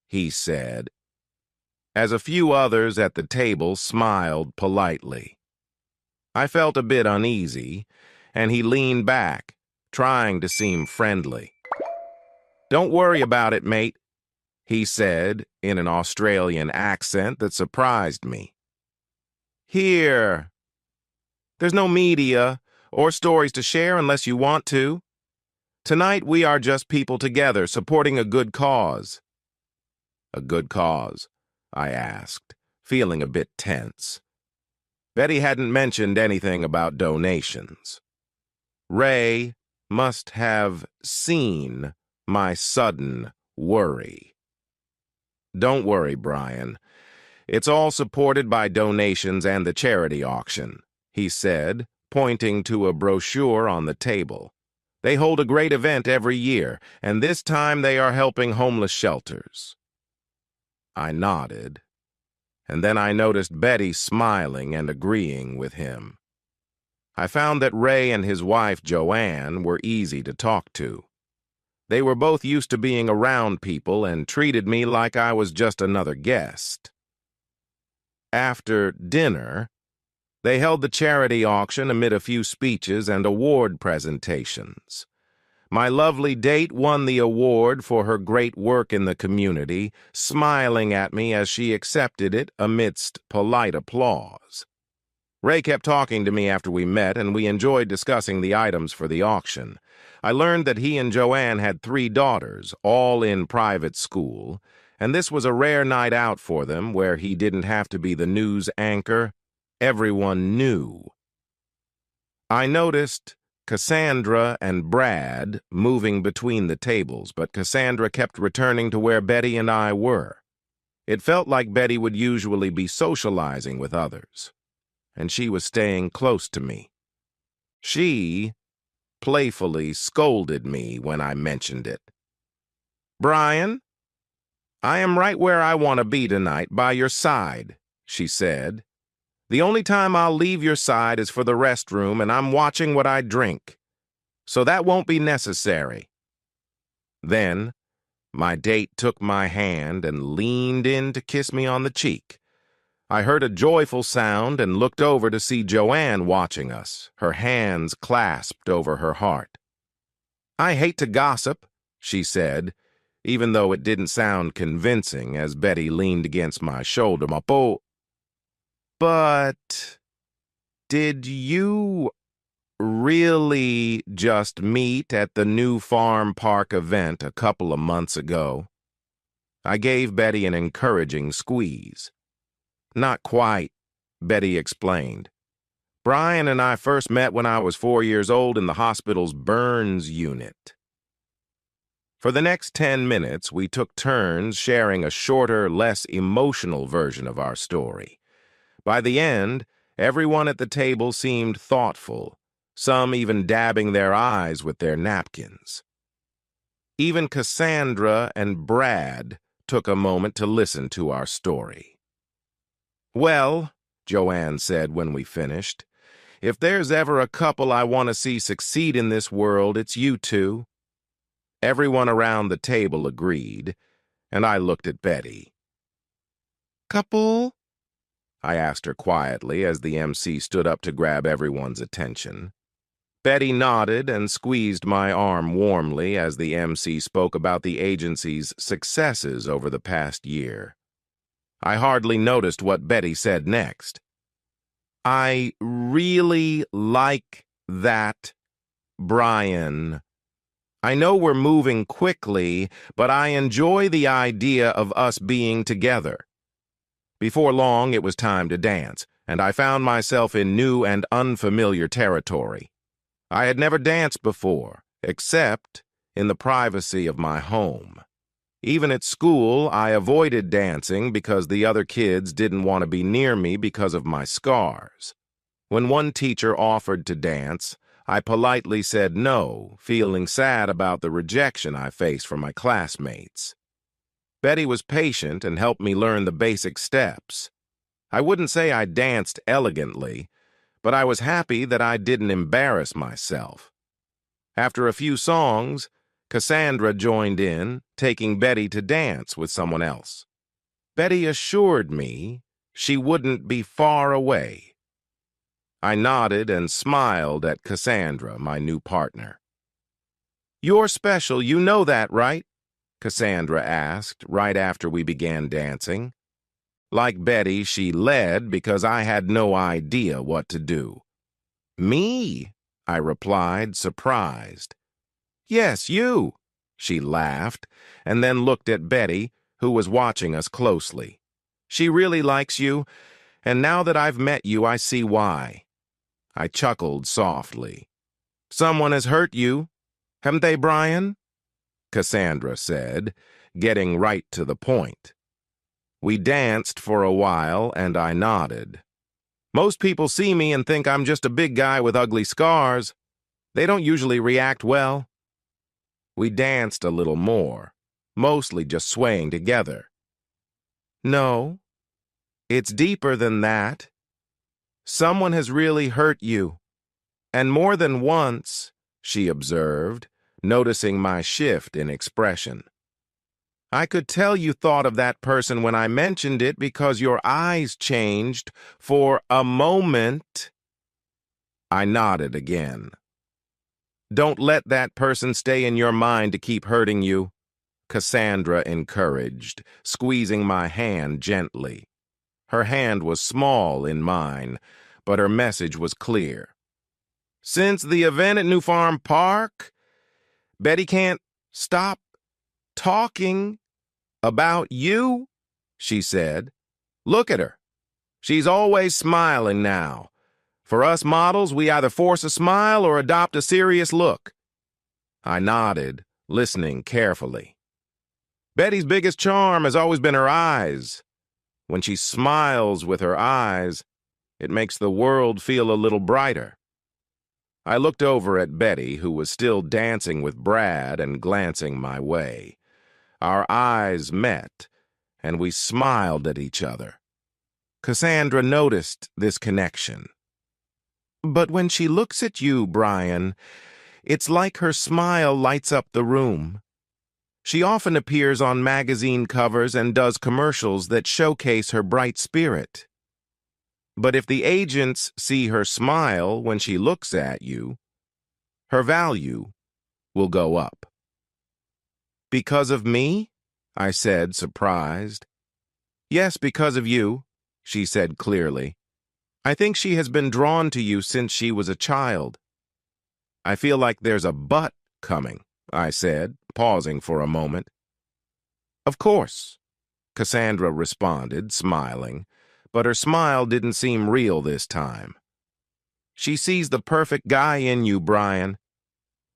he said, as a few others at the table smiled politely. I felt a bit uneasy, and he leaned back, trying to seem friendly. Don't worry about it, mate, he said in an Australian accent that surprised me. Here. There's no media or stories to share unless you want to. Tonight we are just people together supporting a good cause. A good cause? I asked, feeling a bit tense. Betty hadn't mentioned anything about donations. Ray must have seen my sudden worry. Don't worry, Brian. It's all supported by donations and the charity auction, he said, pointing to a brochure on the table. They hold a great event every year, and this time they are helping homeless shelters. I nodded, and then I noticed Betty smiling and agreeing with him. I found that Ray and his wife, Joanne, were easy to talk to. They were both used to being around people and treated me like I was just another guest. After dinner, they held the charity auction amid a few speeches and award presentations. My lovely date won the award for her great work in the community, smiling at me as she accepted it amidst polite applause. Ray kept talking to me after we met, and we enjoyed discussing the items for the auction. I learned that he and Joanne had 3 daughters, all in private school, and this was a rare night out for them where he didn't have to be the news anchor. Everyone knew. I noticed Cassandra and Brad moving between the tables, but Cassandra kept returning to where Betty and I were. It felt like Betty would usually be socializing with others, and she was staying close to me. She playfully scolded me when I mentioned it. Brian, I am right where I want to be tonight, by your side, she said. The only time I'll leave your side is for the restroom, and I'm watching what I drink. So that won't be necessary. Then, my date took my hand and leaned in to kiss me on the cheek. I heard a joyful sound and looked over to see Joanne watching us, her hands clasped over her heart. I hate to gossip, she said, even though it didn't sound convincing as Betty leaned against my shoulder. But did you really just meet at the new farm park event a couple of months ago? I gave Betty an encouraging squeeze. Not quite, Betty explained. Brian and I first met when I was 4 years old in the hospital's burns unit. For the next 10 minutes, we took turns sharing a shorter, less emotional version of our story. By the end, everyone at the table seemed thoughtful, some even dabbing their eyes with their napkins. Even Cassandra and Brad took a moment to listen to our story. Well, Joanne said when we finished, if there's ever a couple I want to see succeed in this world, it's you two. Everyone around the table agreed, and I looked at Betty. Couple? I asked her quietly as the MC stood up to grab everyone's attention. Betty nodded and squeezed my arm warmly as the MC spoke about the agency's successes over the past year. I hardly noticed what Betty said next. I really like that, Brian. I know we're moving quickly, but I enjoy the idea of us being together. Before long, it was time to dance, and I found myself in new and unfamiliar territory. I had never danced before, except in the privacy of my home. Even at school, I avoided dancing because the other kids didn't want to be near me because of my scars. When one teacher offered to dance, I politely said no, feeling sad about the rejection I faced from my classmates. Betty was patient and helped me learn the basic steps. I wouldn't say I danced elegantly, but I was happy that I didn't embarrass myself. After a few songs, Cassandra joined in, taking Betty to dance with someone else. Betty assured me she wouldn't be far away. I nodded and smiled at Cassandra, my new partner. "You're special, you know that, right?" Cassandra asked right after we began dancing. Like Betty, she led because I had no idea what to do. "Me?" I replied, surprised. "Yes, you," she laughed, and then looked at Betty, who was watching us closely. "She really likes you, and now that I've met you, I see why." I chuckled softly. "Someone has hurt you, haven't they, Brian?" Cassandra said, getting right to the point. We danced for a while, and I nodded. "Most people see me and think I'm just a big guy with ugly scars. They don't usually react well." We danced a little more, mostly just swaying together. "No, it's deeper than that. Someone has really hurt you. And more than once," she observed, noticing my shift in expression. "I could tell you thought of that person when I mentioned it because your eyes changed for a moment." I nodded again. "Don't let that person stay in your mind to keep hurting you," Cassandra encouraged, squeezing my hand gently. Her hand was small in mine, but her message was clear. "Since the event at New Farm Park, Betty can't stop talking about you," she said. "Look at her. She's always smiling now. For us models, we either force a smile or adopt a serious look." I nodded, listening carefully. "Betty's biggest charm has always been her eyes. When she smiles with her eyes, it makes the world feel a little brighter." I looked over at Betty, who was still dancing with Brad and glancing my way. Our eyes met, and we smiled at each other. Cassandra noticed this connection. "But when she looks at you, Brian, it's like her smile lights up the room. She often appears on magazine covers and does commercials that showcase her bright spirit. But if the agents see her smile when she looks at you, her value will go up." "Because of me?" I said, surprised. "Yes, because of you," she said clearly. "I think she has been drawn to you since she was a child." "I feel like there's a but coming," I said, pausing for a moment. "Of course," Cassandra responded, smiling, but her smile didn't seem real this time. "She sees the perfect guy in you, Brian.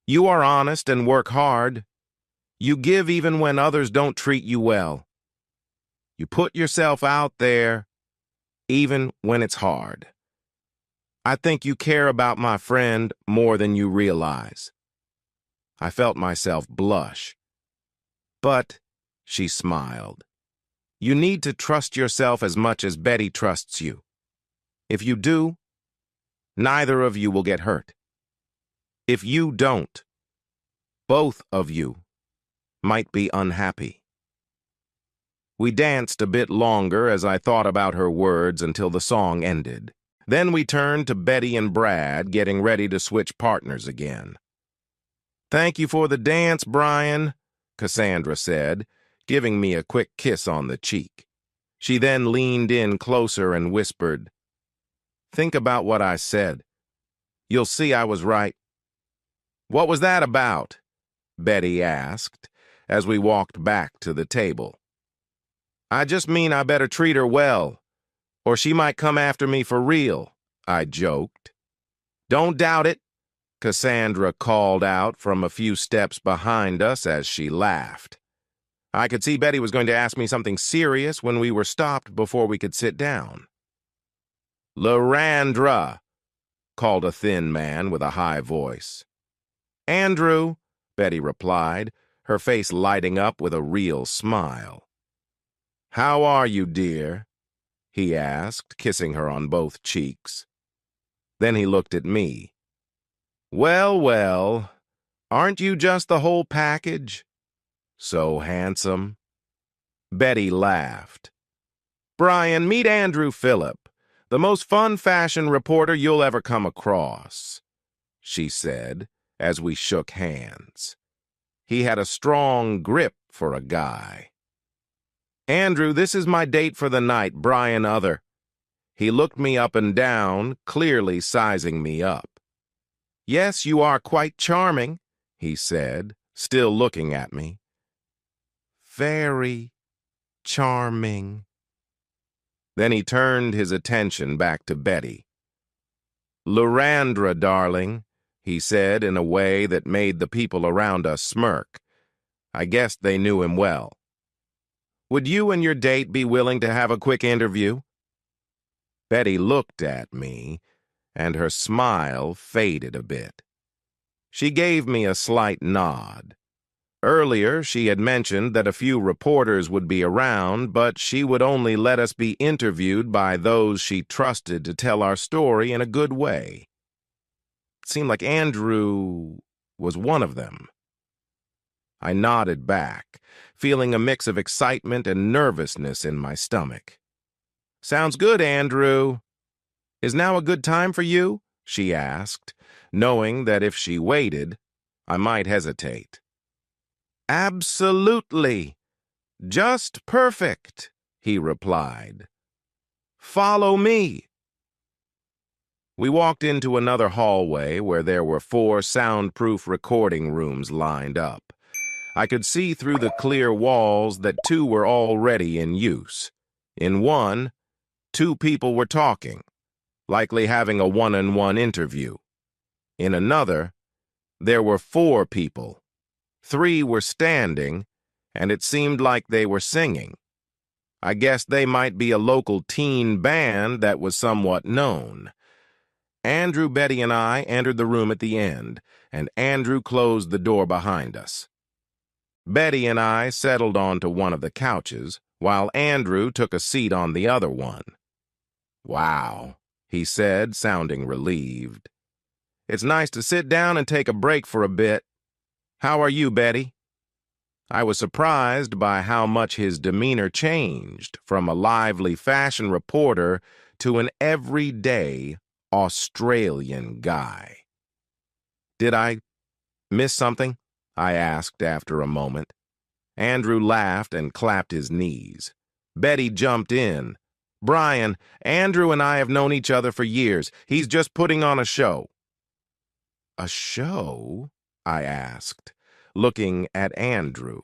You are honest and work hard. You give even when others don't treat you well. You put yourself out there, even when it's hard. I think you care about my friend more than you realize." I felt myself blush. "But," she smiled, "you need to trust yourself as much as Betty trusts you. If you do, neither of you will get hurt. If you don't, both of you might be unhappy." We danced a bit longer as I thought about her words until the song ended. Then we turned to Betty and Brad, getting ready to switch partners again. "Thank you for the dance, Brian," Cassandra said, giving me a quick kiss on the cheek. She then leaned in closer and whispered, "Think about what I said. You'll see I was right." "What was that about?" Betty asked, as we walked back to the table. "I just mean I better treat her well. Or she might come after me for real, I joked. Don't doubt it, Cassandra called out from a few steps behind us as she laughed. I could see Betty was going to ask me something serious when we were stopped before we could sit down. Lorandra, called a thin man with a high voice. Andrew, Betty replied, her face lighting up with a real smile. How are you, dear? He asked, kissing her on both cheeks. Then he looked at me. Well, well, aren't you just the whole package? So handsome. Betty laughed. Brian, meet Andrew Phillip, the most fun fashion reporter you'll ever come across, she said as we shook hands. He had a strong grip for a guy. Andrew, this is my date for the night, Brian Other. He looked me up and down, clearly sizing me up. Yes, you are quite charming, he said, still looking at me. Very charming. Then he turned his attention back to Betty. Lorandra, darling, he said in a way that made the people around us smirk. I guessed they knew him well. Would you and your date be willing to have a quick interview? Betty looked at me, and her smile faded a bit. She gave me a slight nod. Earlier, she had mentioned that a few reporters would be around, but she would only let us be interviewed by those she trusted to tell our story in a good way. It seemed like Andrew was one of them. I nodded back, feeling a mix of excitement and nervousness in my stomach. Sounds good, Andrew. Is now a good time for you? She asked, knowing that if she waited, I might hesitate. Absolutely. Just perfect, he replied. Follow me. We walked into another hallway where there were 4 soundproof recording rooms lined up. I could see through the clear walls that 2 were already in use. In one, 2 people were talking, likely having a one-on-one interview. In another, there were 4 people. 3 were standing, and it seemed like they were singing. I guessed they might be a local teen band that was somewhat known. Andrew, Betty, and I entered the room at the end, and Andrew closed the door behind us. Betty and I settled onto one of the couches, while Andrew took a seat on the other one. Wow, he said, sounding relieved. It's nice to sit down and take a break for a bit. How are you, Betty? I was surprised by how much his demeanor changed from a lively fashion reporter to an everyday Australian guy. Did I miss something? I asked after a moment. Andrew laughed and clapped his knees. Betty jumped in. Brian, Andrew and I have known each other for years. He's just putting on a show. A show? I asked, looking at Andrew.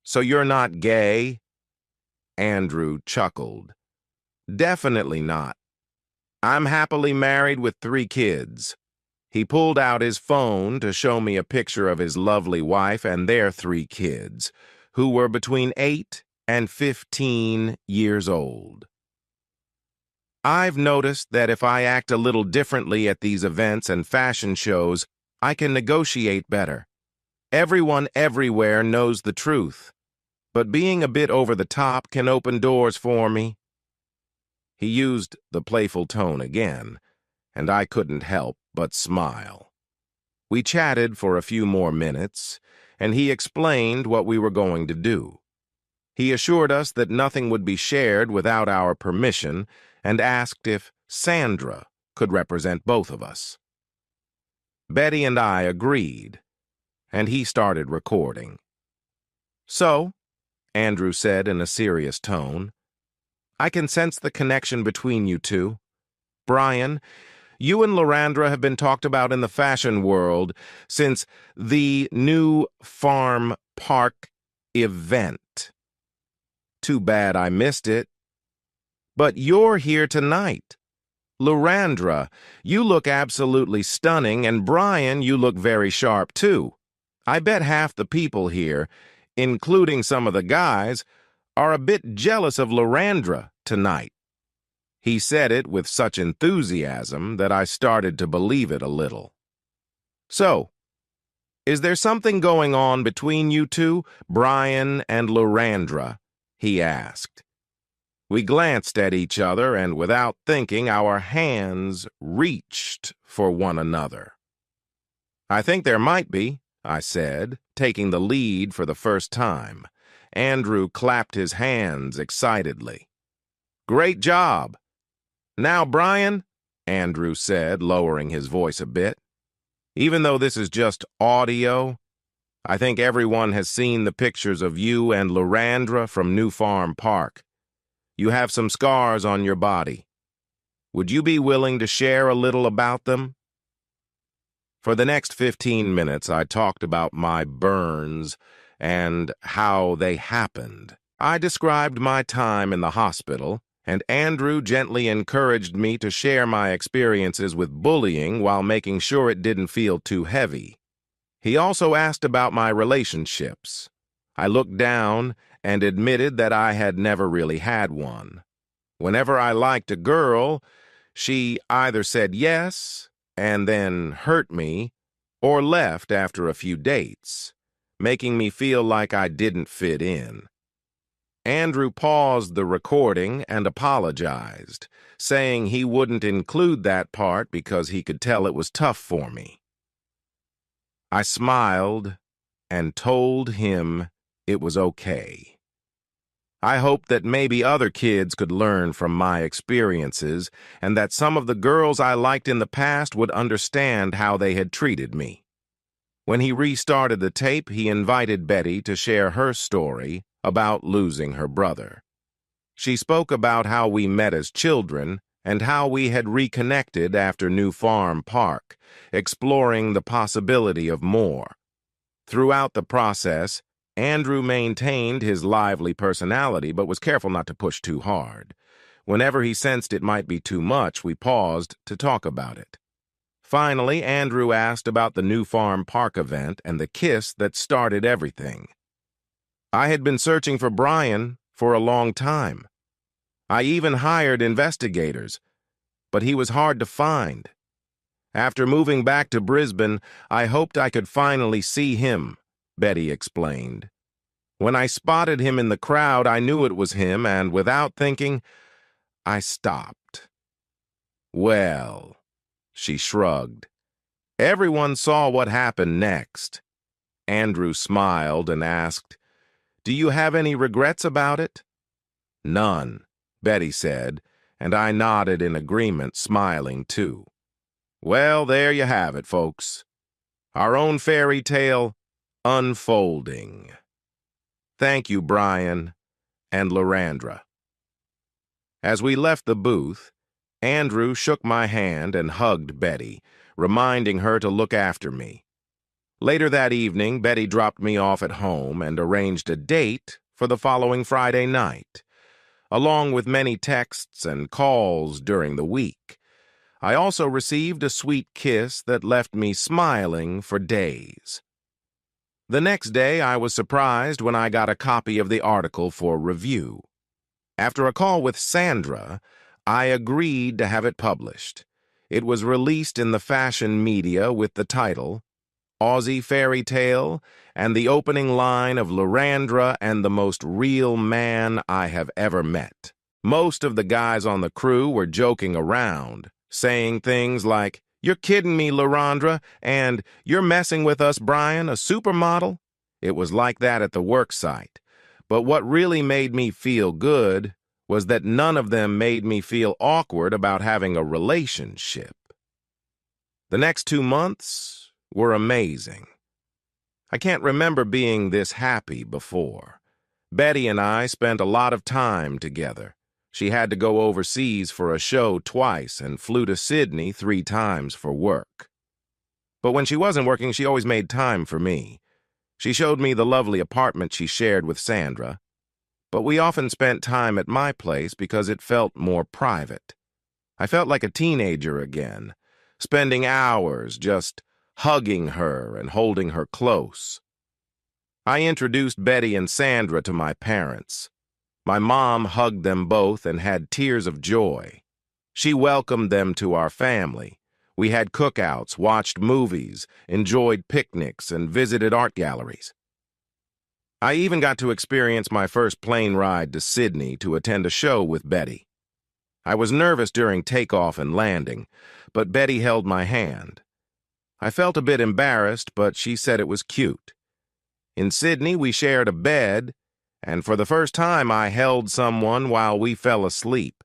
So you're not gay? Andrew chuckled. Definitely not. I'm happily married with 3 kids. He pulled out his phone to show me a picture of his lovely wife and their 3 kids, who were between 8 and 15 years old. I've noticed that if I act a little differently at these events and fashion shows, I can negotiate better. Everyone everywhere knows the truth, but being a bit over the top can open doors for me. He used the playful tone again, and I couldn't help but smile. We chatted for a few more minutes, and he explained what we were going to do. He assured us that nothing would be shared without our permission and asked if Sandra could represent both of us. Betty and I agreed, and he started recording. So, Andrew said in a serious tone, I can sense the connection between you 2. Brian, you and Lorandra have been talked about in the fashion world since the new farm park event. Too bad I missed it. But you're here tonight. Lurandra, you look absolutely stunning, and Brian, you look very sharp too. I bet half the people here, including some of the guys, are a bit jealous of Lurandra tonight. He said it with such enthusiasm that I started to believe it a little. So, is there something going on between you two, Brian and Lurandra? He asked. We glanced at each other, and without thinking, our hands reached for one another. I think there might be, I said, taking the lead for the first time. Andrew clapped his hands excitedly. Great job. Now, Brian, Andrew said, lowering his voice a bit, even though this is just audio, I think everyone has seen the pictures of you and Lurandra from New Farm Park. You have some scars on your body. Would you be willing to share a little about them? For the next 15 minutes, I talked about my burns and how they happened. I described my time in the hospital, and Andrew gently encouraged me to share my experiences with bullying while making sure it didn't feel too heavy. He also asked about my relationships. I looked down and admitted that I had never really had one. Whenever I liked a girl, she either said yes and then hurt me, or left after a few dates, making me feel like I didn't fit in. Andrew paused the recording and apologized, saying he wouldn't include that part because he could tell it was tough for me. I smiled and told him it was okay. I hoped that maybe other kids could learn from my experiences and that some of the girls I liked in the past would understand how they had treated me. When he restarted the tape, he invited Betty to share her story about losing her brother. She spoke about how we met as children and how we had reconnected after New Farm Park, exploring the possibility of more. Throughout the process, Andrew maintained his lively personality but was careful not to push too hard. Whenever he sensed it might be too much, we paused to talk about it. Finally, Andrew asked about the New Farm Park event and the kiss that started everything. I had been searching for Brian for a long time. I even hired investigators, but he was hard to find. After moving back to Brisbane, I hoped I could finally see him, Betty explained. When I spotted him in the crowd, I knew it was him, and without thinking, I stopped. Well, she shrugged. Everyone saw what happened next. Andrew smiled and asked, "Do you have any regrets about it?" "None," Betty said, and I nodded in agreement, smiling too. Well, there you have it, folks. Our own fairy tale unfolding. Thank you, Brian and Lurandra. As we left the booth, Andrew shook my hand and hugged Betty, reminding her to look after me. Later that evening, Betty dropped me off at home and arranged a date for the following Friday night, along with many texts and calls during the week. I also received a sweet kiss that left me smiling for days. The next day, I was surprised when I got a copy of the article for review. After a call with Sandra, I agreed to have it published. It was released in the fashion media with the title, Aussie Fairy Tale, and the opening line of Lurandra and the most real man I have ever met. Most of the guys on the crew were joking around, saying things like, "You're kidding me, Lurandra," and "You're messing with us, Brian, a supermodel?" It was like that at the work site. But what really made me feel good was that none of them made me feel awkward about having a relationship. The next 2 months were amazing. I can't remember being this happy before. Betty and I spent a lot of time together. She had to go overseas for a show twice and flew to Sydney 3 times for work. But when she wasn't working, she always made time for me. She showed me the lovely apartment she shared with Sandra. but we often spent time at my place because it felt more private. I felt like a teenager again, spending hours just hugging her and holding her close. I introduced Betty and Sandra to my parents. My mom hugged them both and had tears of joy. She welcomed them to our family. We had cookouts, watched movies, enjoyed picnics, and visited art galleries. I even got to experience my first plane ride to Sydney to attend a show with Betty. I was nervous during takeoff and landing, but Betty held my hand. I felt a bit embarrassed, but she said it was cute. In Sydney, we shared a bed, and for the first time I held someone while we fell asleep.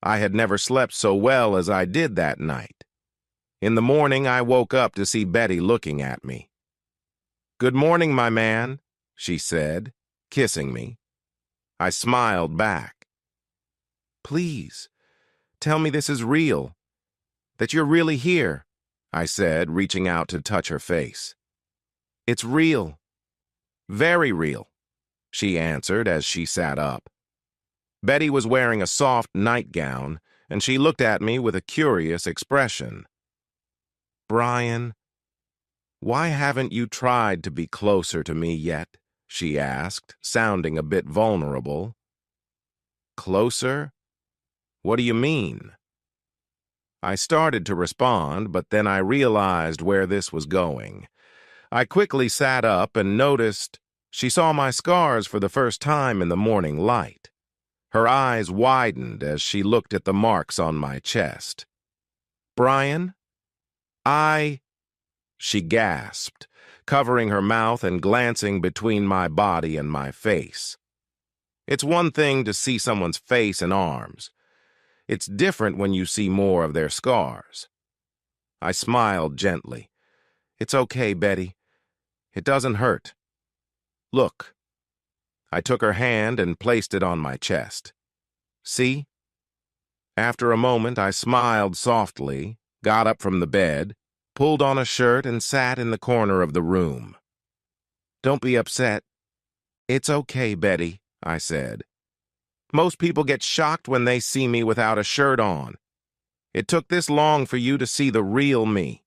I had never slept so well as I did that night. In the morning, I woke up to see Betty looking at me. "Good morning, my man," she said, kissing me. I smiled back. "Please, tell me this is real, that you're really here," I said, reaching out to touch her face. "It's real. Very real," she answered as she sat up. Betty was wearing a soft nightgown, and she looked at me with a curious expression. "Brian, why haven't you tried to be closer to me yet?" she asked, sounding a bit vulnerable. "Closer? What do you mean?" I started to respond, but then I realized where this was going. I quickly sat up and noticed she saw my scars for the first time in the morning light. Her eyes widened as she looked at the marks on my chest. "Brian, she gasped, covering her mouth and glancing between my body and my face. It's one thing to see someone's face and arms. It's different when you see more of their scars. I smiled gently. "It's okay, Betty. It doesn't hurt. Look." I took her hand and placed it on my chest. "See?" After a moment, I smiled softly, got up from the bed, pulled on a shirt, and sat in the corner of the room. "Don't be upset." "It's okay, Betty," I said. "Most people get shocked when they see me without a shirt on. It took this long for you to see the real me."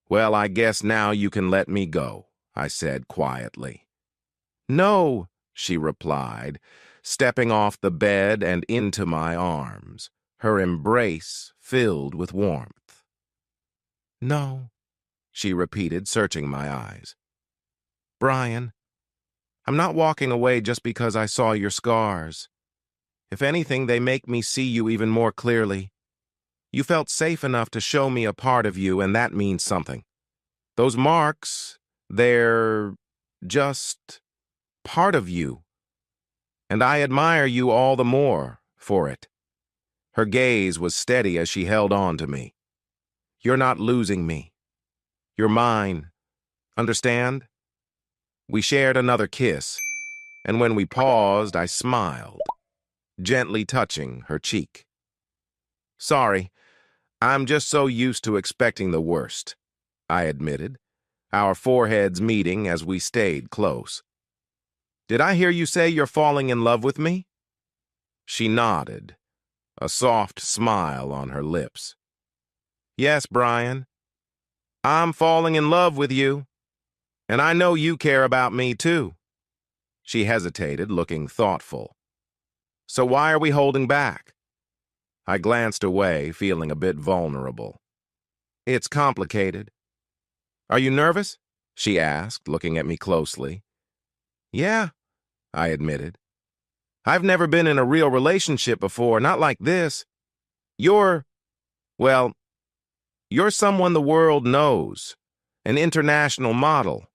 "Well, I guess now you can let me go," I said quietly. "No," she replied, stepping off the bed and into my arms, her embrace filled with warmth. "No," she repeated, searching my eyes. "Brian, I'm not walking away just because I saw your scars. If anything, they make me see you even more clearly. You felt safe enough to show me a part of you, and that means something. Those marks, they're just part of you. And I admire you all the more for it." Her gaze was steady as she held on to me. "You're not losing me. You're mine. Understand?" We shared another kiss, and when we paused, I smiled, gently touching her cheek. "Sorry, I'm just so used to expecting the worst," I admitted, our foreheads meeting as we stayed close. "Did I hear you say you're falling in love with me?" She nodded, a soft smile on her lips. "Yes, Brian. I'm falling in love with you, and I know you care about me too." She hesitated, looking thoughtful. "So why are we holding back?" I glanced away, feeling a bit vulnerable. "It's complicated." "Are you nervous?" she asked, looking at me closely. "Yeah," I admitted. "I've never been in a real relationship before, not like this. You're, well, you're someone the world knows, an international model.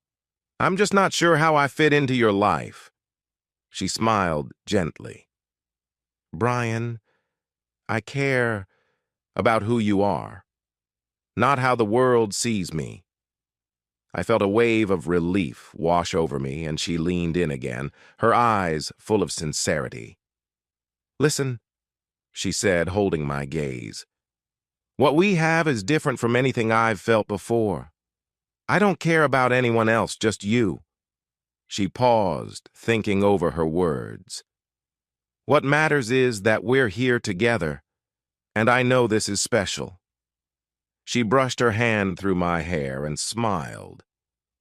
I'm just not sure how I fit into your life." She smiled gently. "Brian, I care about who you are, not how the world sees me." I felt a wave of relief wash over me, and she leaned in again, her eyes full of sincerity. "Listen," she said, holding my gaze. "What we have is different from anything I've felt before. I don't care about anyone else, just you." She paused, thinking over her words. What matters is that we're here together, and I know this is special. She brushed her hand through my hair and smiled,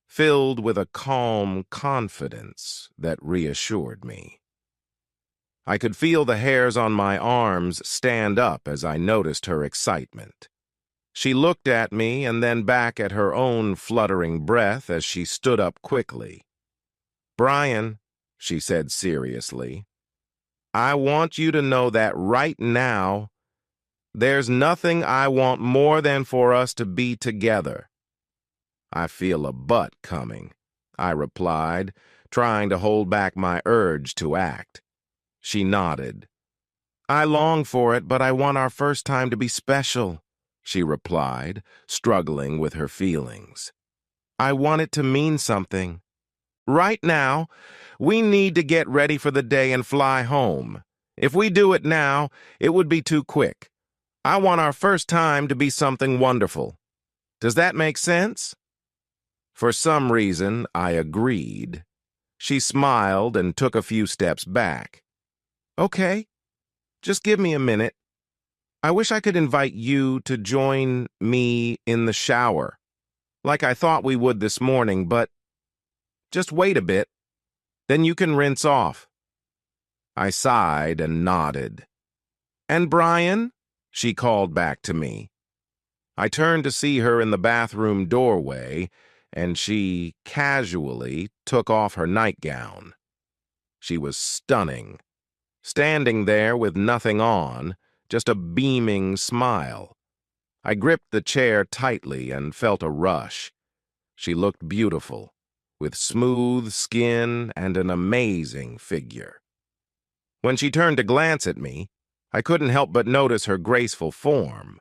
filled with a calm confidence that reassured me. I could feel the hairs on my arms stand up as I noticed her excitement. She looked at me and then back at her own fluttering breath as she stood up quickly. Brian, she said seriously, I want you to know that right now, there's nothing I want more than for us to be together. I feel a butt coming, I replied, trying to hold back my urge to act. She nodded. I long for it, but I want our first time to be special, she replied, struggling with her feelings. I want it to mean something. Right now, we need to get ready for the day and fly home. If we do it now, it would be too quick. I want our first time to be something wonderful. Does that make sense? For some reason, I agreed. She smiled and took a few steps back. Okay, just give me a minute. I wish I could invite you to join me in the shower, like I thought we would this morning, but just wait a bit. Then you can rinse off. I sighed and nodded. And Brian? She called back to me. I turned to see her in the bathroom doorway, and she casually took off her nightgown. She was stunning, standing there with nothing on, just a beaming smile. I gripped the chair tightly and felt a rush. She looked beautiful, with smooth skin and an amazing figure. When she turned to glance at me, I couldn't help but notice her graceful form.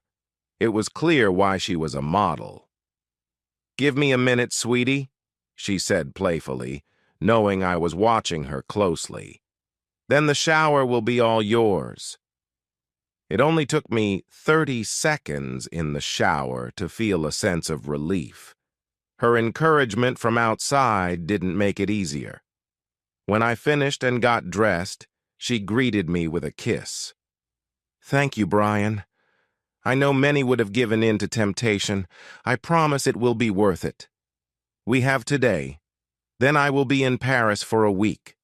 It was clear why she was a model. Give me a minute, sweetie, she said playfully, knowing I was watching her closely. Then the shower will be all yours. It only took me 30 seconds in the shower to feel a sense of relief. Her encouragement from outside didn't make it easier. When I finished and got dressed, she greeted me with a kiss. Thank you, Brian. I know many would have given in to temptation. I promise it will be worth it. We have today. Then I will be in Paris for a week.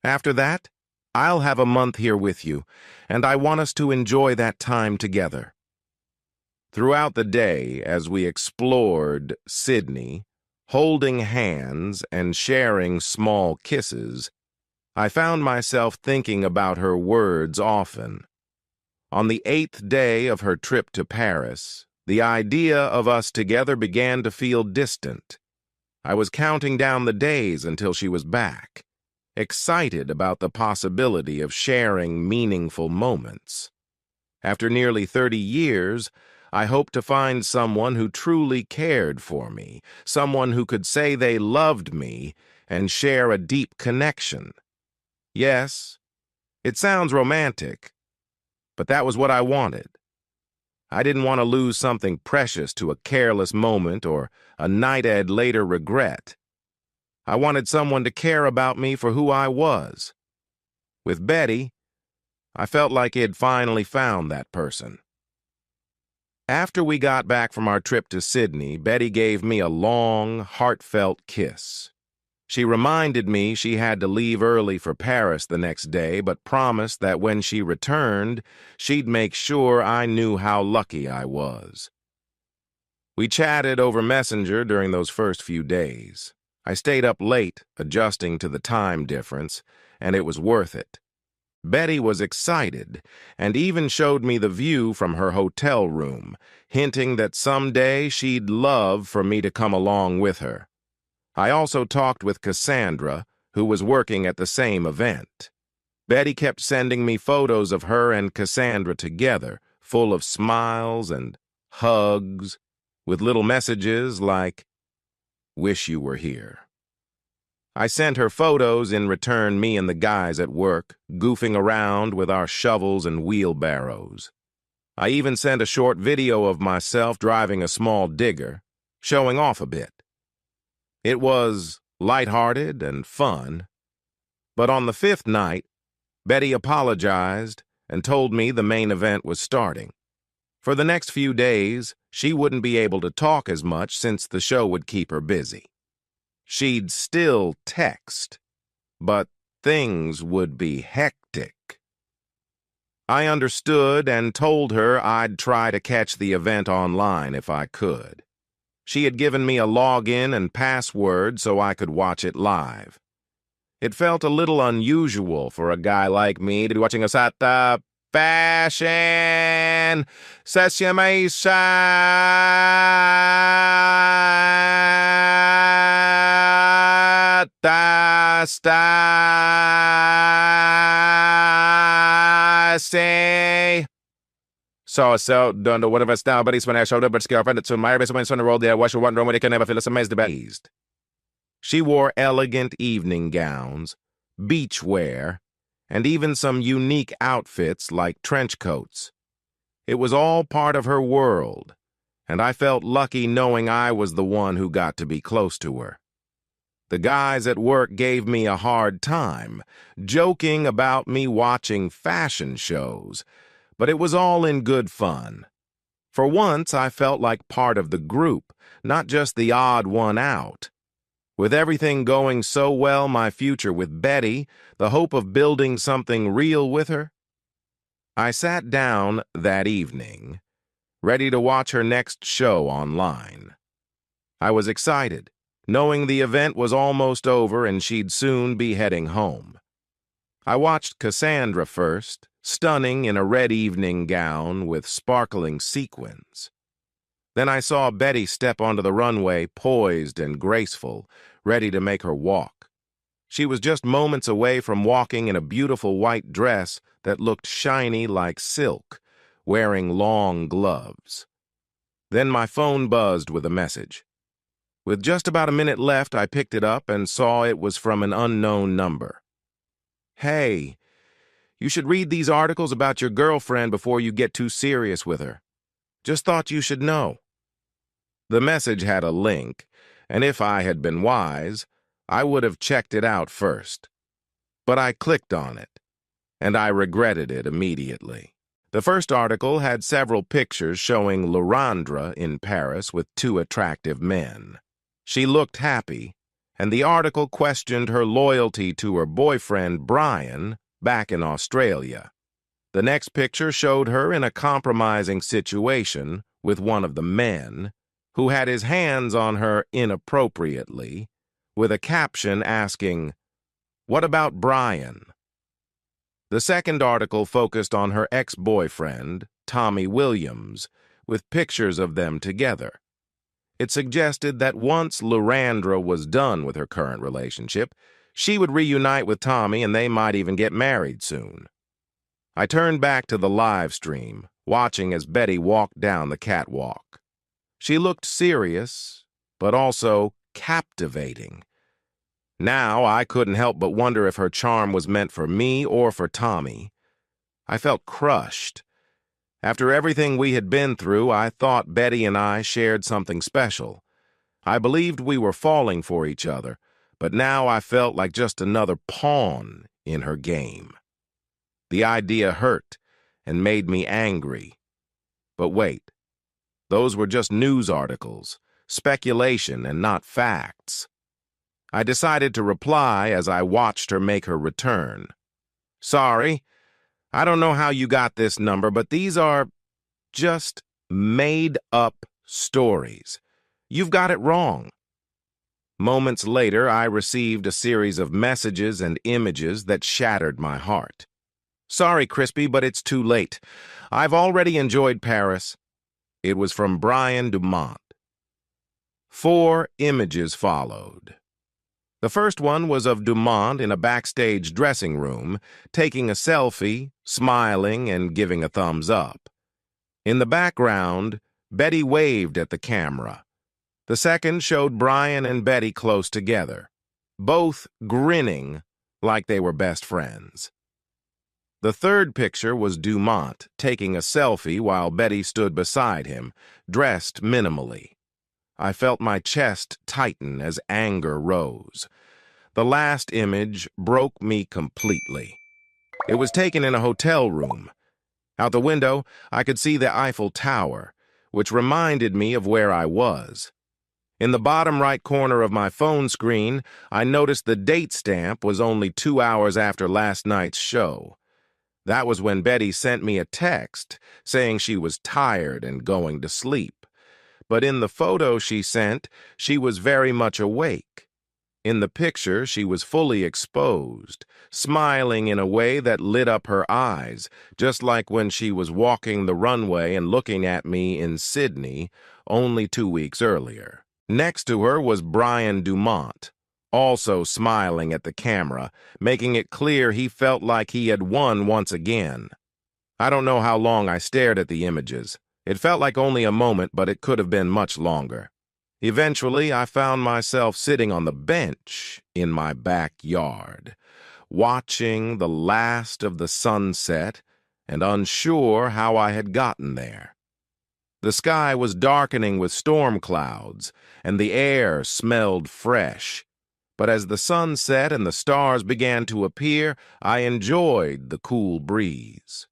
After that, I'll have a month here with you, and I want us to enjoy that time together. Throughout the day, as we explored Sydney, holding hands and sharing small kisses, I found myself thinking about her words often. On the 8th day of her trip to Paris, the idea of us together began to feel distant. I was counting down the days until she was back, excited about the possibility of sharing meaningful moments. After nearly 30 years, I hoped to find someone who truly cared for me, someone who could say they loved me and share a deep connection. Yes, it sounds romantic, but that was what I wanted. I didn't want to lose something precious to a careless moment or a night I'd later regret. I wanted someone to care about me for who I was. With Betty, I felt like I'd finally found that person. After we got back from our trip to Sydney, Betty gave me a long, heartfelt kiss. She reminded me she had to leave early for Paris the next day, but promised that when she returned, she'd make sure I knew how lucky I was. We chatted over Messenger during those first few days. I stayed up late, adjusting to the time difference, and it was worth it. Betty was excited and even showed me the view from her hotel room, hinting that someday she'd love for me to come along with her. I also talked with Cassandra, who was working at the same event. Betty kept sending me photos of her and Cassandra together, full of smiles and hugs, with little messages like, "Wish you were here." I sent her photos, in return me and the guys at work, goofing around with our shovels and wheelbarrows. I even sent a short video of myself driving a small digger, showing off a bit. It was lighthearted and fun. But on the fifth night, Betty apologized and told me the main event was starting. For the next few days, she wouldn't be able to talk as much since the show would keep her busy. She'd still text, but things would be hectic. I understood and told her I'd try to catch the event online if I could. She had given me a login and password so I could watch it live. It felt a little unusual for a guy like me to be watching us at the fashion session So, don't know what of us now, but he's when I showed up at girlfriend at my best when son rolled there, wash one room when he can never feel as amazed about eased. She wore elegant evening gowns, beachwear, and even some unique outfits like trench coats. It was all part of her world, and I felt lucky knowing I was the one who got to be close to her. The guys at work gave me a hard time, joking about me watching fashion shows, but it was all in good fun. For once, I felt like part of the group, not just the odd one out. With everything going so well, my future with Betty, the hope of building something real with her, I sat down that evening, ready to watch her next show online. I was excited, knowing the event was almost over and she'd soon be heading home. I watched Cassandra first, stunning in a red evening gown with sparkling sequins. Then I saw Betty step onto the runway, poised and graceful, ready to make her walk. She was just moments away from walking in a beautiful white dress that looked shiny like silk, wearing long gloves. Then my phone buzzed with a message. With just about a minute left, I picked it up and saw it was from an unknown number. "Hey, you should read these articles about your girlfriend before you get too serious with her. Just thought you should know." The message had a link, and if I had been wise, I would have checked it out first. But I clicked on it, and I regretted it immediately. The first article had several pictures showing Laurandra in Paris with two attractive men. She looked happy, and the article questioned her loyalty to her boyfriend, Brian, back in Australia. The next picture showed her in a compromising situation with one of the men, who had his hands on her inappropriately, with a caption asking, "What about Brian?" The second article focused on her ex-boyfriend, Tommy Williams, with pictures of them together. It suggested that once Laurandra was done with her current relationship, she would reunite with Tommy and they might even get married soon. I turned back to the live stream, watching as Betty walked down the catwalk. She looked serious, but also captivating. Now I couldn't help but wonder if her charm was meant for me or for Tommy. I felt crushed. After everything we had been through, I thought Betty and I shared something special. I believed we were falling for each other, but now I felt like just another pawn in her game. The idea hurt and made me angry. But wait, those were just news articles, speculation and not facts. I decided to reply as I watched her make her return. "Sorry, I don't know how you got this number, but these are just made-up stories. You've got it wrong." Moments later, I received a series of messages and images that shattered my heart. "Sorry, Crispy, but it's too late. I've already enjoyed Paris." It was from Brian Dumont. 4 images followed. The first one was of Dumont in a backstage dressing room, taking a selfie, smiling, and giving a thumbs up. In the background, Betty waved at the camera. The second showed Brian and Betty close together, both grinning like they were best friends. The third picture was Dumont taking a selfie while Betty stood beside him, dressed minimally. I felt my chest tighten as anger rose. The last image broke me completely. It was taken in a hotel room. Out the window, I could see the Eiffel Tower, which reminded me of where I was. In the bottom right corner of my phone screen, I noticed the date stamp was only 2 hours after last night's show. That was when Betty sent me a text saying she was tired and going to sleep. But in the photo she sent, she was very much awake. In the picture, she was fully exposed, smiling in a way that lit up her eyes, just like when she was walking the runway and looking at me in Sydney only 2 weeks earlier. Next to her was Brian Dumont, also smiling at the camera, making it clear he felt like he had won once again. I don't know how long I stared at the images. It felt like only a moment, but it could have been much longer. Eventually, I found myself sitting on the bench in my backyard, watching the last of the sunset and unsure how I had gotten there. The sky was darkening with storm clouds, and the air smelled fresh. But as the sun set and the stars began to appear, I enjoyed the cool breeze.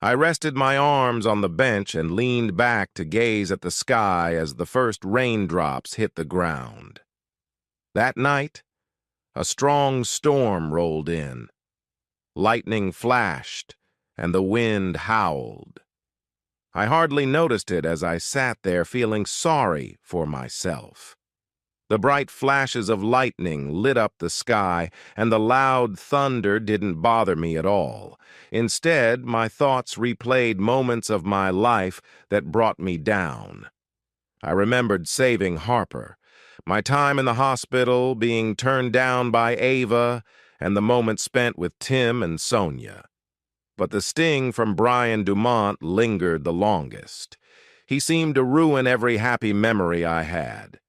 I rested my arms on the bench and leaned back to gaze at the sky as the first raindrops hit the ground. That night, a strong storm rolled in. Lightning flashed, and the wind howled. I hardly noticed it as I sat there feeling sorry for myself. The bright flashes of lightning lit up the sky, and the loud thunder didn't bother me at all. Instead, my thoughts replayed moments of my life that brought me down. I remembered saving Harper, my time in the hospital, being turned down by Ava, and the moments spent with Tim and Sonia. But the sting from Brian Dumont lingered the longest. He seemed to ruin every happy memory I had.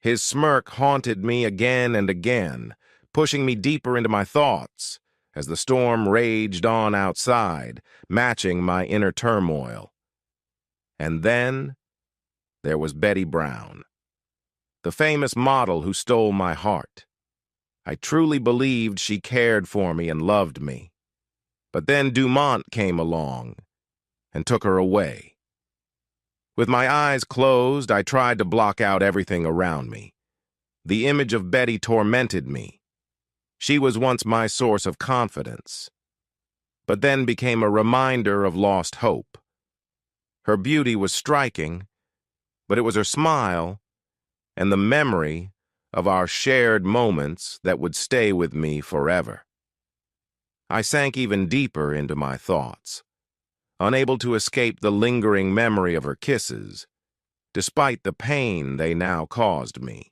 His smirk haunted me again and again, pushing me deeper into my thoughts as the storm raged on outside, matching my inner turmoil. And then there was Betty Brown, the famous model who stole my heart. I truly believed she cared for me and loved me. But then Dumont came along and took her away. With my eyes closed, I tried to block out everything around me. The image of Betty tormented me. She was once my source of confidence, but then became a reminder of lost hope. Her beauty was striking, but it was her smile and the memory of our shared moments that would stay with me forever. I sank even deeper into my thoughts, unable to escape the lingering memory of her kisses, despite the pain they now caused me.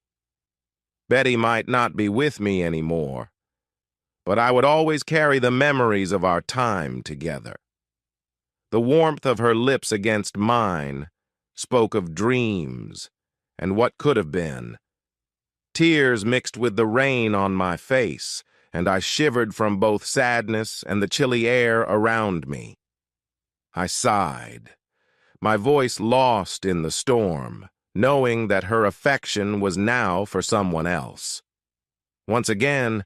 Betty might not be with me anymore, but I would always carry the memories of our time together. The warmth of her lips against mine spoke of dreams and what could have been. Tears mixed with the rain on my face, and I shivered from both sadness and the chilly air around me. I sighed, my voice lost in the storm, knowing that her affection was now for someone else. Once again,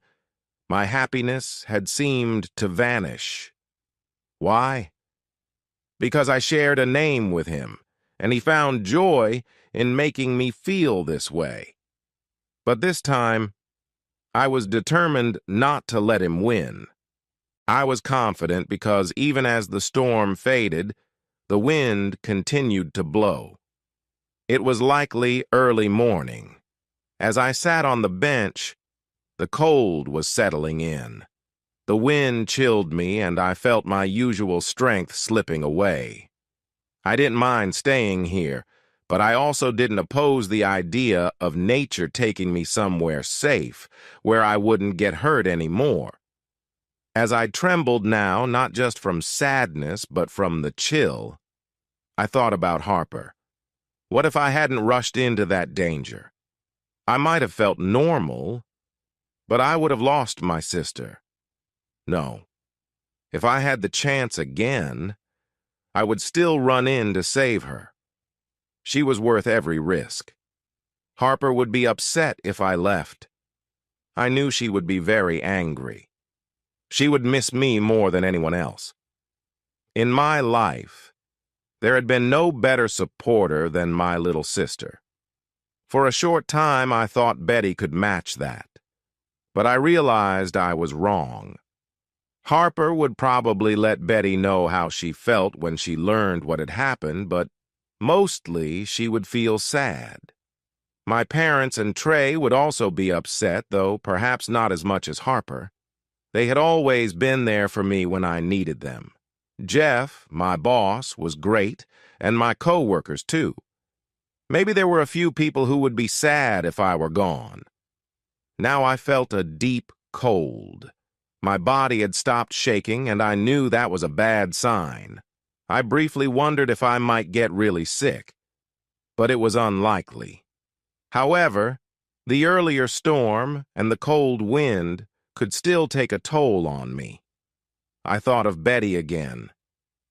my happiness had seemed to vanish. Why? Because I shared a name with him, and he found joy in making me feel this way. But this time, I was determined not to let him win. I was confident because even as the storm faded, the wind continued to blow. It was likely early morning. As I sat on the bench, the cold was settling in. The wind chilled me, and I felt my usual strength slipping away. I didn't mind staying here, but I also didn't oppose the idea of nature taking me somewhere safe, where I wouldn't get hurt anymore. As I trembled now, not just from sadness, but from the chill, I thought about Harper. What if I hadn't rushed into that danger? I might have felt normal, but I would have lost my sister. No. If I had the chance again, I would still run in to save her. She was worth every risk. Harper would be upset if I left. I knew she would be very angry. She would miss me more than anyone else. In my life, there had been no better supporter than my little sister. For a short time, I thought Betty could match that. But I realized I was wrong. Harper would probably let Betty know how she felt when she learned what had happened, but mostly she would feel sad. My parents and Trey would also be upset, though perhaps not as much as Harper. They had always been there for me when I needed them. Jeff, my boss, was great, and my co-workers too. Maybe there were a few people who would be sad if I were gone. Now I felt a deep cold. My body had stopped shaking, and I knew that was a bad sign. I briefly wondered if I might get really sick, but it was unlikely. However, the earlier storm and the cold wind could still take a toll on me. I thought of Betty again.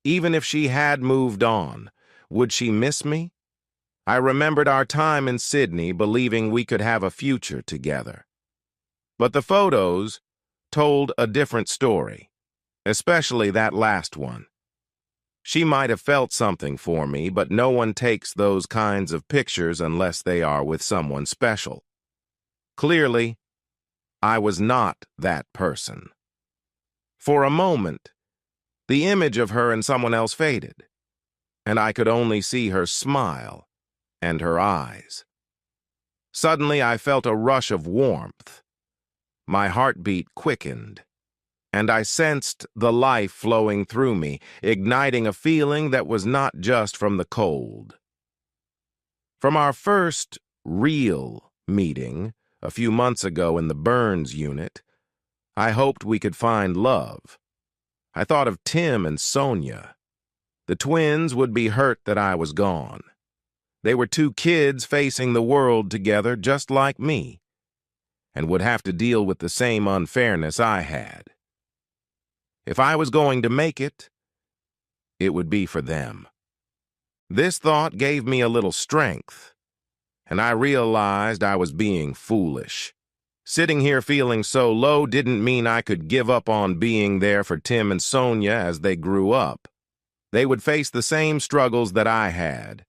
Even if she had moved on, would she miss me? I remembered our time in Sydney, believing we could have a future together. But the photos told a different story, especially that last one. She might have felt something for me, but no one takes those kinds of pictures unless they are with someone special. Clearly, I was not that person. For a moment, the image of her and someone else faded, and I could only see her smile and her eyes. Suddenly, I felt a rush of warmth. My heartbeat quickened, and I sensed the life flowing through me, igniting a feeling that was not just from the cold. From our first real meeting, a few months ago in the Burns unit, I hoped we could find love. I thought of Tim and Sonia. The twins would be hurt that I was gone. They were two kids facing the world together just like me, and would have to deal with the same unfairness I had. If I was going to make it, it would be for them. This thought gave me a little strength, and I realized I was being foolish. Sitting here feeling so low didn't mean I could give up on being there for Tim and Sonia as they grew up. They would face the same struggles that I had,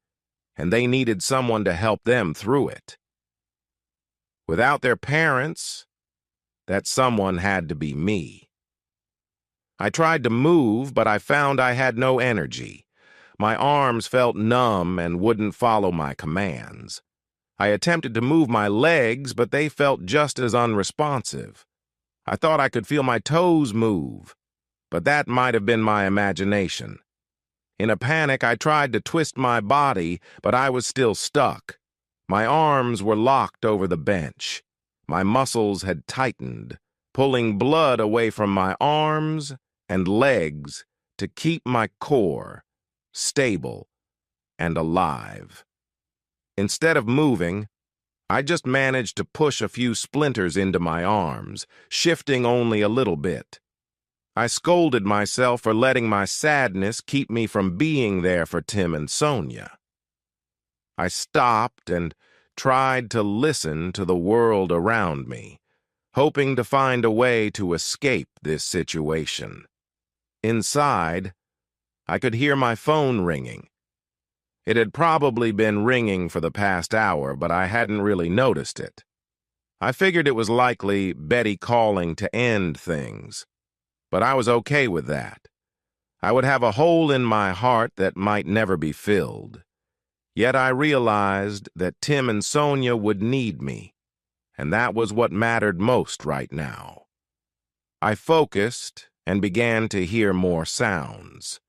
and they needed someone to help them through it. Without their parents, that someone had to be me. I tried to move, but I found I had no energy. My arms felt numb and wouldn't follow my commands. I attempted to move my legs, but they felt just as unresponsive. I thought I could feel my toes move, but that might have been my imagination. In a panic, I tried to twist my body, but I was still stuck. My arms were locked over the bench. My muscles had tightened, pulling blood away from my arms and legs to keep my core stable and alive. Instead of moving, I just managed to push a few splinters into my arms, shifting only a little bit. I scolded myself for letting my sadness keep me from being there for Tim and Sonia. I stopped and tried to listen to the world around me, hoping to find a way to escape this situation. Inside, I could hear my phone ringing. It had probably been ringing for the past hour, but I hadn't really noticed it. I figured it was likely Betty calling to end things, but I was okay with that. I would have a hole in my heart that might never be filled. Yet I realized that Tim and Sonia would need me, and that was what mattered most right now. I focused and began to hear more sounds.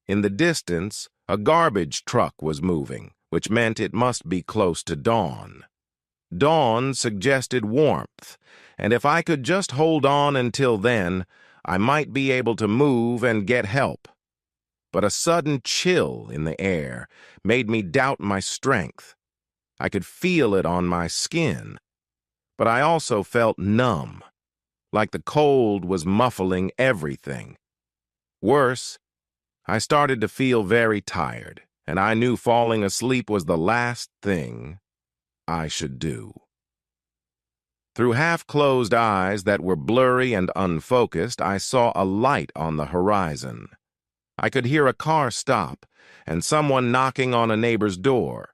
In the distance, a garbage truck was moving, which meant it must be close to dawn. Dawn suggested warmth, and if I could just hold on until then, I might be able to move and get help. But a sudden chill in the air made me doubt my strength. I could feel it on my skin, but I also felt numb, like the cold was muffling everything. Worse, I started to feel very tired, and I knew falling asleep was the last thing I should do. Through half-closed eyes that were blurry and unfocused, I saw a light on the horizon. I could hear a car stop and someone knocking on a neighbor's door.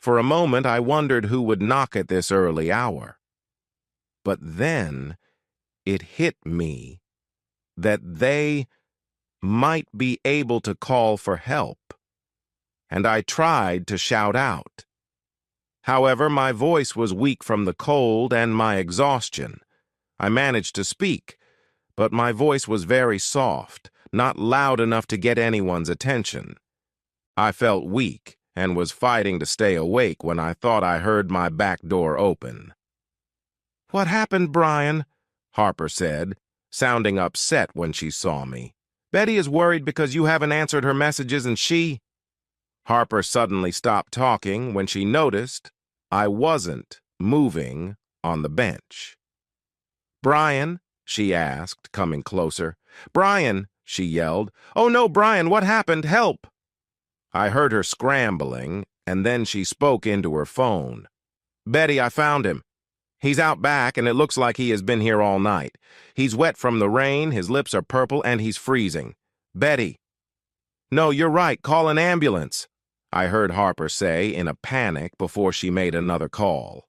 For a moment, I wondered who would knock at this early hour. But then it hit me that they might be able to call for help, and I tried to shout out. However, my voice was weak from the cold and my exhaustion. I managed to speak, but my voice was very soft, not loud enough to get anyone's attention. I felt weak and was fighting to stay awake when I thought I heard my back door open. "What happened, Brian?" Harper said, sounding upset when she saw me. "Betty is worried because you haven't answered her messages and she—" Harper suddenly stopped talking when she noticed I wasn't moving on the bench. "Brian?" she asked, coming closer. "Brian!" she yelled. "Oh no, Brian, what happened? Help!" I heard her scrambling, and then she spoke into her phone. "Betty, I found him. He's out back, and it looks like he has been here all night. He's wet from the rain, his lips are purple, and he's freezing. Betty." "No, you're right. Call an ambulance," I heard Harper say in a panic before she made another call.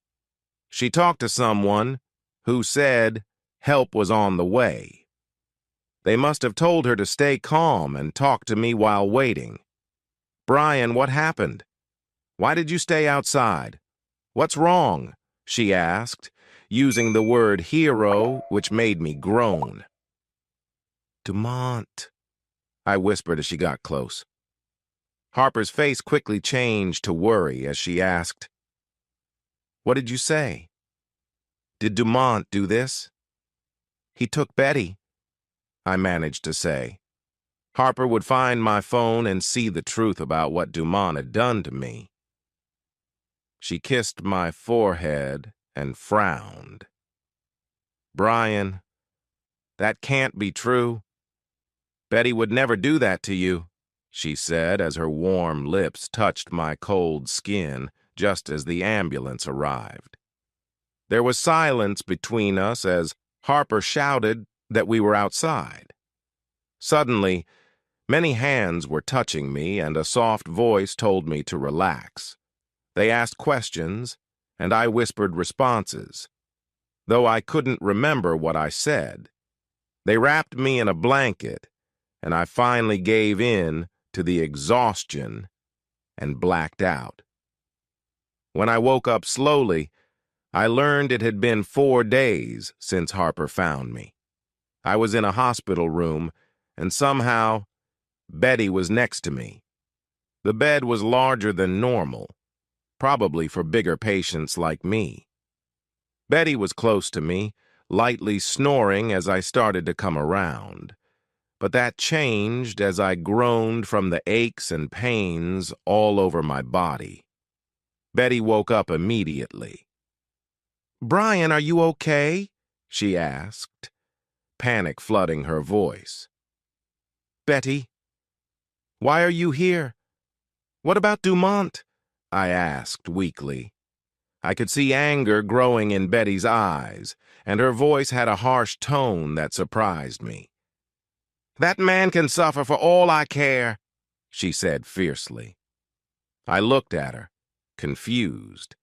She talked to someone who said help was on the way. They must have told her to stay calm and talk to me while waiting. "Brian, what happened? Why did you stay outside? What's wrong?" she asked, using the word hero, which made me groan. "Dumont," I whispered as she got close. Harper's face quickly changed to worry as she asked, "What did you say? Did Dumont do this?" "He took Betty," I managed to say. Harper would find my phone and see the truth about what Dumont had done to me. She kissed my forehead and frowned. "Brian, that can't be true. Betty would never do that to you," she said as her warm lips touched my cold skin just as the ambulance arrived. There was silence between us as Harper shouted that we were outside. Suddenly, many hands were touching me and a soft voice told me to relax. They asked questions, and I whispered responses, though I couldn't remember what I said. They wrapped me in a blanket, and I finally gave in to the exhaustion and blacked out. When I woke up slowly, I learned it had been 4 days since Harper found me. I was in a hospital room, and somehow, Betty was next to me. The bed was larger than normal, probably for bigger patients like me. Betty was close to me, lightly snoring as I started to come around. But that changed as I groaned from the aches and pains all over my body. Betty woke up immediately. "Brian, are you okay?" she asked, panic flooding her voice. "Betty, why are you here? What about Dumont?" I asked weakly. I could see anger growing in Betty's eyes, and her voice had a harsh tone that surprised me. "That man can suffer for all I care," she said fiercely. I looked at her, confused.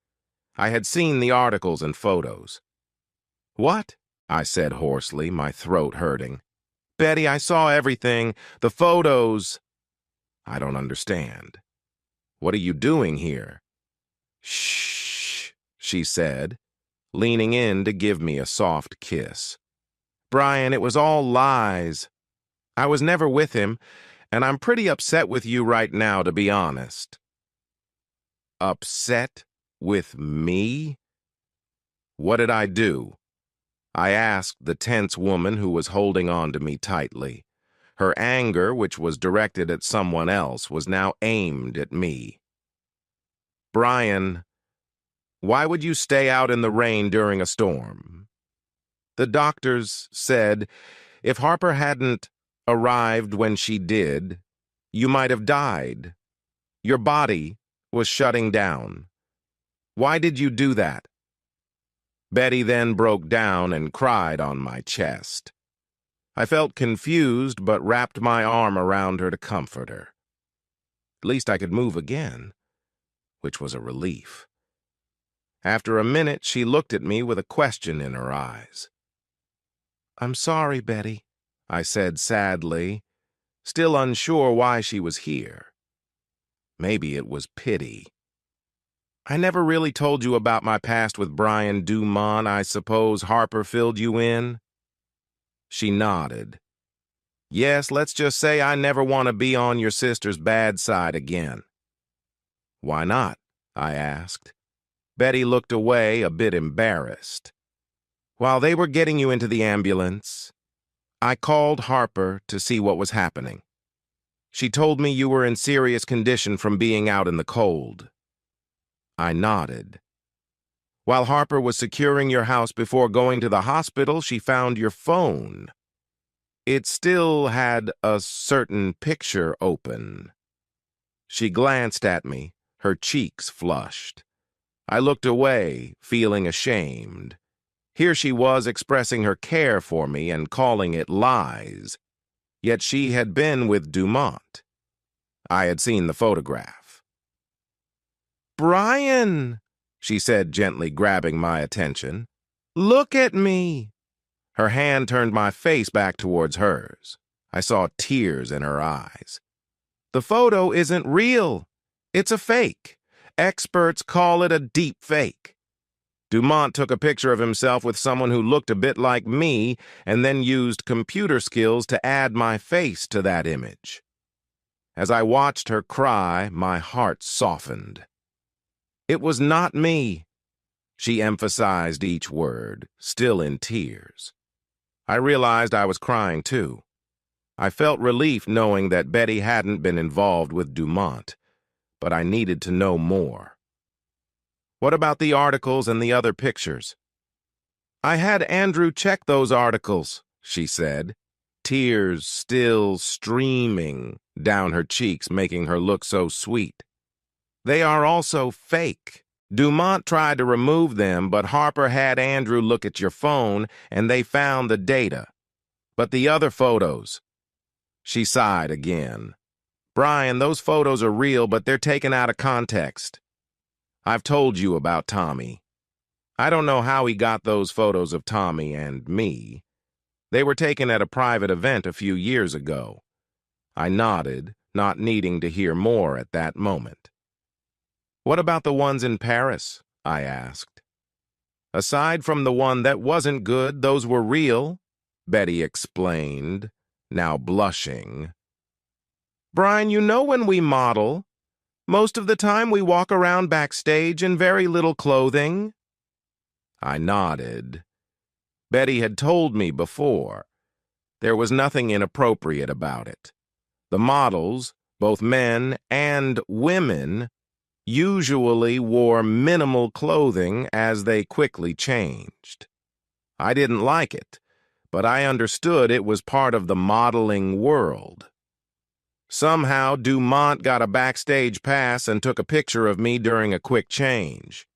I had seen the articles and photos. "What?" I said hoarsely, my throat hurting. "Betty, I saw everything. The photos." "I don't understand. What are you doing here?" "Shh," she said, leaning in to give me a soft kiss. "Brian, it was all lies. I was never with him, and I'm pretty upset with you right now, to be honest." Upset with me? What did I do? I asked the tense woman who was holding on to me tightly. Her anger, which was directed at someone else, was now aimed at me. "Brian, why would you stay out in the rain during a storm? The doctors said if Harper hadn't arrived when she did, you might have died. Your body was shutting down. Why did you do that?" Betty then broke down and cried on my chest. I felt confused but wrapped my arm around her to comfort her. At least I could move again, which was a relief. After a minute, she looked at me with a question in her eyes. "I'm sorry, Betty," I said sadly, still unsure why she was here. Maybe it was pity. "I never really told you about my past with Brian Dumont. I suppose Harper filled you in?" She nodded. "Yes, let's just say I never want to be on your sister's bad side again." "Why not?" I asked. Betty looked away, a bit embarrassed. "While they were getting you into the ambulance, I called Harper to see what was happening. She told me you were in serious condition from being out in the cold." I nodded. "While Harper was securing your house before going to the hospital, she found your phone. It still had a certain picture open." She glanced at me, her cheeks flushed. I looked away, feeling ashamed. Here she was expressing her care for me and calling it lies. Yet she had been with Dumont. I had seen the photograph. "Brian," she said, gently grabbing my attention. "Look at me." Her hand turned my face back towards hers. I saw tears in her eyes. "The photo isn't real. It's a fake. Experts call it a deep fake. Dumont took a picture of himself with someone who looked a bit like me and then used computer skills to add my face to that image." As I watched her cry, my heart softened. "It was not me." She emphasized each word, still in tears. I realized I was crying too. I felt relief knowing that Betty hadn't been involved with Dumont, but I needed to know more. "What about the articles and the other pictures?" "I had Andrew check those articles," she said, tears still streaming down her cheeks, making her look so sweet. "They are also fake. Dumont tried to remove them, but Harper had Andrew look at your phone, and they found the data. But the other photos..." She sighed again. "Brian, those photos are real, but they're taken out of context. I've told you about Tommy. I don't know how he got those photos of Tommy and me. They were taken at a private event a few years ago." I nodded, not needing to hear more at that moment. "What about the ones in Paris?" I asked. "Aside from the one that wasn't good, those were real," Betty explained, now blushing. "Brian, you know when we model, most of the time we walk around backstage in very little clothing." I nodded. Betty had told me before. There was nothing inappropriate about it. The models, both men and women, usually wore minimal clothing as they quickly changed. I didn't like it, but I understood it was part of the modeling world. Somehow, Dumont got a backstage pass and took a picture of me during a quick change.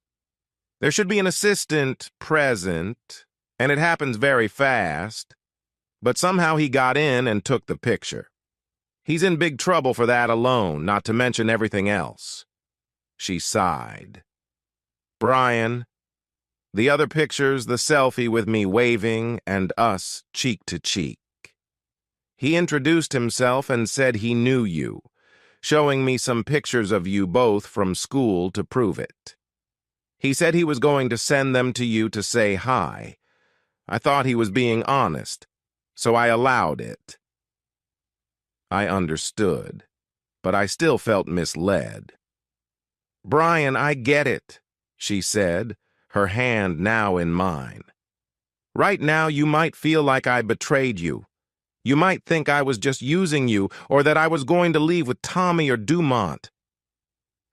There should be an assistant present, and it happens very fast, but somehow he got in and took the picture. He's in big trouble for that alone, not to mention everything else." She sighed. "Brian, the other pictures, the selfie with me waving and us cheek to cheek. He introduced himself and said he knew you, showing me some pictures of you both from school to prove it. He said he was going to send them to you to say hi. I thought he was being honest, so I allowed it." I understood, but I still felt misled. "Brian, I get it," she said, her hand now in mine. "Right now you might feel like I betrayed you. You might think I was just using you, or that I was going to leave with Tommy or Dumont."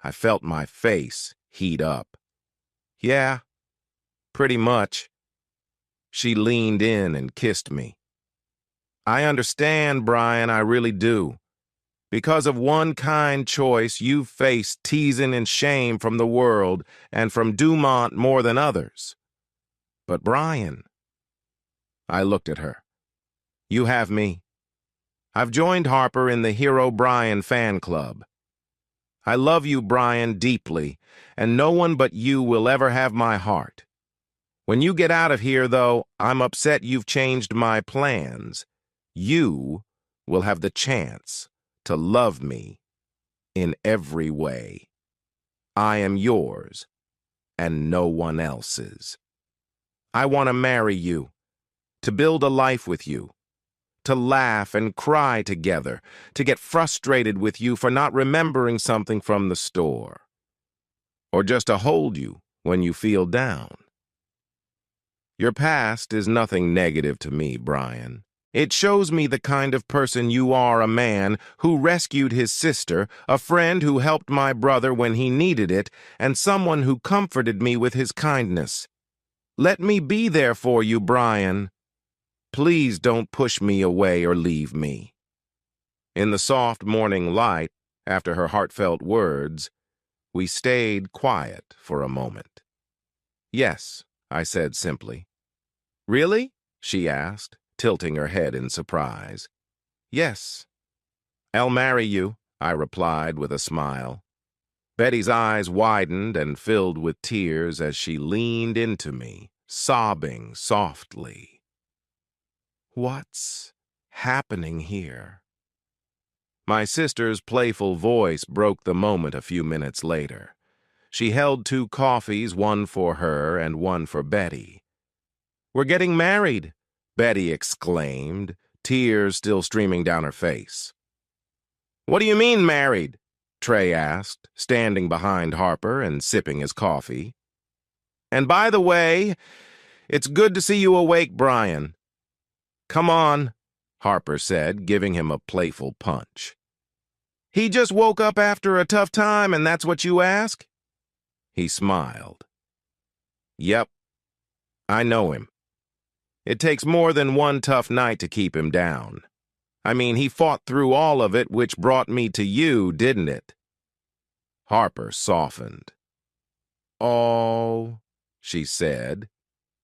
I felt my face heat up. "Yeah, pretty much." She leaned in and kissed me. "I understand, Brian, I really do. Because of one kind choice, you've faced teasing and shame from the world and from Dumont more than others. But Brian, I looked at her. You have me. I've joined Harper in the Hero Brian fan club. I love you, Brian, deeply, and no one but you will ever have my heart. When you get out of here, though, I'm upset you've changed my plans. You will have the chance to love me in every way. I am yours, and no one else's. I want to marry you, to build a life with you, to laugh and cry together, to get frustrated with you for not remembering something from the store, or just to hold you when you feel down. Your past is nothing negative to me, Brian. It shows me the kind of person you are, a man who rescued his sister, a friend who helped my brother when he needed it, and someone who comforted me with his kindness. Let me be there for you, Brian. Please don't push me away or leave me. In the soft morning light, after her heartfelt words, we stayed quiet for a moment. Yes, I said simply. Really? She asked, tilting her head in surprise. Yes. I'll marry you, I replied with a smile. Betty's eyes widened and filled with tears as she leaned into me, sobbing softly. What's happening here? My sister's playful voice broke the moment a few minutes later. She held 2 coffees, one for her and one for Betty. We're getting married, Betty exclaimed, tears still streaming down her face. What do you mean married? Trey asked, standing behind Harper and sipping his coffee. And by the way, it's good to see you awake, Brian. Come on, Harper said, giving him a playful punch. He just woke up after a tough time and that's what you ask? He smiled. Yep, I know him. It takes more than one tough night to keep him down. I mean, he fought through all of it, which brought me to you, didn't it? Harper softened. Oh, she said,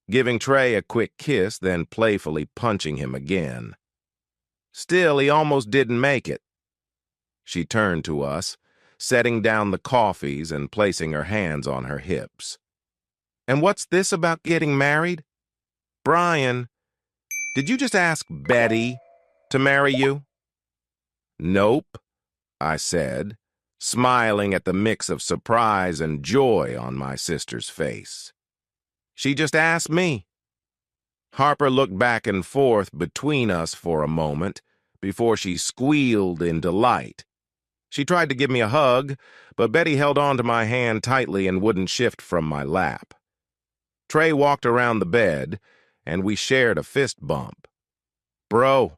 giving Trey a quick kiss, then playfully punching him again. Still, he almost didn't make it. She turned to us, setting down the coffees and placing her hands on her hips. And what's this about getting married? Brian, did you just ask Betty to marry you? Nope, I said, smiling at the mix of surprise and joy on my sister's face. She just asked me. Harper looked back and forth between us for a moment before she squealed in delight. She tried to give me a hug, but Betty held on to my hand tightly and wouldn't shift from my lap. Trey walked around the bed, and we shared a fist bump. Bro,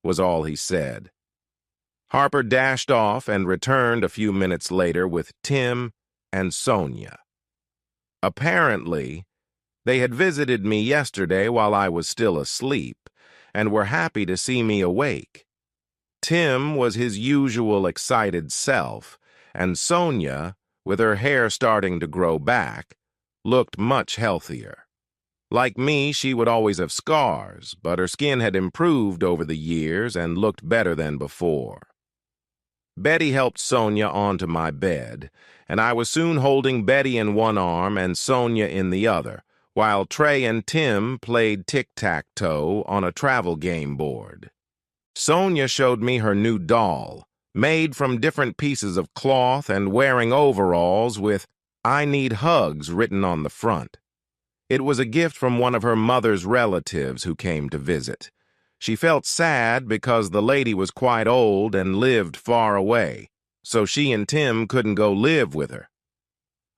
was all he said. Harper dashed off and returned a few minutes later with Tim and Sonia. Apparently, they had visited me yesterday while I was still asleep and were happy to see me awake. Tim was his usual excited self, and Sonia, with her hair starting to grow back, looked much healthier. Like me, she would always have scars, but her skin had improved over the years and looked better than before. Betty helped Sonia onto my bed, and I was soon holding Betty in one arm and Sonia in the other, while Trey and Tim played tic-tac-toe on a travel game board. Sonia showed me her new doll, made from different pieces of cloth and wearing overalls with "I need hugs" written on the front. It was a gift from one of her mother's relatives who came to visit. She felt sad because the lady was quite old and lived far away, so she and Tim couldn't go live with her.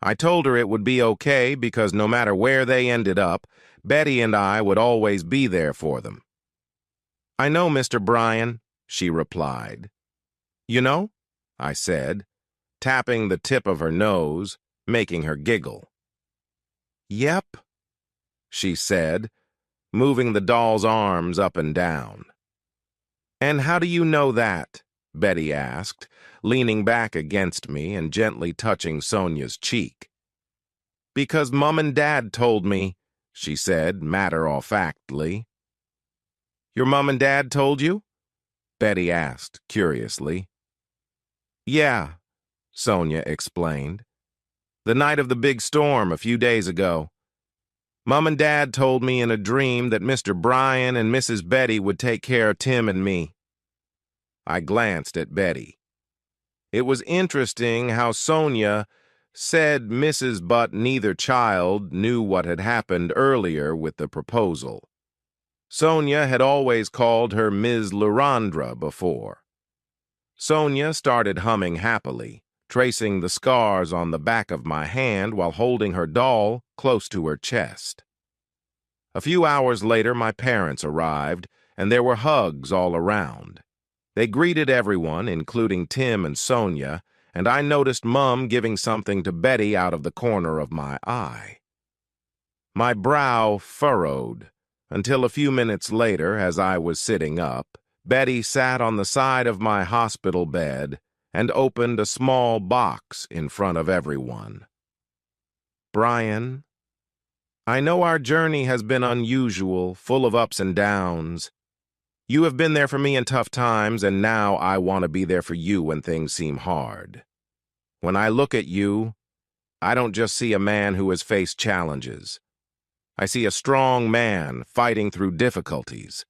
I told her it would be okay because no matter where they ended up, Betty and I would always be there for them. I know, Mr. Brian, she replied. You know? I said, tapping the tip of her nose, making her giggle. Yep, she said, moving the doll's arms up and down. And how do you know that? Betty asked, leaning back against me and gently touching Sonia's cheek. Because Mom and Dad told me, she said matter-of-factly. Your Mom and Dad told you? Betty asked curiously. Yeah, Sonia explained. The night of the big storm a few days ago. Mom and Dad told me in a dream that Mr. Brian and Mrs. Betty would take care of Tim and me. I glanced at Betty. It was interesting how Sonia said Mrs. But neither child knew what had happened earlier with the proposal. Sonia had always called her Ms. Larandra before. Sonia started humming happily, tracing the scars on the back of my hand while holding her doll close to her chest. A few hours later, my parents arrived, and there were hugs all around. They greeted everyone, including Tim and Sonia, and I noticed Mum giving something to Betty out of the corner of my eye. My brow furrowed, until a few minutes later, as I was sitting up, Betty sat on the side of my hospital bed and opened a small box in front of everyone. Brian, I know our journey has been unusual, full of ups and downs. You have been there for me in tough times, and now I want to be there for you when things seem hard. When I look at you, I don't just see a man who has faced challenges. I see a strong man fighting through difficulties.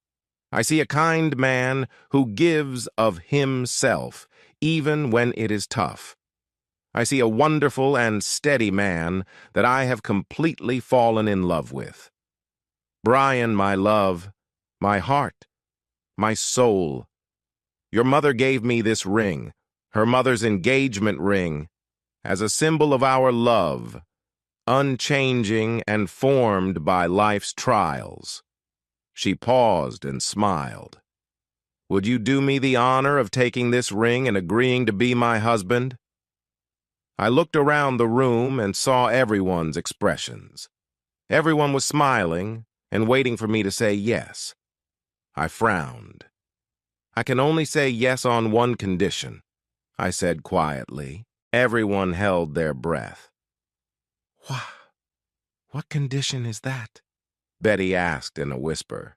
I see a kind man who gives of himself, even when it is tough. I see a wonderful and steady man that I have completely fallen in love with. Brian, my love, my heart, my soul. Your mother gave me this ring, her mother's engagement ring, as a symbol of our love, unchanging and formed by life's trials. She paused and smiled. Would you do me the honor of taking this ring and agreeing to be my husband? I looked around the room and saw everyone's expressions. Everyone was smiling and waiting for me to say yes. I frowned. I can only say yes on one condition, I said quietly. Everyone held their breath. What condition is that? Betty asked in a whisper.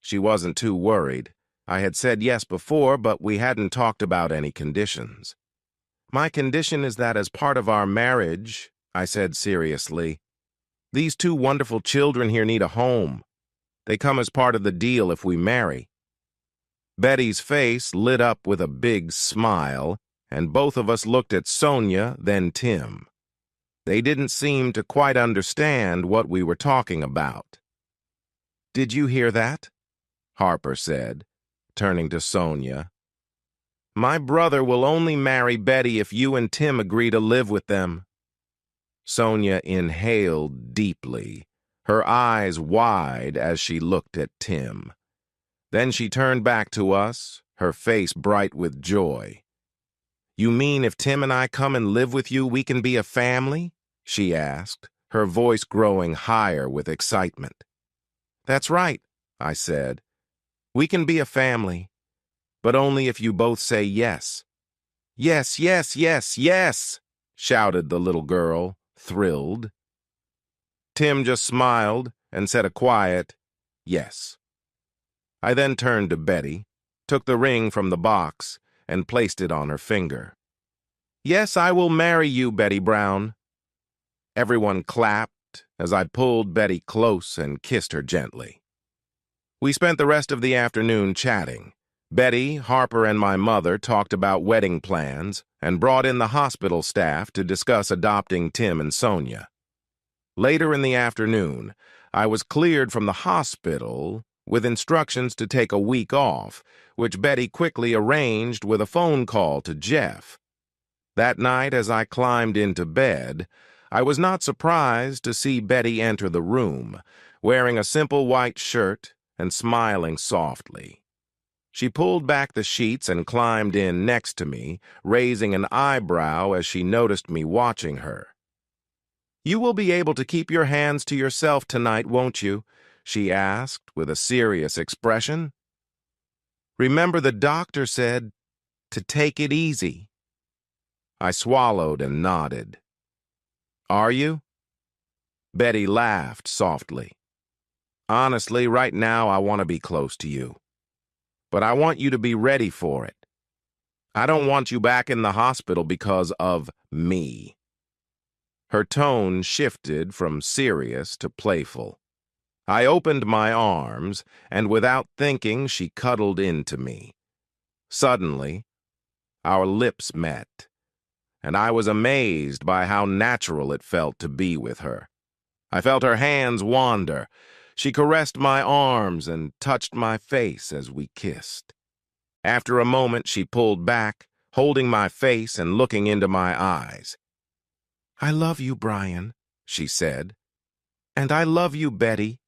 She wasn't too worried. I had said yes before, but we hadn't talked about any conditions. My condition is that as part of our marriage, I said seriously, these two wonderful children here need a home. They come as part of the deal if we marry. Betty's face lit up with a big smile, and both of us looked at Sonia, then Tim. They didn't seem to quite understand what we were talking about. Did you hear that? Harper said, turning to Sonia. My brother will only marry Betty if you and Tim agree to live with them. Sonia inhaled deeply, her eyes wide as she looked at Tim. Then she turned back to us, her face bright with joy. You mean if Tim and I come and live with you, we can be a family? She asked, her voice growing higher with excitement. That's right, I said. We can be a family, but only if you both say yes. Yes, yes, yes, yes, shouted the little girl, thrilled. Tim just smiled and said a quiet, yes. I then turned to Betty, took the ring from the box, and placed it on her finger. Yes, I will marry you, Betty Brown. Everyone clapped as I pulled Betty close and kissed her gently. We spent the rest of the afternoon chatting. Betty, Harper, and my mother talked about wedding plans and brought in the hospital staff to discuss adopting Tim and Sonia. Later in the afternoon, I was cleared from the hospital with instructions to take a week off, which Betty quickly arranged with a phone call to Jeff. That night, as I climbed into bed, I was not surprised to see Betty enter the room, wearing a simple white shirt and smiling softly. She pulled back the sheets and climbed in next to me, raising an eyebrow as she noticed me watching her. You will be able to keep your hands to yourself tonight, won't you? She asked with a serious expression. Remember, the doctor said, to take it easy. I swallowed and nodded. Are you? Betty laughed softly. Honestly, right now I want to be close to you. But I want you to be ready for it. I don't want you back in the hospital because of me. Her tone shifted from serious to playful. I opened my arms, and without thinking, she cuddled into me. Suddenly, our lips met, and I was amazed by how natural it felt to be with her. I felt her hands wander. She caressed my arms and touched my face as we kissed. After a moment, she pulled back, holding my face and looking into my eyes. I love you, Brian, she said. And I love you, Betty,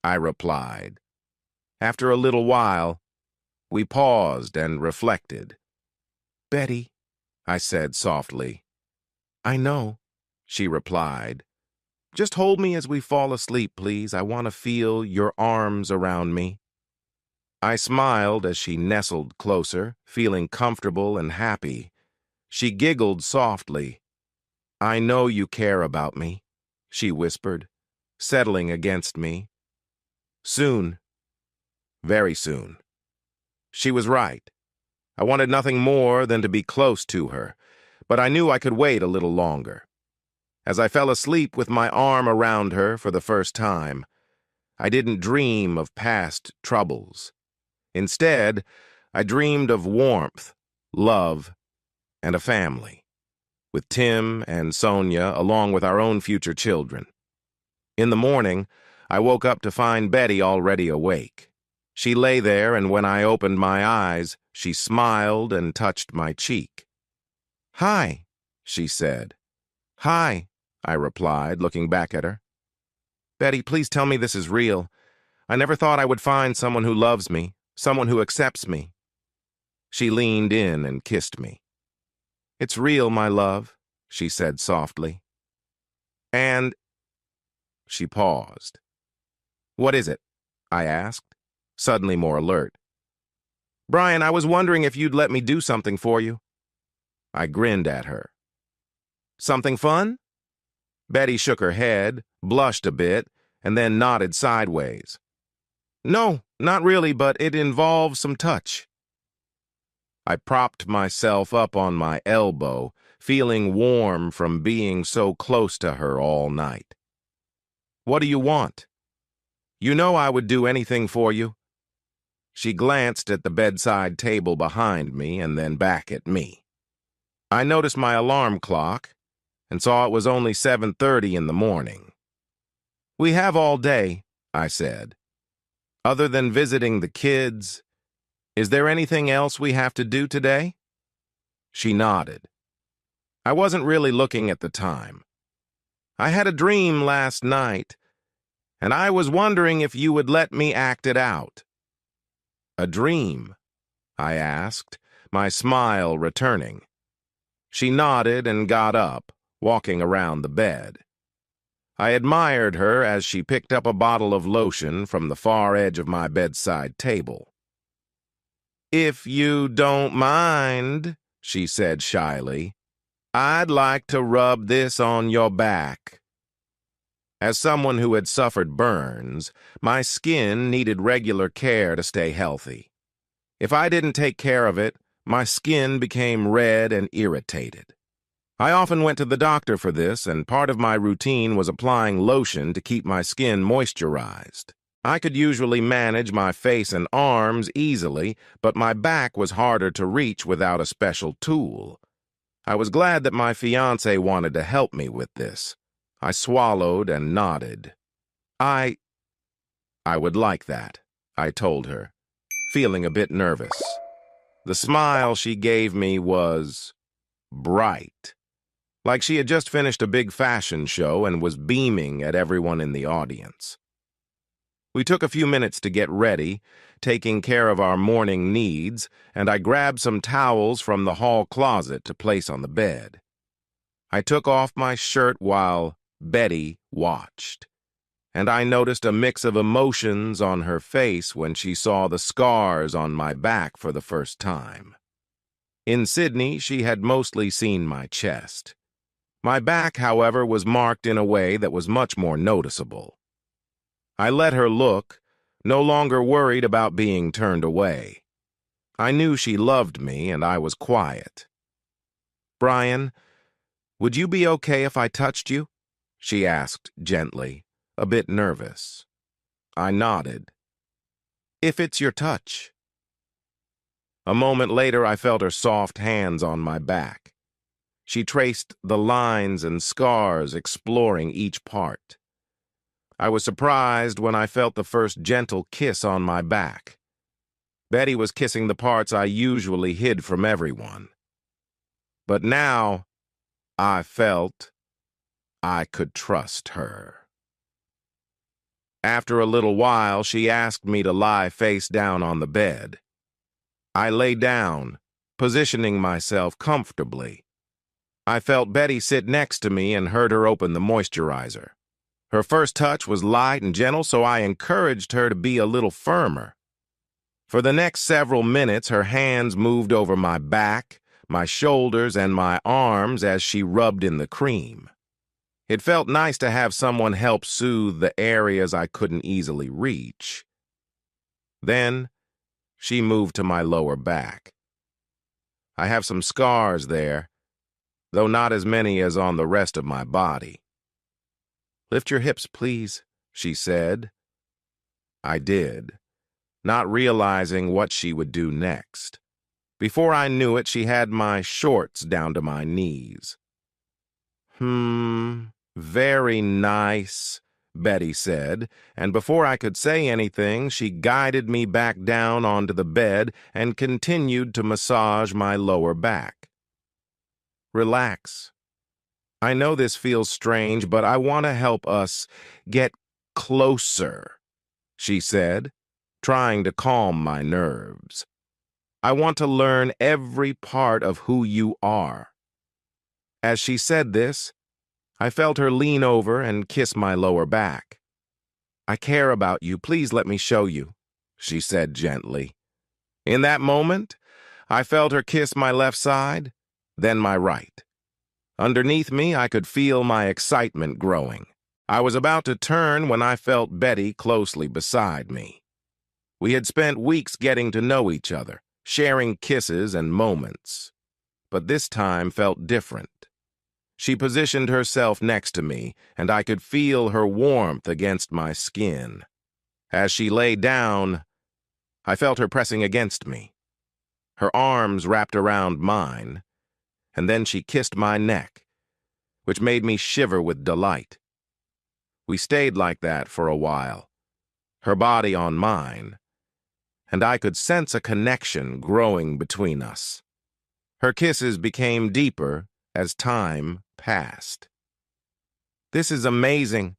I replied. After a little while, we paused and reflected. Betty, I said softly. I know, she replied. Just hold me as we fall asleep, please. I want to feel your arms around me. I smiled as she nestled closer, feeling comfortable and happy. She giggled softly. I know you care about me, she whispered, settling against me. Soon. Very soon. She was right. I wanted nothing more than to be close to her, but I knew I could wait a little longer. As I fell asleep with my arm around her for the first time, I didn't dream of past troubles. Instead, I dreamed of warmth, love, and a family, with Tim and Sonia along with our own future children. In the morning, I woke up to find Betty already awake. She lay there, and when I opened my eyes, she smiled and touched my cheek. Hi, she said. Hi, I replied, looking back at her. Betty, please tell me this is real. I never thought I would find someone who loves me, someone who accepts me. She leaned in and kissed me. It's real, my love, she said softly. And she paused. What is it? I asked, suddenly more alert. Brian, I was wondering if you'd let me do something for you. I grinned at her. Something fun? Betty shook her head, blushed a bit, and then nodded sideways. No, not really, but it involves some touch. I propped myself up on my elbow, feeling warm from being so close to her all night. What do you want? You know I would do anything for you. She glanced at the bedside table behind me and then back at me. I noticed my alarm clock and saw it was only 7:30 in the morning. We have all day, I said. Other than visiting the kids, is there anything else we have to do today? She nodded. I wasn't really looking at the time. I had a dream last night, and I was wondering if you would let me act it out. A dream? I asked, my smile returning. She nodded and got up, walking around the bed. I admired her as she picked up a bottle of lotion from the far edge of my bedside table. If you don't mind, she said shyly, I'd like to rub this on your back. As someone who had suffered burns, my skin needed regular care to stay healthy. If I didn't take care of it, my skin became red and irritated. I often went to the doctor for this, and part of my routine was applying lotion to keep my skin moisturized. I could usually manage my face and arms easily, but my back was harder to reach without a special tool. I was glad that my fiancé wanted to help me with this. I swallowed and nodded. I would like that, I told her, feeling a bit nervous. The smile she gave me was bright, like she had just finished a big fashion show and was beaming at everyone in the audience. We took a few minutes to get ready, taking care of our morning needs, and I grabbed some towels from the hall closet to place on the bed. I took off my shirt while Betty watched, and I noticed a mix of emotions on her face when she saw the scars on my back for the first time. In Sydney, she had mostly seen my chest. My back, however, was marked in a way that was much more noticeable. I let her look, no longer worried about being turned away. I knew she loved me, and I was quiet. "Brian, would you be okay if I touched you?" she asked gently, a bit nervous. I nodded. "If it's your touch." A moment later, I felt her soft hands on my back. She traced the lines and scars, exploring each part. I was surprised when I felt the first gentle kiss on my back. Betty was kissing the parts I usually hid from everyone. But now, I felt I could trust her. After a little while, she asked me to lie face down on the bed. I lay down, positioning myself comfortably. I felt Betty sit next to me and heard her open the moisturizer. Her first touch was light and gentle, so I encouraged her to be a little firmer. For the next several minutes, her hands moved over my back, my shoulders, and my arms as she rubbed in the cream. It felt nice to have someone help soothe the areas I couldn't easily reach. Then, she moved to my lower back. I have some scars there, though not as many as on the rest of my body. "Lift your hips, please," she said. I did, not realizing what she would do next. Before I knew it, she had my shorts down to my knees. Very nice," Betty said, and before I could say anything, she guided me back down onto the bed and continued to massage my lower back. "Relax. I know this feels strange, but I want to help us get closer," she said, trying to calm my nerves. "I want to learn every part of who you are." As she said this, I felt her lean over and kiss my lower back. "I care about you. Please let me show you," she said gently. In that moment, I felt her kiss my left side, then my right. Underneath me, I could feel my excitement growing. I was about to turn when I felt Betty closely beside me. We had spent weeks getting to know each other, sharing kisses and moments. But this time felt different. She positioned herself next to me, and I could feel her warmth against my skin. As she lay down, I felt her pressing against me. Her arms wrapped around mine, and then she kissed my neck, which made me shiver with delight. We stayed like that for a while, her body on mine, and I could sense a connection growing between us. Her kisses became deeper as time passed. "This is amazing,"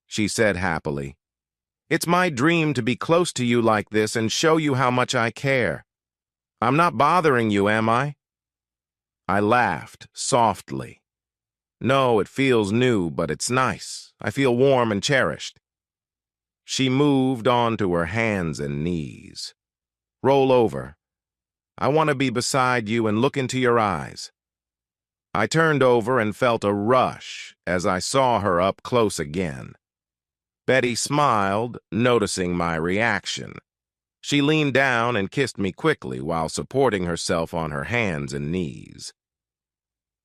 she said happily. "It's my dream to be close to you like this and show you how much I care. I'm not bothering you, am I?" I laughed softly. "No, it feels new, but it's nice. I feel warm and cherished." She moved on to her hands and knees. "Roll over. I want to be beside you and look into your eyes." I turned over and felt a rush as I saw her up close again. Betty smiled, noticing my reaction. She leaned down and kissed me quickly while supporting herself on her hands and knees.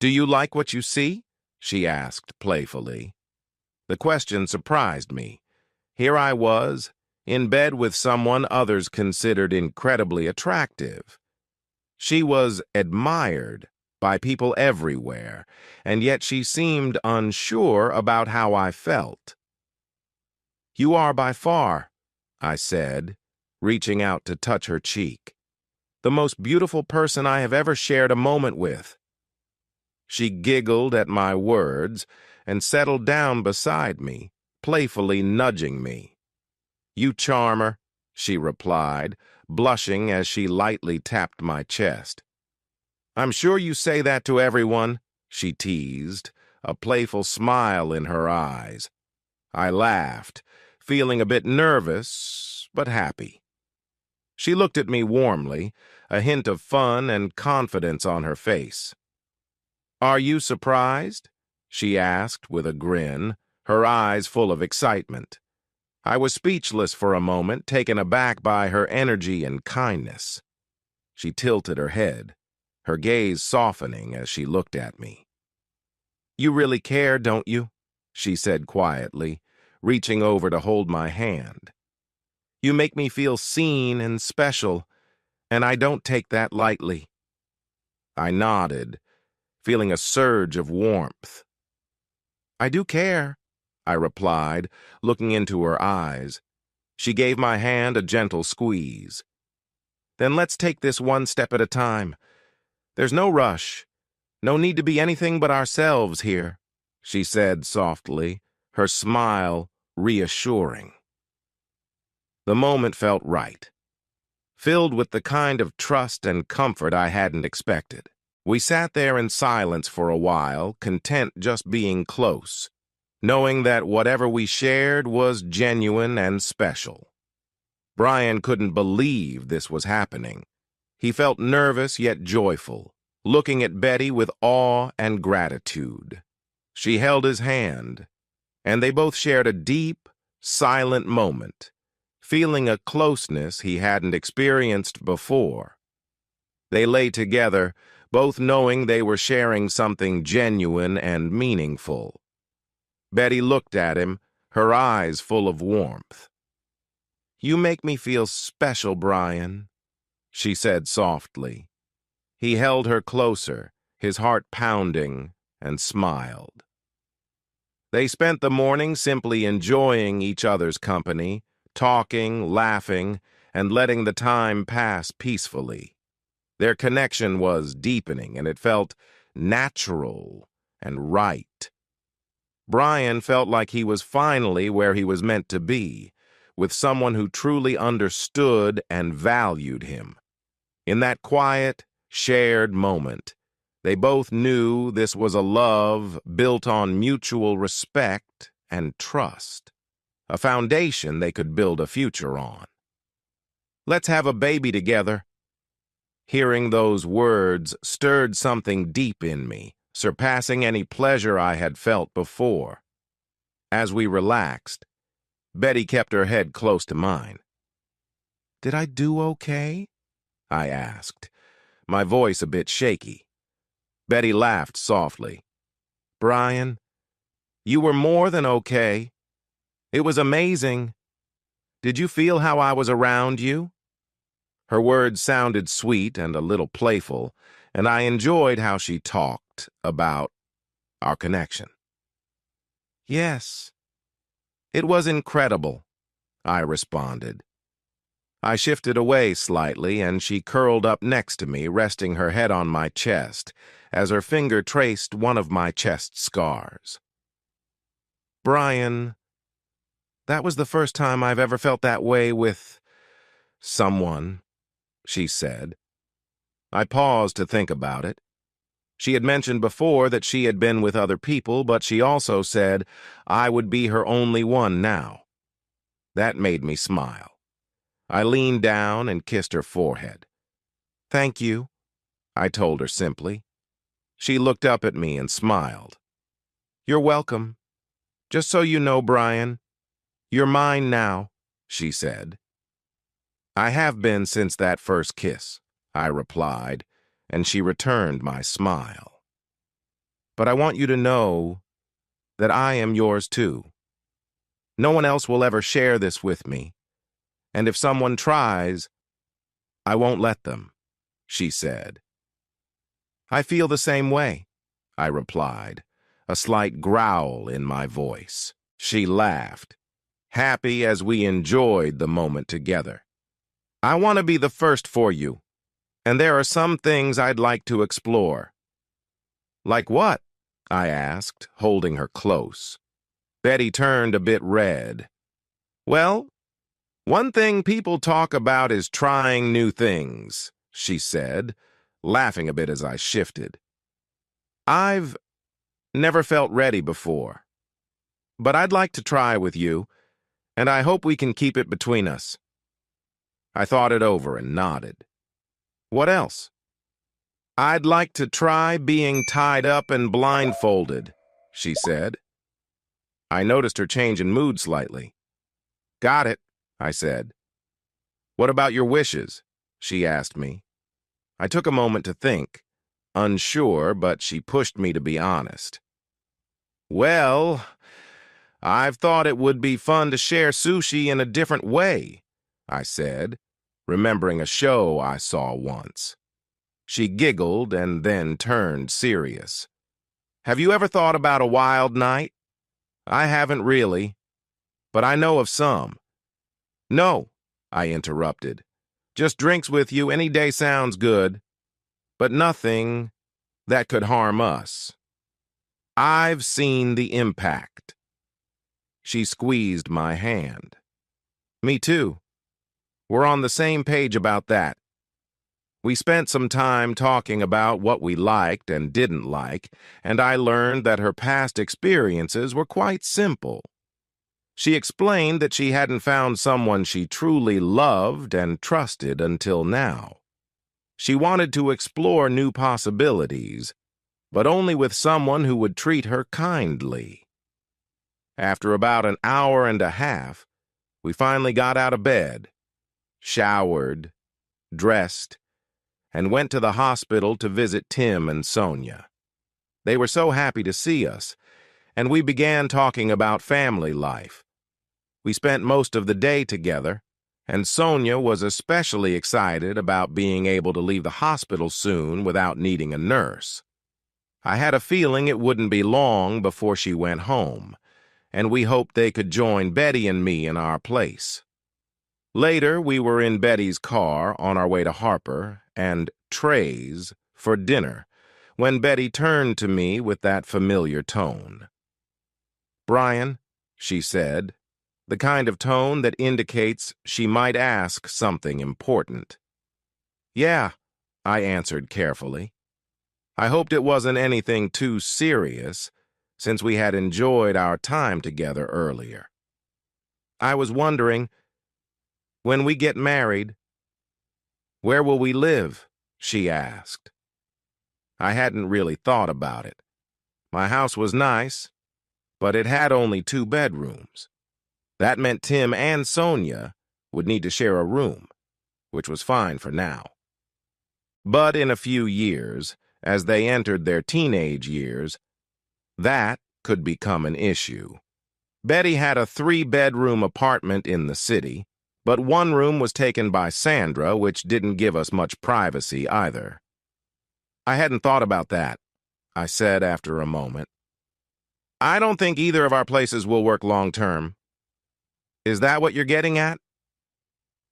"Do you like what you see?" she asked playfully. The question surprised me. Here I was, in bed with someone others considered incredibly attractive. She was admired by people everywhere, and yet she seemed unsure about how I felt. "You are by far," I said, reaching out to touch her cheek, "the most beautiful person I have ever shared a moment with." She giggled at my words and settled down beside me, playfully nudging me. "You charmer," she replied, blushing as she lightly tapped my chest. "I'm sure you say that to everyone," she teased, a playful smile in her eyes. I laughed, feeling a bit nervous, but happy. She looked at me warmly, a hint of fun and confidence on her face. "Are you surprised?" she asked with a grin, her eyes full of excitement. I was speechless for a moment, taken aback by her energy and kindness. She tilted her head, her gaze softening as she looked at me. "You really care, don't you?" she said quietly, reaching over to hold my hand. "You make me feel seen and special, and I don't take that lightly." I nodded, feeling a surge of warmth. "I do care," I replied, looking into her eyes. She gave my hand a gentle squeeze. "Then let's take this one step at a time. There's no rush, no need to be anything but ourselves here," she said softly, her smile reassuring. The moment felt right, filled with the kind of trust and comfort I hadn't expected. We sat there in silence for a while, content just being close, knowing that whatever we shared was genuine and special. Brian couldn't believe this was happening. He felt nervous yet joyful, looking at Betty with awe and gratitude. She held his hand, and they both shared a deep, silent moment, feeling a closeness he hadn't experienced before. They lay together, both knowing they were sharing something genuine and meaningful. Betty looked at him, her eyes full of warmth. "You make me feel special, Brian," she said softly. He held her closer, his heart pounding, and smiled. They spent the morning simply enjoying each other's company, talking, laughing, and letting the time pass peacefully. Their connection was deepening, and it felt natural and right. Brian felt like he was finally where he was meant to be, with someone who truly understood and valued him. In that quiet, shared moment, they both knew this was a love built on mutual respect and trust, a foundation they could build a future on. "Let's have a baby together." Hearing those words stirred something deep in me, surpassing any pleasure I had felt before. As we relaxed, Betty kept her head close to mine. "Did I do okay?" I asked, my voice a bit shaky. Betty laughed softly. "Brian, you were more than okay. It was amazing. Did you feel how I was around you?" Her words sounded sweet and a little playful, and I enjoyed how she talked about our connection. "Yes, it was incredible," I responded. I shifted away slightly, and she curled up next to me, resting her head on my chest, as her finger traced one of my chest scars. "Brian, that was the first time I've ever felt that way with someone," she said. I paused to think about it. She had mentioned before that she had been with other people, but she also said I would be her only one now. That made me smile. I leaned down and kissed her forehead. "Thank you," I told her simply. She looked up at me and smiled. "You're welcome. Just so you know, Brian, you're mine now," she said. "I have been since that first kiss," I replied, and she returned my smile. "But I want you to know that I am yours too. No one else will ever share this with me, and if someone tries, I won't let them," she said. "I feel the same way," I replied, a slight growl in my voice. She laughed, happy as we enjoyed the moment together. "I want to be the first for you, and there are some things I'd like to explore." "Like what?" I asked, holding her close. Betty turned a bit red. "Well, one thing people talk about is trying new things," she said, laughing a bit as I shifted. "I've never felt ready before, but I'd like to try with you, and I hope we can keep it between us." I thought it over and nodded. What else? I'd like to try being tied up and blindfolded, she said. I noticed her change in mood slightly. Got it, I said. What about your wishes? She asked me. I took a moment to think, unsure, but she pushed me to be honest. Well, I've thought it would be fun to share sushi in a different way, I said, remembering a show I saw once. She giggled and then turned serious. Have you ever thought about a wild night? I haven't really, but I know of some. No, I interrupted. Just drinks with you any day sounds good, but nothing that could harm us. I've seen the impact. She squeezed my hand. Me too. We're on the same page about that. We spent some time talking about what we liked and didn't like, and I learned that her past experiences were quite simple. She explained that she hadn't found someone she truly loved and trusted until now. She wanted to explore new possibilities, but only with someone who would treat her kindly. After about an hour and a half, we finally got out of bed, showered, dressed, and went to the hospital to visit Tim and Sonia. They were so happy to see us, and we began talking about family life. We spent most of the day together, and Sonia was especially excited about being able to leave the hospital soon without needing a nurse. I had a feeling it wouldn't be long before she went home, and we hoped they could join Betty and me in our place. Later, we were in Betty's car on our way to Harper and Trey's for dinner, when Betty turned to me with that familiar tone. Brian, she said, the kind of tone that indicates she might ask something important. Yeah, I answered carefully. I hoped it wasn't anything too serious, since we had enjoyed our time together earlier. I was wondering, when we get married, where will we live? She asked. I hadn't really thought about it. My house was nice, but it had only 2 bedrooms. That meant Tim and Sonia would need to share a room, which was fine for now. But in a few years, as they entered their teenage years, that could become an issue. Betty had a 3-bedroom apartment in the city, but one room was taken by Sandra, which didn't give us much privacy either. I hadn't thought about that, I said after a moment. I don't think either of our places will work long term. Is that what you're getting at?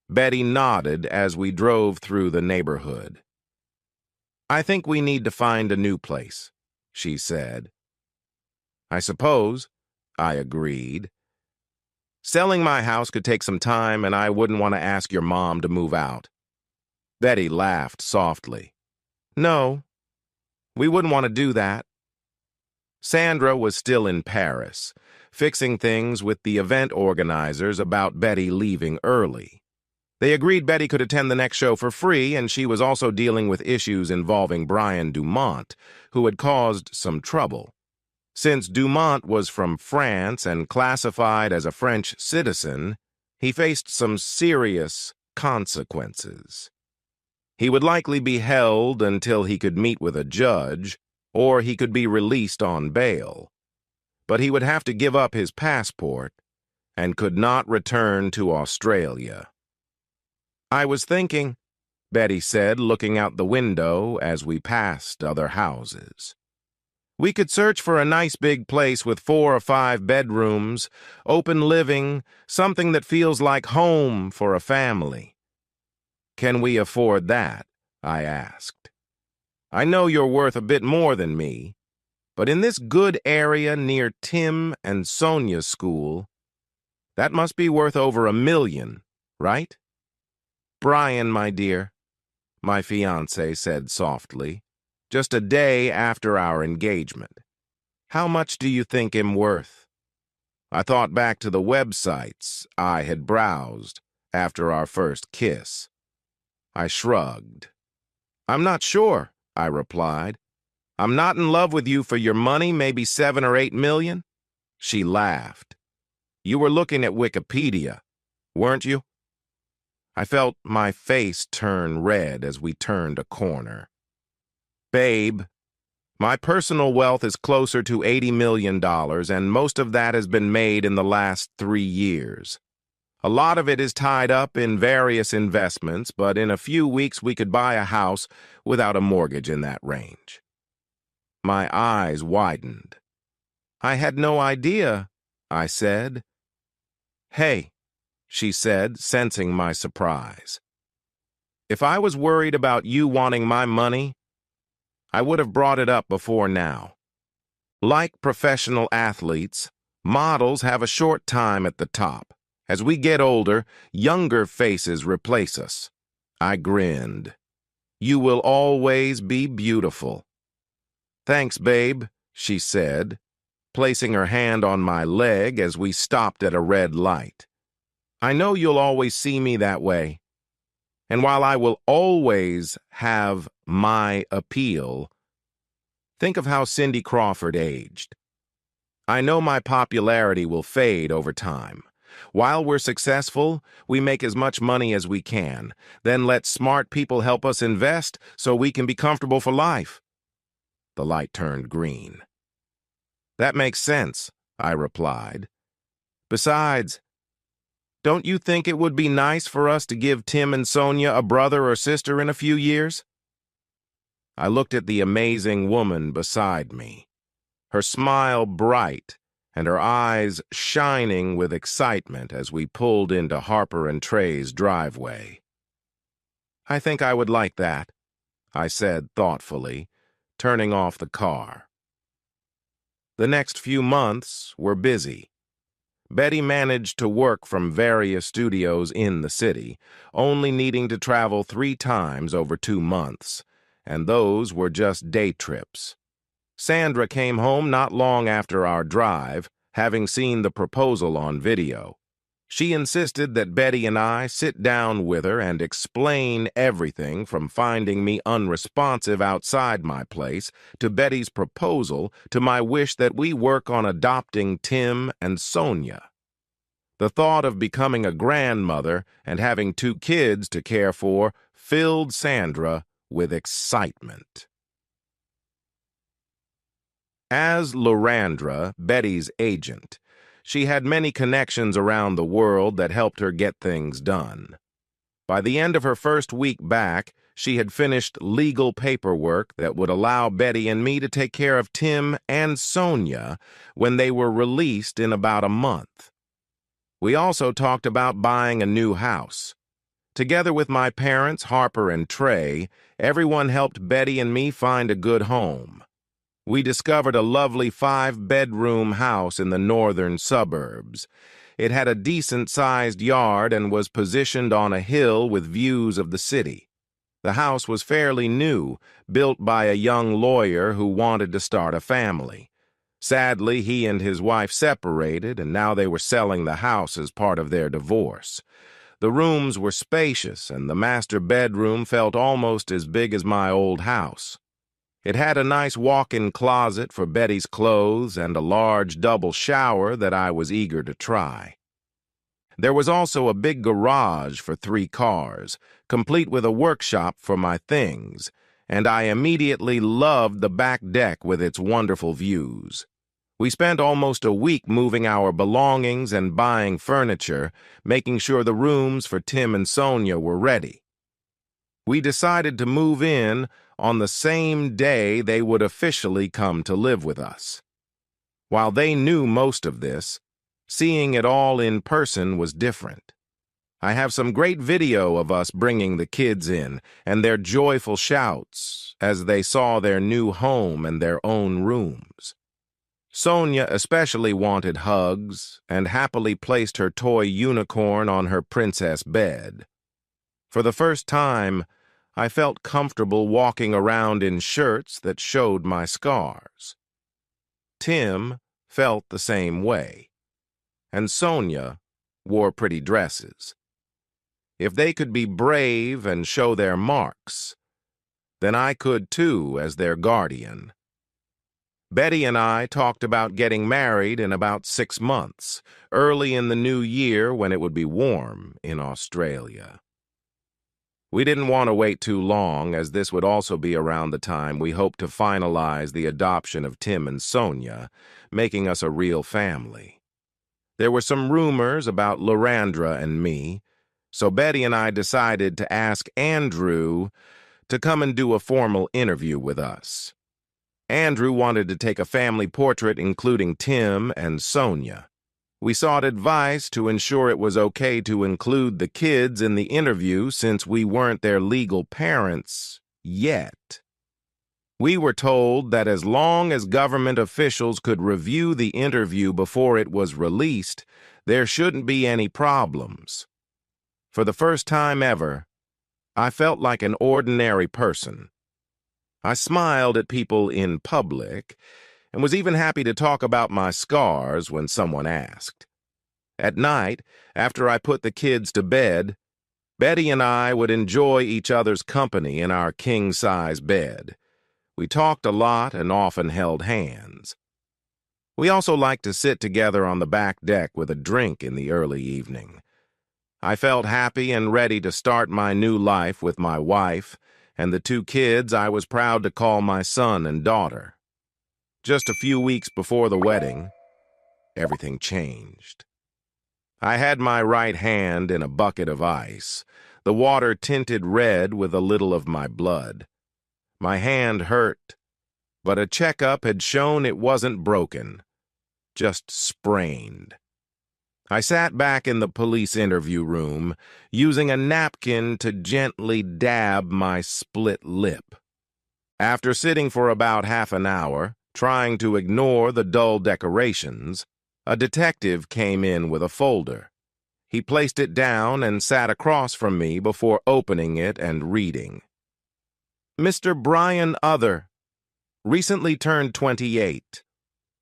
Betty nodded as we drove through the neighborhood. I think we need to find a new place, she said. I suppose, I agreed. Selling my house could take some time, and I wouldn't want to ask your mom to move out. Betty laughed softly. No, we wouldn't want to do that. Sandra was still in Paris, fixing things with the event organizers about Betty leaving early. They agreed Betty could attend the next show for free, and she was also dealing with issues involving Brian Dumont, who had caused some trouble. Since Dumont was from France and classified as a French citizen, he faced some serious consequences. He would likely be held until he could meet with a judge, or he could be released on bail. But he would have to give up his passport and could not return to Australia. I was thinking, Betty said, looking out the window as we passed other houses. We could search for a nice big place with 4 or 5 bedrooms, open living, something that feels like home for a family. Can we afford that? I asked. I know you're worth a bit more than me, but in this good area near Tim and Sonia's school, that must be worth over $1 million, right? Brian, my dear, my fiancé said softly, just a day after our engagement. How much do you think I'm worth? I thought back to the websites I had browsed after our first kiss. I shrugged. "I'm not sure," I replied. "I'm not in love with you for your money, maybe 7 or 8 million?" She laughed. "You were looking at Wikipedia, weren't you?" I felt my face turn red as we turned a corner. "Babe, my personal wealth is closer to $80 million, and most of that has been made in the last 3 years. A lot of it is tied up in various investments, but in a few weeks we could buy a house without a mortgage in that range." My eyes widened. "I had no idea," I said. "Hey," she said, sensing my surprise. "If I was worried about you wanting my money, I would have brought it up before now. Like professional athletes, models have a short time at the top. As we get older, younger faces replace us." I grinned. "You will always be beautiful." "Thanks, babe," she said, placing her hand on my leg as we stopped at a red light. "I know you'll always see me that way. And while I will always have my appeal, think of how Cindy Crawford aged. I know my popularity will fade over time. While we're successful, we make as much money as we can, then let smart people help us invest so we can be comfortable for life." The light turned green. "That makes sense," I replied. "Besides, don't you think it would be nice for us to give Tim and Sonia a brother or sister in a few years?" I looked at the amazing woman beside me, her smile bright and her eyes shining with excitement as we pulled into Harper and Trey's driveway. "I think I would like that," I said thoughtfully, turning off the car. The next few months were busy. Betty managed to work from various studios in the city, only needing to travel 3 times over 2 months, and those were just day trips. Sandra came home not long after our drive, having seen the proposal on video. She insisted that Betty and I sit down with her and explain everything from finding me unresponsive outside my place to Betty's proposal to my wish that we work on adopting Tim and Sonia. The thought of becoming a grandmother and having 2 kids to care for filled Sandra with excitement. As Lorandra, Betty's agent, she had many connections around the world that helped her get things done. By the end of her first week back, she had finished legal paperwork that would allow Betty and me to take care of Tim and Sonia when they were released in about a month. We also talked about buying a new house. Together with my parents, Harper and Trey, everyone helped Betty and me find a good home. We discovered a lovely 5-bedroom house in the northern suburbs. It had a decent-sized yard and was positioned on a hill with views of the city. The house was fairly new, built by a young lawyer who wanted to start a family. Sadly, he and his wife separated, and now they were selling the house as part of their divorce. The rooms were spacious, and the master bedroom felt almost as big as my old house. It had a nice walk-in closet for Betty's clothes and a large double shower that I was eager to try. There was also a big garage for 3 cars, complete with a workshop for my things, and I immediately loved the back deck with its wonderful views. We spent almost a week moving our belongings and buying furniture, making sure the rooms for Tim and Sonia were ready. We decided to move in on the same day they would officially come to live with us. While they knew most of this, seeing it all in person was different. I have some great video of us bringing the kids in and their joyful shouts as they saw their new home and their own rooms. Sonia especially wanted hugs and happily placed her toy unicorn on her princess bed. For the first time, I felt comfortable walking around in shirts that showed my scars. Tim felt the same way, and Sonia wore pretty dresses. If they could be brave and show their marks, then I could too as their guardian. Betty and I talked about getting married in about 6 months, early in the new year when it would be warm in Australia. We didn't want to wait too long, as this would also be around the time we hoped to finalize the adoption of Tim and Sonia, making us a real family. There were some rumors about Lorandra and me, so Betty and I decided to ask Andrew to come and do a formal interview with us. Andrew wanted to take a family portrait including Tim and Sonia. We sought advice to ensure it was okay to include the kids in the interview since we weren't their legal parents yet. We were told that as long as government officials could review the interview before it was released, there shouldn't be any problems. For the first time ever, I felt like an ordinary person. I smiled at people in public and was even happy to talk about my scars when someone asked. At night, after I put the kids to bed, Betty and I would enjoy each other's company in our king-size bed. We talked a lot and often held hands. We also liked to sit together on the back deck with a drink in the early evening. I felt happy and ready to start my new life with my wife and the 2 kids I was proud to call my son and daughter. Just a few weeks before the wedding, everything changed. I had my right hand in a bucket of ice, the water tinted red with a little of my blood. My hand hurt, but a checkup had shown it wasn't broken, just sprained. I sat back in the police interview room, using a napkin to gently dab my split lip. After sitting for about half an hour, trying to ignore the dull decorations, a detective came in with a folder. He placed it down and sat across from me before opening it and reading. Mr. Brian Other, recently turned 28.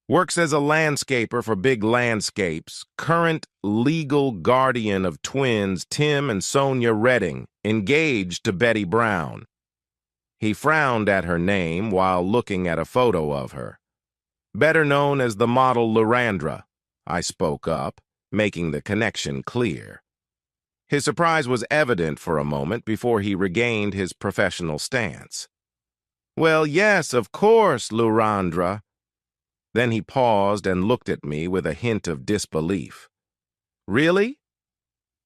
Works as a landscaper for Big Landscapes, current legal guardian of twins Tim and Sonia Redding, engaged to Betty Brown. He frowned at her name while looking at a photo of her. Better known as the model Lorandra, I spoke up, making the connection clear. His surprise was evident for a moment before he regained his professional stance. Well, yes, of course, Lorandra. Then he paused and looked at me with a hint of disbelief. Really?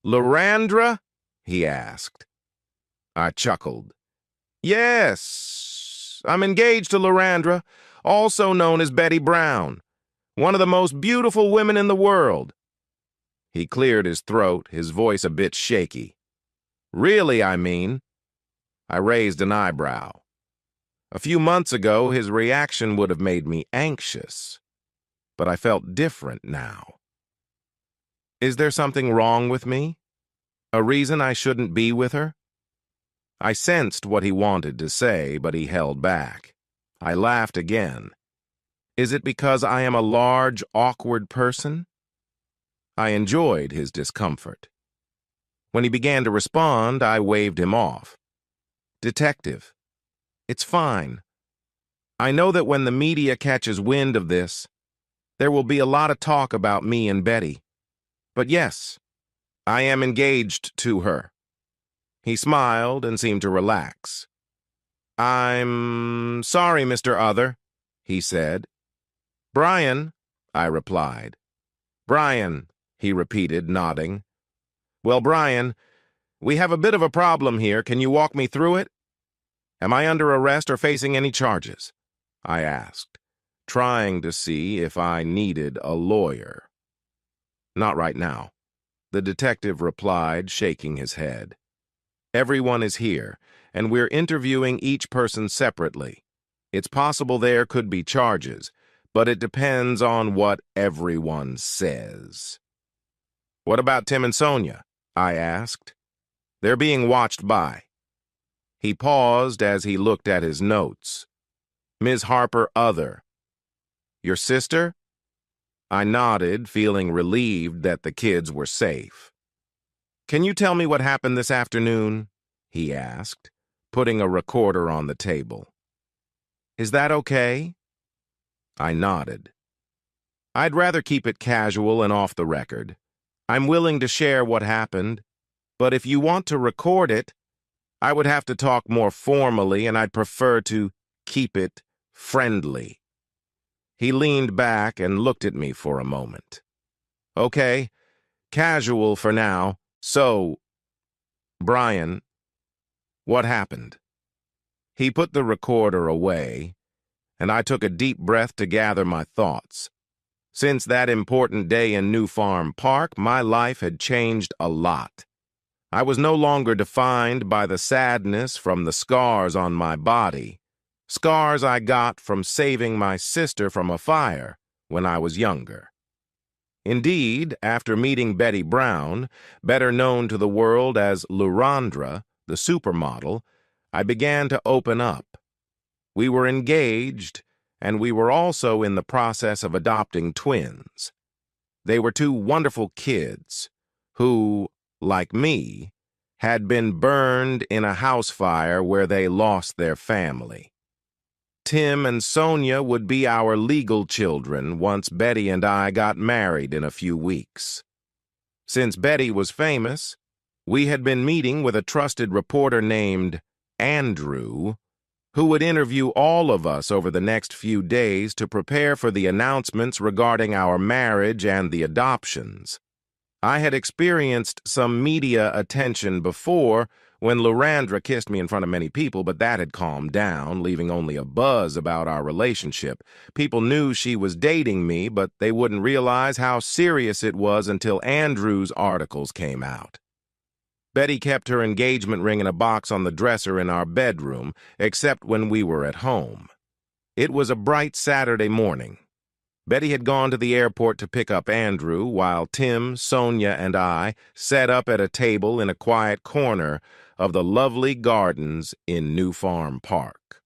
Lorandra? He asked. I chuckled. Yes, I'm engaged to Lorandra, also known as Betty Brown, one of the most beautiful women in the world. He cleared his throat, his voice a bit shaky. Really, I mean. I raised an eyebrow. A few months ago, his reaction would have made me anxious, but I felt different now. Is there something wrong with me? A reason I shouldn't be with her? I sensed what he wanted to say, but he held back. I laughed again. Is it because I am a large, awkward person? I enjoyed his discomfort. When he began to respond, I waved him off. Detective, it's fine. I know that when the media catches wind of this, there will be a lot of talk about me and Betty. But yes, I am engaged to her. He smiled and seemed to relax. I'm sorry, Mr. Other, he said. Brian, I replied. Brian, he repeated, nodding. Well, Brian, we have a bit of a problem here. Can you walk me through it? Am I under arrest or facing any charges? I asked, trying to see if I needed a lawyer. Not right now, the detective replied, shaking his head. Everyone is here, and we're interviewing each person separately. It's possible there could be charges, but it depends on what everyone says. What about Tim and Sonia? I asked. They're being watched by. He paused as he looked at his notes. Ms. Harper Other. Your sister? I nodded, feeling relieved that the kids were safe. Can you tell me what happened this afternoon? He asked, putting a recorder on the table. Is that okay? I nodded. I'd rather keep it casual and off the record. I'm willing to share what happened, but if you want to record it, I would have to talk more formally and I'd prefer to keep it friendly. He leaned back and looked at me for a moment. Okay, casual for now. So, Brian, what happened? He put the recorder away, and I took a deep breath to gather my thoughts. Since that important day in New Farm Park, my life had changed a lot. I was no longer defined by the sadness from the scars on my body, scars I got from saving my sister from a fire when I was younger. Indeed, after meeting Betty Brown, better known to the world as Lurandra, the supermodel, I began to open up. We were engaged, and we were also in the process of adopting twins. They were two wonderful kids who, like me, had been burned in a house fire where they lost their family. Tim and Sonia would be our legal children once Betty and I got married in a few weeks. Since Betty was famous, we had been meeting with a trusted reporter named Andrew, who would interview all of us over the next few days to prepare for the announcements regarding our marriage and the adoptions. I had experienced some media attention before when Lurandra kissed me in front of many people, but that had calmed down, leaving only a buzz about our relationship. People knew she was dating me, but they wouldn't realize how serious it was until Andrew's articles came out. Betty kept her engagement ring in a box on the dresser in our bedroom, except when we were at home. It was a bright Saturday morning. Betty had gone to the airport to pick up Andrew, while Tim, Sonia, and I sat up at a table in a quiet corner of the lovely gardens in New Farm Park.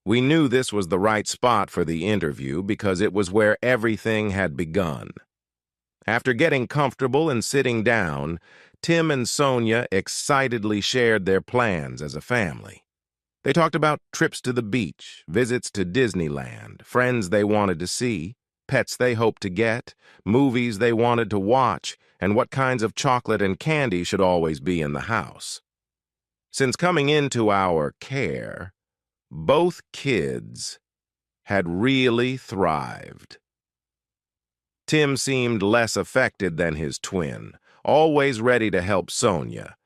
We knew this was the right spot for the interview because it was where everything had begun. After getting comfortable and sitting down, Tim and Sonia excitedly shared their plans as a family. They talked about trips to the beach, visits to Disneyland, friends they wanted to see, pets they hoped to get, movies they wanted to watch, and what kinds of chocolate and candy should always be in the house. Since coming into our care, both kids had really thrived. Tim seemed less affected than his twin, always ready to help Sonia.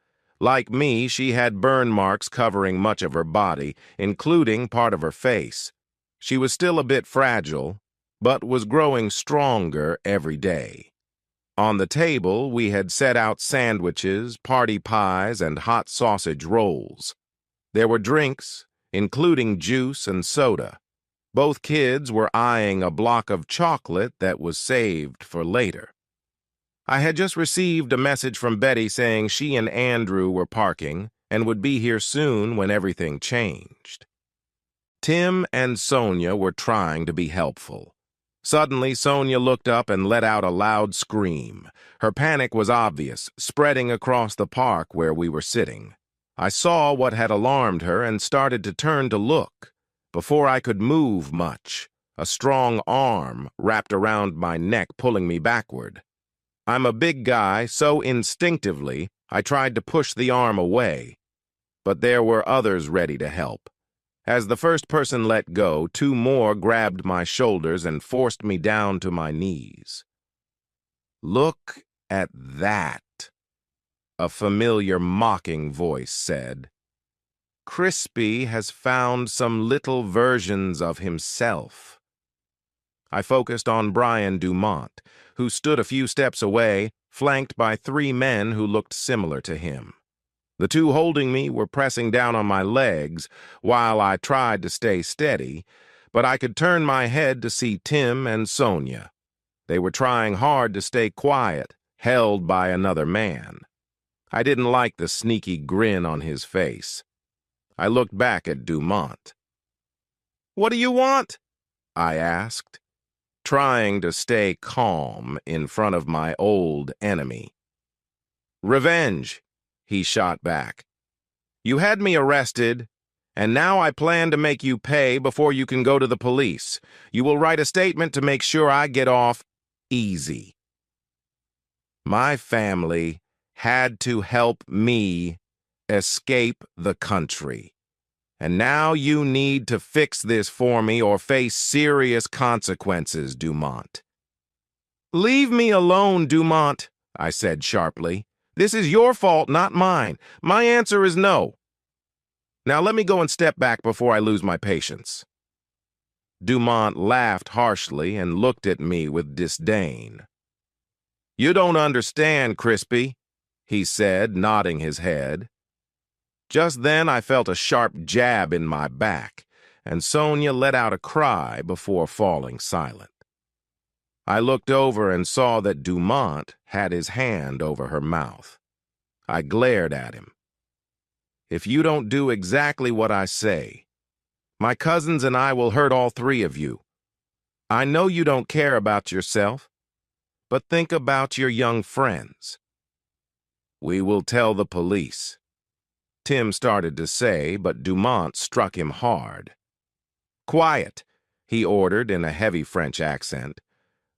Like me, she had burn marks covering much of her body, including part of her face. She was still a bit fragile, but was growing stronger every day. On the table, we had set out sandwiches, party pies, and hot sausage rolls. There were drinks, including juice and soda. Both kids were eyeing a block of chocolate that was saved for later. I had just received a message from Betty saying she and Andrew were parking and would be here soon when everything changed. Tim and Sonia were trying to be helpful. Suddenly, Sonia looked up and let out a loud scream. Her panic was obvious, spreading across the park where we were sitting. I saw what had alarmed her and started to turn to look. Before I could move much, a strong arm wrapped around my neck, pulling me backward. I'm a big guy, so instinctively I tried to push the arm away, but there were others ready to help. As the first person let go, two more grabbed my shoulders and forced me down to my knees. "Look at that," a familiar mocking voice said. "Crispy has found some little versions of himself." I focused on Brian Dumont, who stood a few steps away, flanked by three men who looked similar to him. The two holding me were pressing down on my legs while I tried to stay steady, but I could turn my head to see Tim and Sonia. They were trying hard to stay quiet, held by another man. I didn't like the sneaky grin on his face. I looked back at Dumont. "What do you want?" I asked, trying to stay calm in front of my old enemy. Revenge, he shot back. You had me arrested, and now I plan to make you pay before you can go to the police. You will write a statement to make sure I get off easy. My family had to help me escape the country. And now you need to fix this for me or face serious consequences, Dumont. Leave me alone, Dumont, I said sharply. This is your fault, not mine. My answer is no. Now let me go and step back before I lose my patience. Dumont laughed harshly and looked at me with disdain. You don't understand, Crispy, he said, nodding his head. Just then I felt a sharp jab in my back, and Sonia let out a cry before falling silent. I looked over and saw that Dumont had his hand over her mouth. I glared at him. If you don't do exactly what I say, my cousins and I will hurt all three of you. I know you don't care about yourself, but think about your young friends. We will tell the police. Tim started to say, but Dumont struck him hard. Quiet, he ordered in a heavy French accent.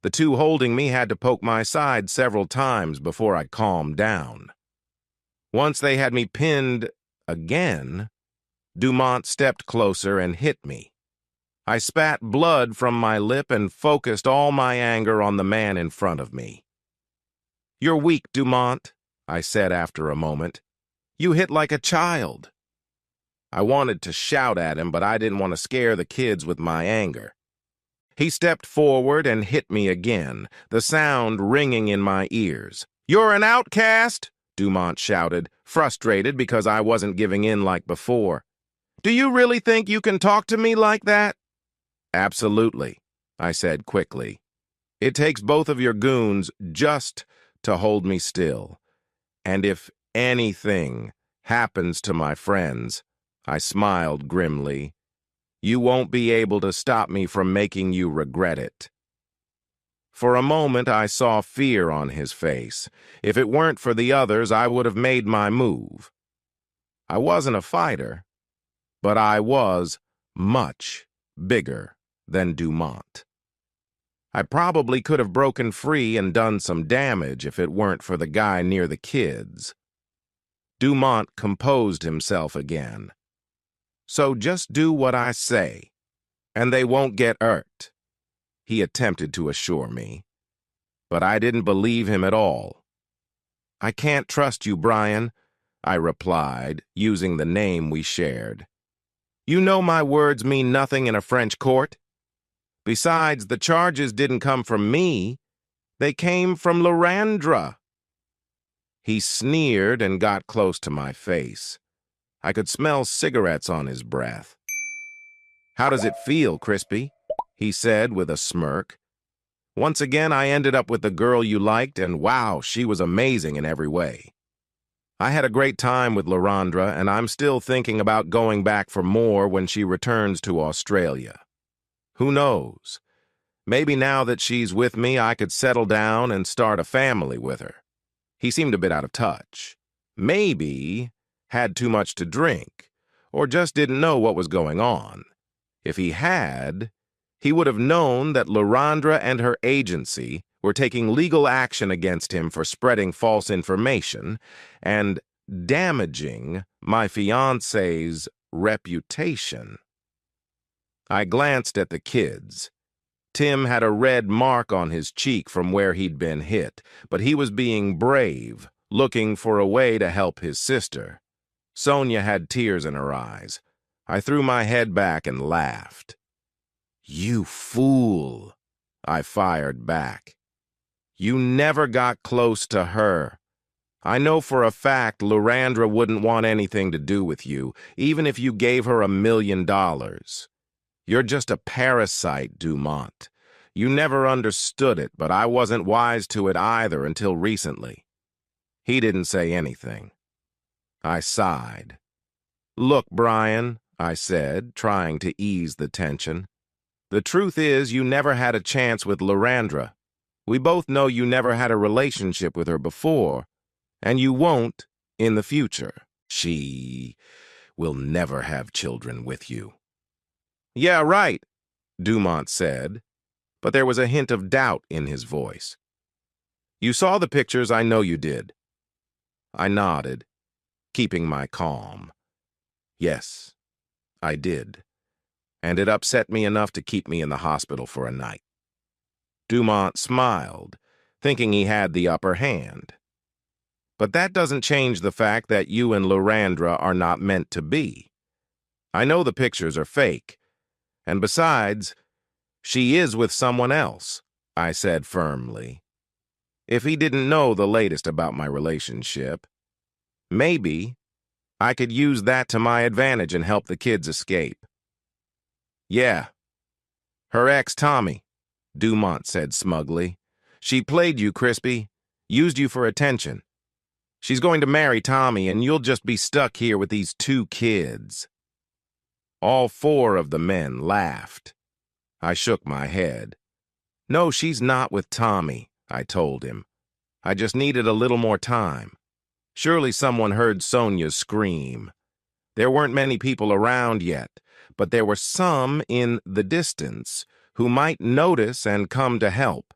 The two holding me had to poke my side several times before I calmed down. Once they had me pinned again, Dumont stepped closer and hit me. I spat blood from my lip and focused all my anger on the man in front of me. You're weak, Dumont, I said after a moment. You hit like a child. I wanted to shout at him, but I didn't want to scare the kids with my anger. He stepped forward and hit me again, the sound ringing in my ears. You're an outcast, Dumont shouted, frustrated because I wasn't giving in like before. Do you really think you can talk to me like that? Absolutely, I said quickly. It takes both of your goons just to hold me still. And if anything happens to my friends, I smiled grimly, you won't be able to stop me from making you regret it. For a moment, I saw fear on his face. If it weren't for the others, I would have made my move. I wasn't a fighter, but I was much bigger than Dumont. I probably could have broken free and done some damage if it weren't for the guy near the kids. Dumont composed himself again. So just do what I say, and they won't get hurt, he attempted to assure me. But I didn't believe him at all. I can't trust you, Brian, I replied, using the name we shared. You know my words mean nothing in a French court. Besides, the charges didn't come from me. They came from Lorandra. He sneered and got close to my face. I could smell cigarettes on his breath. How does it feel, Crispy? He said with a smirk. Once again, I ended up with the girl you liked, and wow, she was amazing in every way. I had a great time with Lorandra, and I'm still thinking about going back for more when she returns to Australia. Who knows? Maybe now that she's with me, I could settle down and start a family with her. He seemed a bit out of touch. Maybe had too much to drink, or just didn't know what was going on. If he had, he would have known that Lorandra and her agency were taking legal action against him for spreading false information and damaging my fiancé's reputation. I glanced at the kids. Tim had a red mark on his cheek from where he'd been hit, but he was being brave, looking for a way to help his sister. Sonia had tears in her eyes. I threw my head back and laughed. You fool, I fired back. You never got close to her. I know for a fact Lorandra wouldn't want anything to do with you, even if you gave her $1 million. You're just a parasite, Dumont. You never understood it, but I wasn't wise to it either until recently. He didn't say anything. I sighed. Look, Brian, I said, trying to ease the tension. The truth is you never had a chance with Lorandra. We both know you never had a relationship with her before, And you won't in the future. She will never have children with you. Yeah, right, Dumont said, but there was a hint of doubt in his voice. You saw the pictures, I know you did. I nodded, keeping my calm. Yes, I did, and it upset me enough to keep me in the hospital for a night. Dumont smiled, thinking he had the upper hand. But that doesn't change the fact that you and Lorandra are not meant to be. I know the pictures are fake, and besides, she is with someone else, I said firmly. If he didn't know the latest about my relationship, maybe I could use that to my advantage and help the kids escape. Yeah, her ex, Tommy, Dumont said smugly. She played you, Crispy, used you for attention. She's going to marry Tommy, and you'll just be stuck here with these 2 kids. All 4 of the men laughed. I shook my head. No, she's not with Tommy, I told him. I just needed a little more time. Surely someone heard Sonia's scream. There weren't many people around yet, but there were some in the distance who might notice and come to help.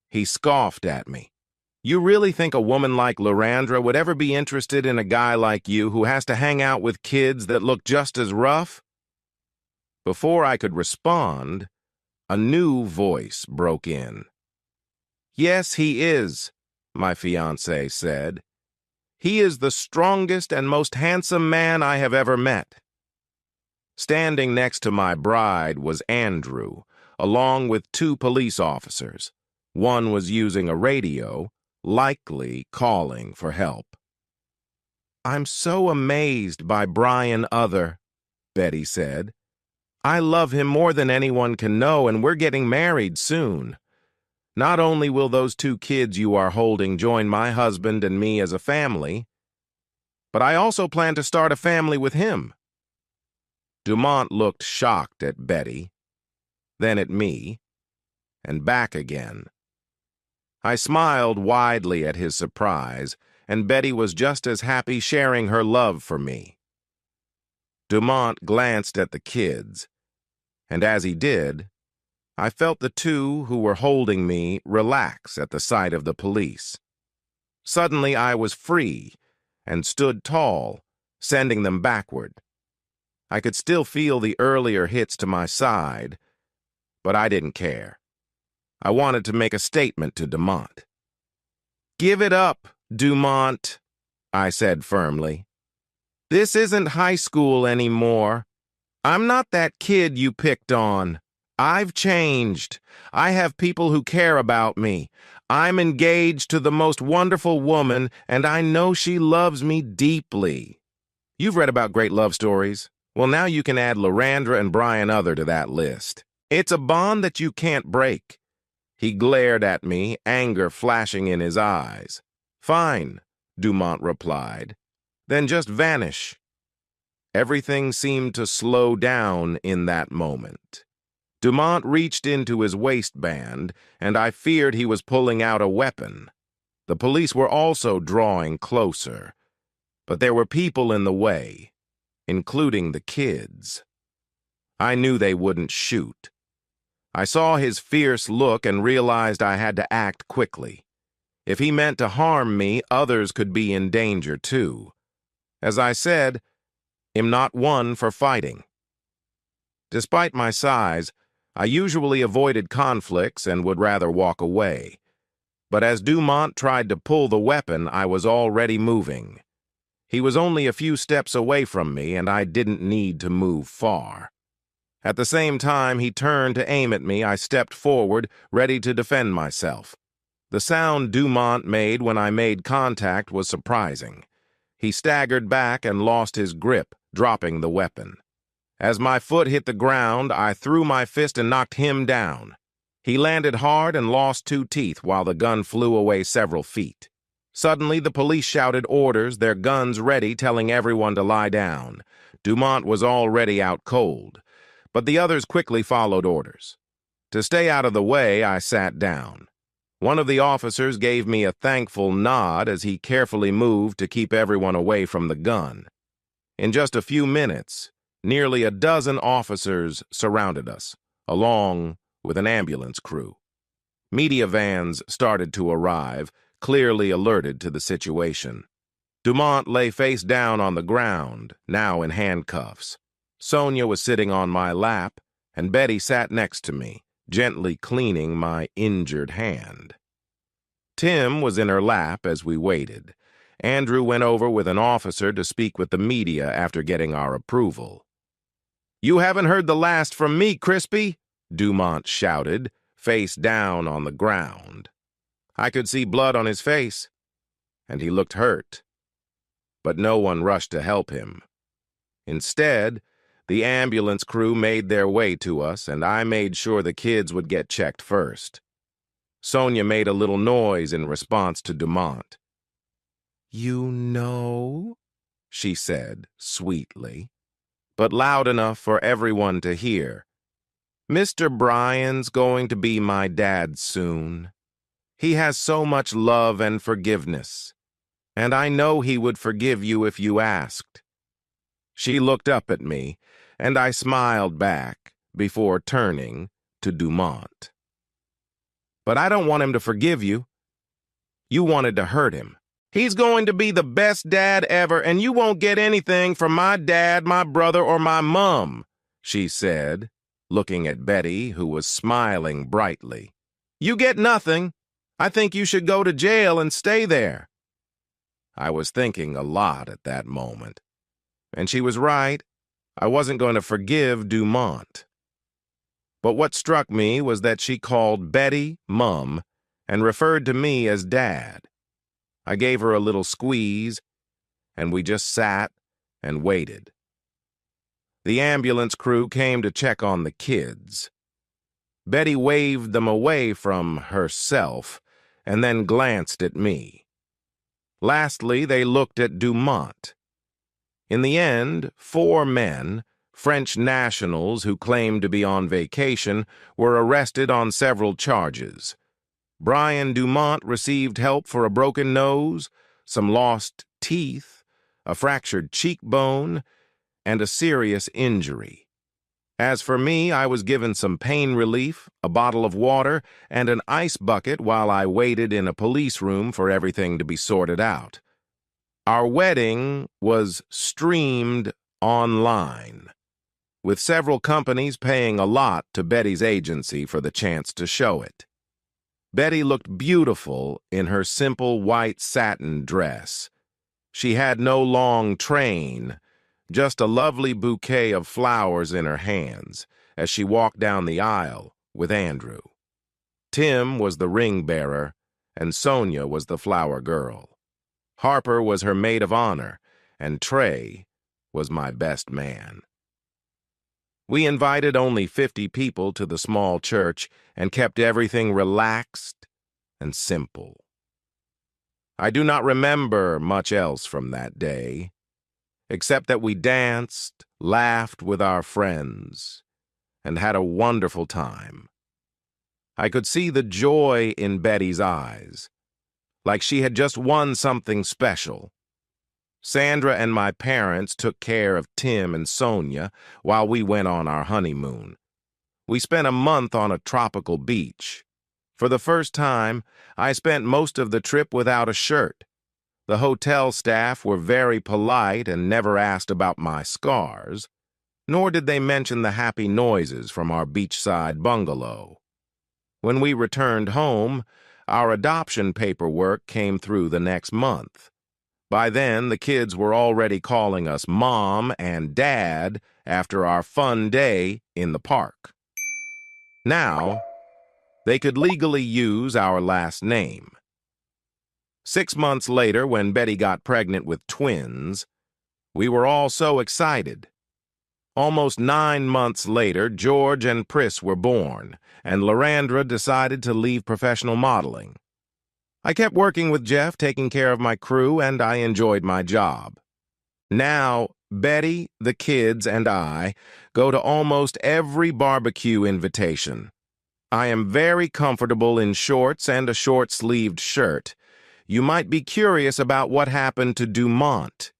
He scoffed at me. You really think a woman like Lorandra would ever be interested in a guy like you who has to hang out with kids that look just as rough? Before I could respond, a new voice broke in. Yes, he is, my fiancé said. He is the strongest and most handsome man I have ever met. Standing next to my bride was Andrew, along with 2 police officers. One was using a radio, likely calling for help. I'm so amazed by Brian Other, Betty said. I love him more than anyone can know, and we're getting married soon. Not only will those 2 kids you are holding join my husband and me as a family, but I also plan to start a family with him. Dumont looked shocked at Betty, then at me, and back again. I smiled widely at his surprise, and Betty was just as happy sharing her love for me. Dumont glanced at the kids, and as he did, I felt the 2 who were holding me relax at the sight of the police. Suddenly I was free and stood tall, sending them backward. I could still feel the earlier hits to my side, but I didn't care. I wanted to make a statement to Dumont. Give it up, Dumont, I said firmly. This isn't high school anymore. I'm not that kid you picked on. I've changed. I have people who care about me. I'm engaged to the most wonderful woman, and I know she loves me deeply. You've read about great love stories. Well, now you can add Lorandra and Brian Other to that list. It's a bond that you can't break. He glared at me, anger flashing in his eyes. Fine, Dumont replied. Then just vanish. Everything seemed to slow down in that moment. Dumont reached into his waistband, and I feared he was pulling out a weapon. The police were also drawing closer, but there were people in the way, including the kids. I knew they wouldn't shoot. I saw his fierce look and realized I had to act quickly. If he meant to harm me, others could be in danger too. As I said, I'm not one for fighting. Despite my size, I usually avoided conflicts and would rather walk away. But as Dumont tried to pull the weapon, I was already moving. He was only a few steps away from me, and I didn't need to move far. At the same time he turned to aim at me, I stepped forward, ready to defend myself. The sound Dumont made when I made contact was surprising. He staggered back and lost his grip, dropping the weapon. As my foot hit the ground, I threw my fist and knocked him down. He landed hard and lost 2 teeth while the gun flew away several feet. Suddenly, the police shouted orders, their guns ready, telling everyone to lie down. Dumont was already out cold, but the others quickly followed orders. To stay out of the way, I sat down. One of the officers gave me a thankful nod as he carefully moved to keep everyone away from the gun. In just a few minutes, nearly a dozen officers surrounded us, along with an ambulance crew. Media vans started to arrive, clearly alerted to the situation. Dumont lay face down on the ground, now in handcuffs. Sonia was sitting on my lap, and Betty sat next to me, gently cleaning my injured hand. Tim was in her lap as we waited. Andrew went over with an officer to speak with the media after getting our approval. "You haven't heard the last from me, Crispy," Dumont shouted, face down on the ground. I could see blood on his face, and he looked hurt. But no one rushed to help him. Instead, the ambulance crew made their way to us, and I made sure the kids would get checked first. Sonia made a little noise in response to Dumont. "You know," she said sweetly, but loud enough for everyone to hear. "Mr. Bryan's going to be my dad soon. He has so much love and forgiveness, and I know he would forgive you if you asked." She looked up at me, and I smiled back before turning to Dumont. "But I don't want him to forgive you. You wanted to hurt him. He's going to be the best dad ever, and you won't get anything from my dad, my brother, or my mom," she said, looking at Betty, who was smiling brightly. "You get nothing. I think you should go to jail and stay there." I was thinking a lot at that moment. And she was right. I wasn't going to forgive Dumont. But what struck me was that she called Betty Mum and referred to me as Dad. I gave her a little squeeze, and we just sat and waited. The ambulance crew came to check on the kids. Betty waved them away from herself and then glanced at me. Lastly, they looked at Dumont. In the end, 4 men, French nationals who claimed to be on vacation, were arrested on several charges. Brian Dumont received help for a broken nose, some lost teeth, a fractured cheekbone, and a serious injury. As for me, I was given some pain relief, a bottle of water, and an ice bucket while I waited in a police room for everything to be sorted out. Our wedding was streamed online, with several companies paying a lot to Betty's agency for the chance to show it. Betty looked beautiful in her simple white satin dress. She had no long train, just a lovely bouquet of flowers in her hands as she walked down the aisle with Andrew. Tim was the ring bearer, and Sonia was the flower girl. Harper was her maid of honor, and Trey was my best man. We invited only 50 people to the small church and kept everything relaxed and simple. I do not remember much else from that day, except that we danced, laughed with our friends, and had a wonderful time. I could see the joy in Betty's eyes, like she had just won something special. Sandra and my parents took care of Tim and Sonia while we went on our honeymoon. We spent a month on a tropical beach. For the first time, I spent most of the trip without a shirt. The hotel staff were very polite and never asked about my scars, nor did they mention the happy noises from our beachside bungalow. When we returned home, our adoption paperwork came through the next month. By then, the kids were already calling us Mom and Dad after our fun day in the park. Now, they could legally use our last name. 6 months later, when Betty got pregnant with twins, we were all so excited. Almost 9 months later, George and Pris were born, and Lorandra decided to leave professional modeling. I kept working with Jeff, taking care of my crew, and I enjoyed my job. Now, Betty, the kids, and I go to almost every barbecue invitation. I am very comfortable in shorts and a short-sleeved shirt. You might be curious about what happened to Dumont.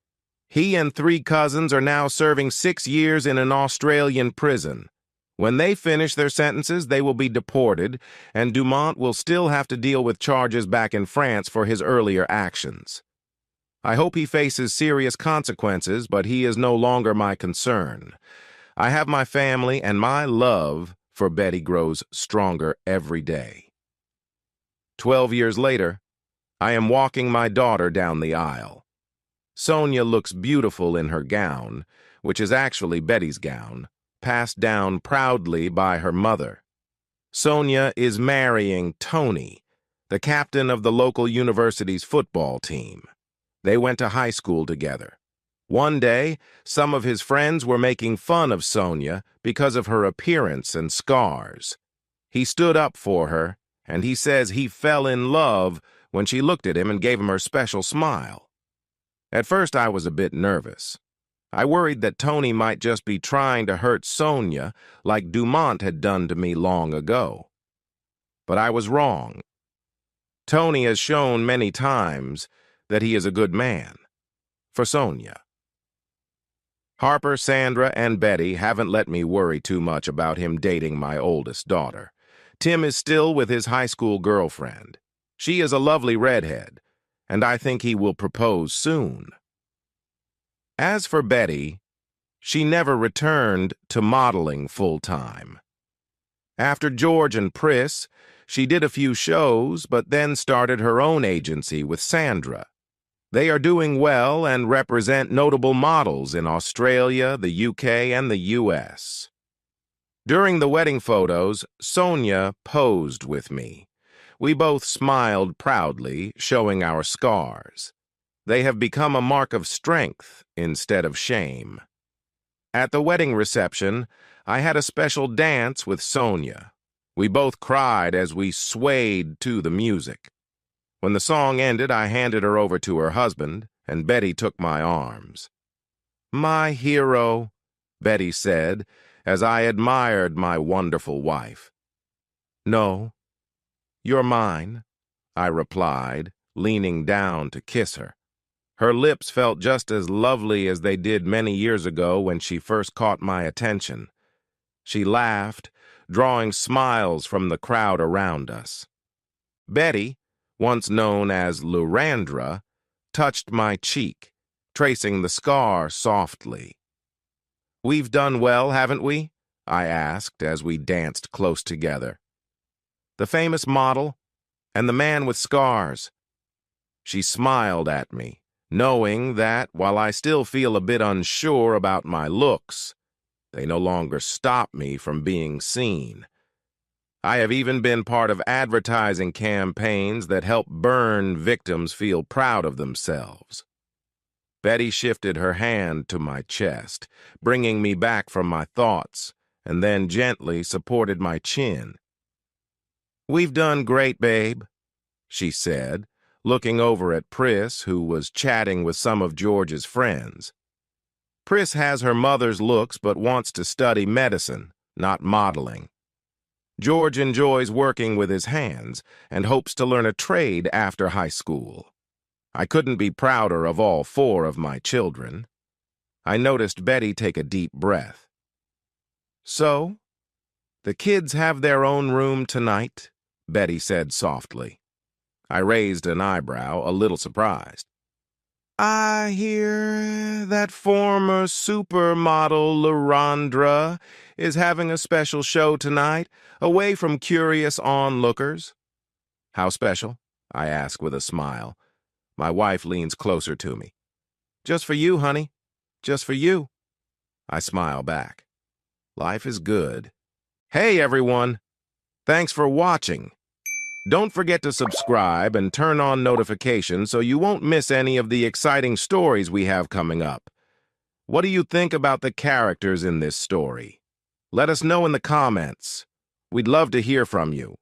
He and 3 cousins are now serving 6 years in an Australian prison. When they finish their sentences, they will be deported, and Dumont will still have to deal with charges back in France for his earlier actions. I hope he faces serious consequences, but he is no longer my concern. I have my family, and my love for Betty grows stronger every day. 12 years later, I am walking my daughter down the aisle. Sonia looks beautiful in her gown, which is actually Betty's gown, passed down proudly by her mother. Sonia is marrying Tony, the captain of the local university's football team. They went to high school together. One day, some of his friends were making fun of Sonia because of her appearance and scars. He stood up for her, and he says he fell in love when she looked at him and gave him her special smile. At first, I was a bit nervous. I worried that Tony might just be trying to hurt Sonia like Dumont had done to me long ago. But I was wrong. Tony has shown many times that he is a good man. For Sonia. Harper, Sandra, and Betty haven't let me worry too much about him dating my oldest daughter. Tim is still with his high school girlfriend. She is a lovely redhead, and I think he will propose soon. As for Betty, she never returned to modeling full-time. After George and Pris, she did a few shows, but then started her own agency with Sandra. They are doing well and represent notable models in Australia, the UK, and the US. During the wedding photos, Sonia posed with me. We both smiled proudly, showing our scars. They have become a mark of strength instead of shame. At the wedding reception, I had a special dance with Sonia. We both cried as we swayed to the music. When the song ended, I handed her over to her husband, and Betty took my arms. "My hero," Betty said, as I admired my wonderful wife. "No, you're mine," I replied, leaning down to kiss her. Her lips felt just as lovely as they did many years ago when she first caught my attention. She laughed, drawing smiles from the crowd around us. Betty, once known as Lurandra, touched my cheek, tracing the scar softly. "We've done well, haven't we?" I asked as we danced close together. "The famous model and the man with scars." She smiled at me, knowing that while I still feel a bit unsure about my looks, they no longer stop me from being seen. I have even been part of advertising campaigns that help burn victims feel proud of themselves. Betty shifted her hand to my chest, bringing me back from my thoughts, and then gently supported my chin. "We've done great, babe," she said, looking over at Pris, who was chatting with some of George's friends. Pris has her mother's looks but wants to study medicine, not modeling. George enjoys working with his hands and hopes to learn a trade after high school. I couldn't be prouder of all 4 of my children. I noticed Betty take a deep breath. "So, the kids have their own room tonight?" Betty said softly. I raised an eyebrow, a little surprised. "I hear that former supermodel Lurandra is having a special show tonight, away from curious onlookers." "How special?" I ask with a smile. My wife leans closer to me. "Just for you, honey. Just for you." I smile back. Life is good. Hey, everyone. Thanks for watching. Don't forget to subscribe and turn on notifications so you won't miss any of the exciting stories we have coming up. What do you think about the characters in this story? Let us know in the comments. We'd love to hear from you.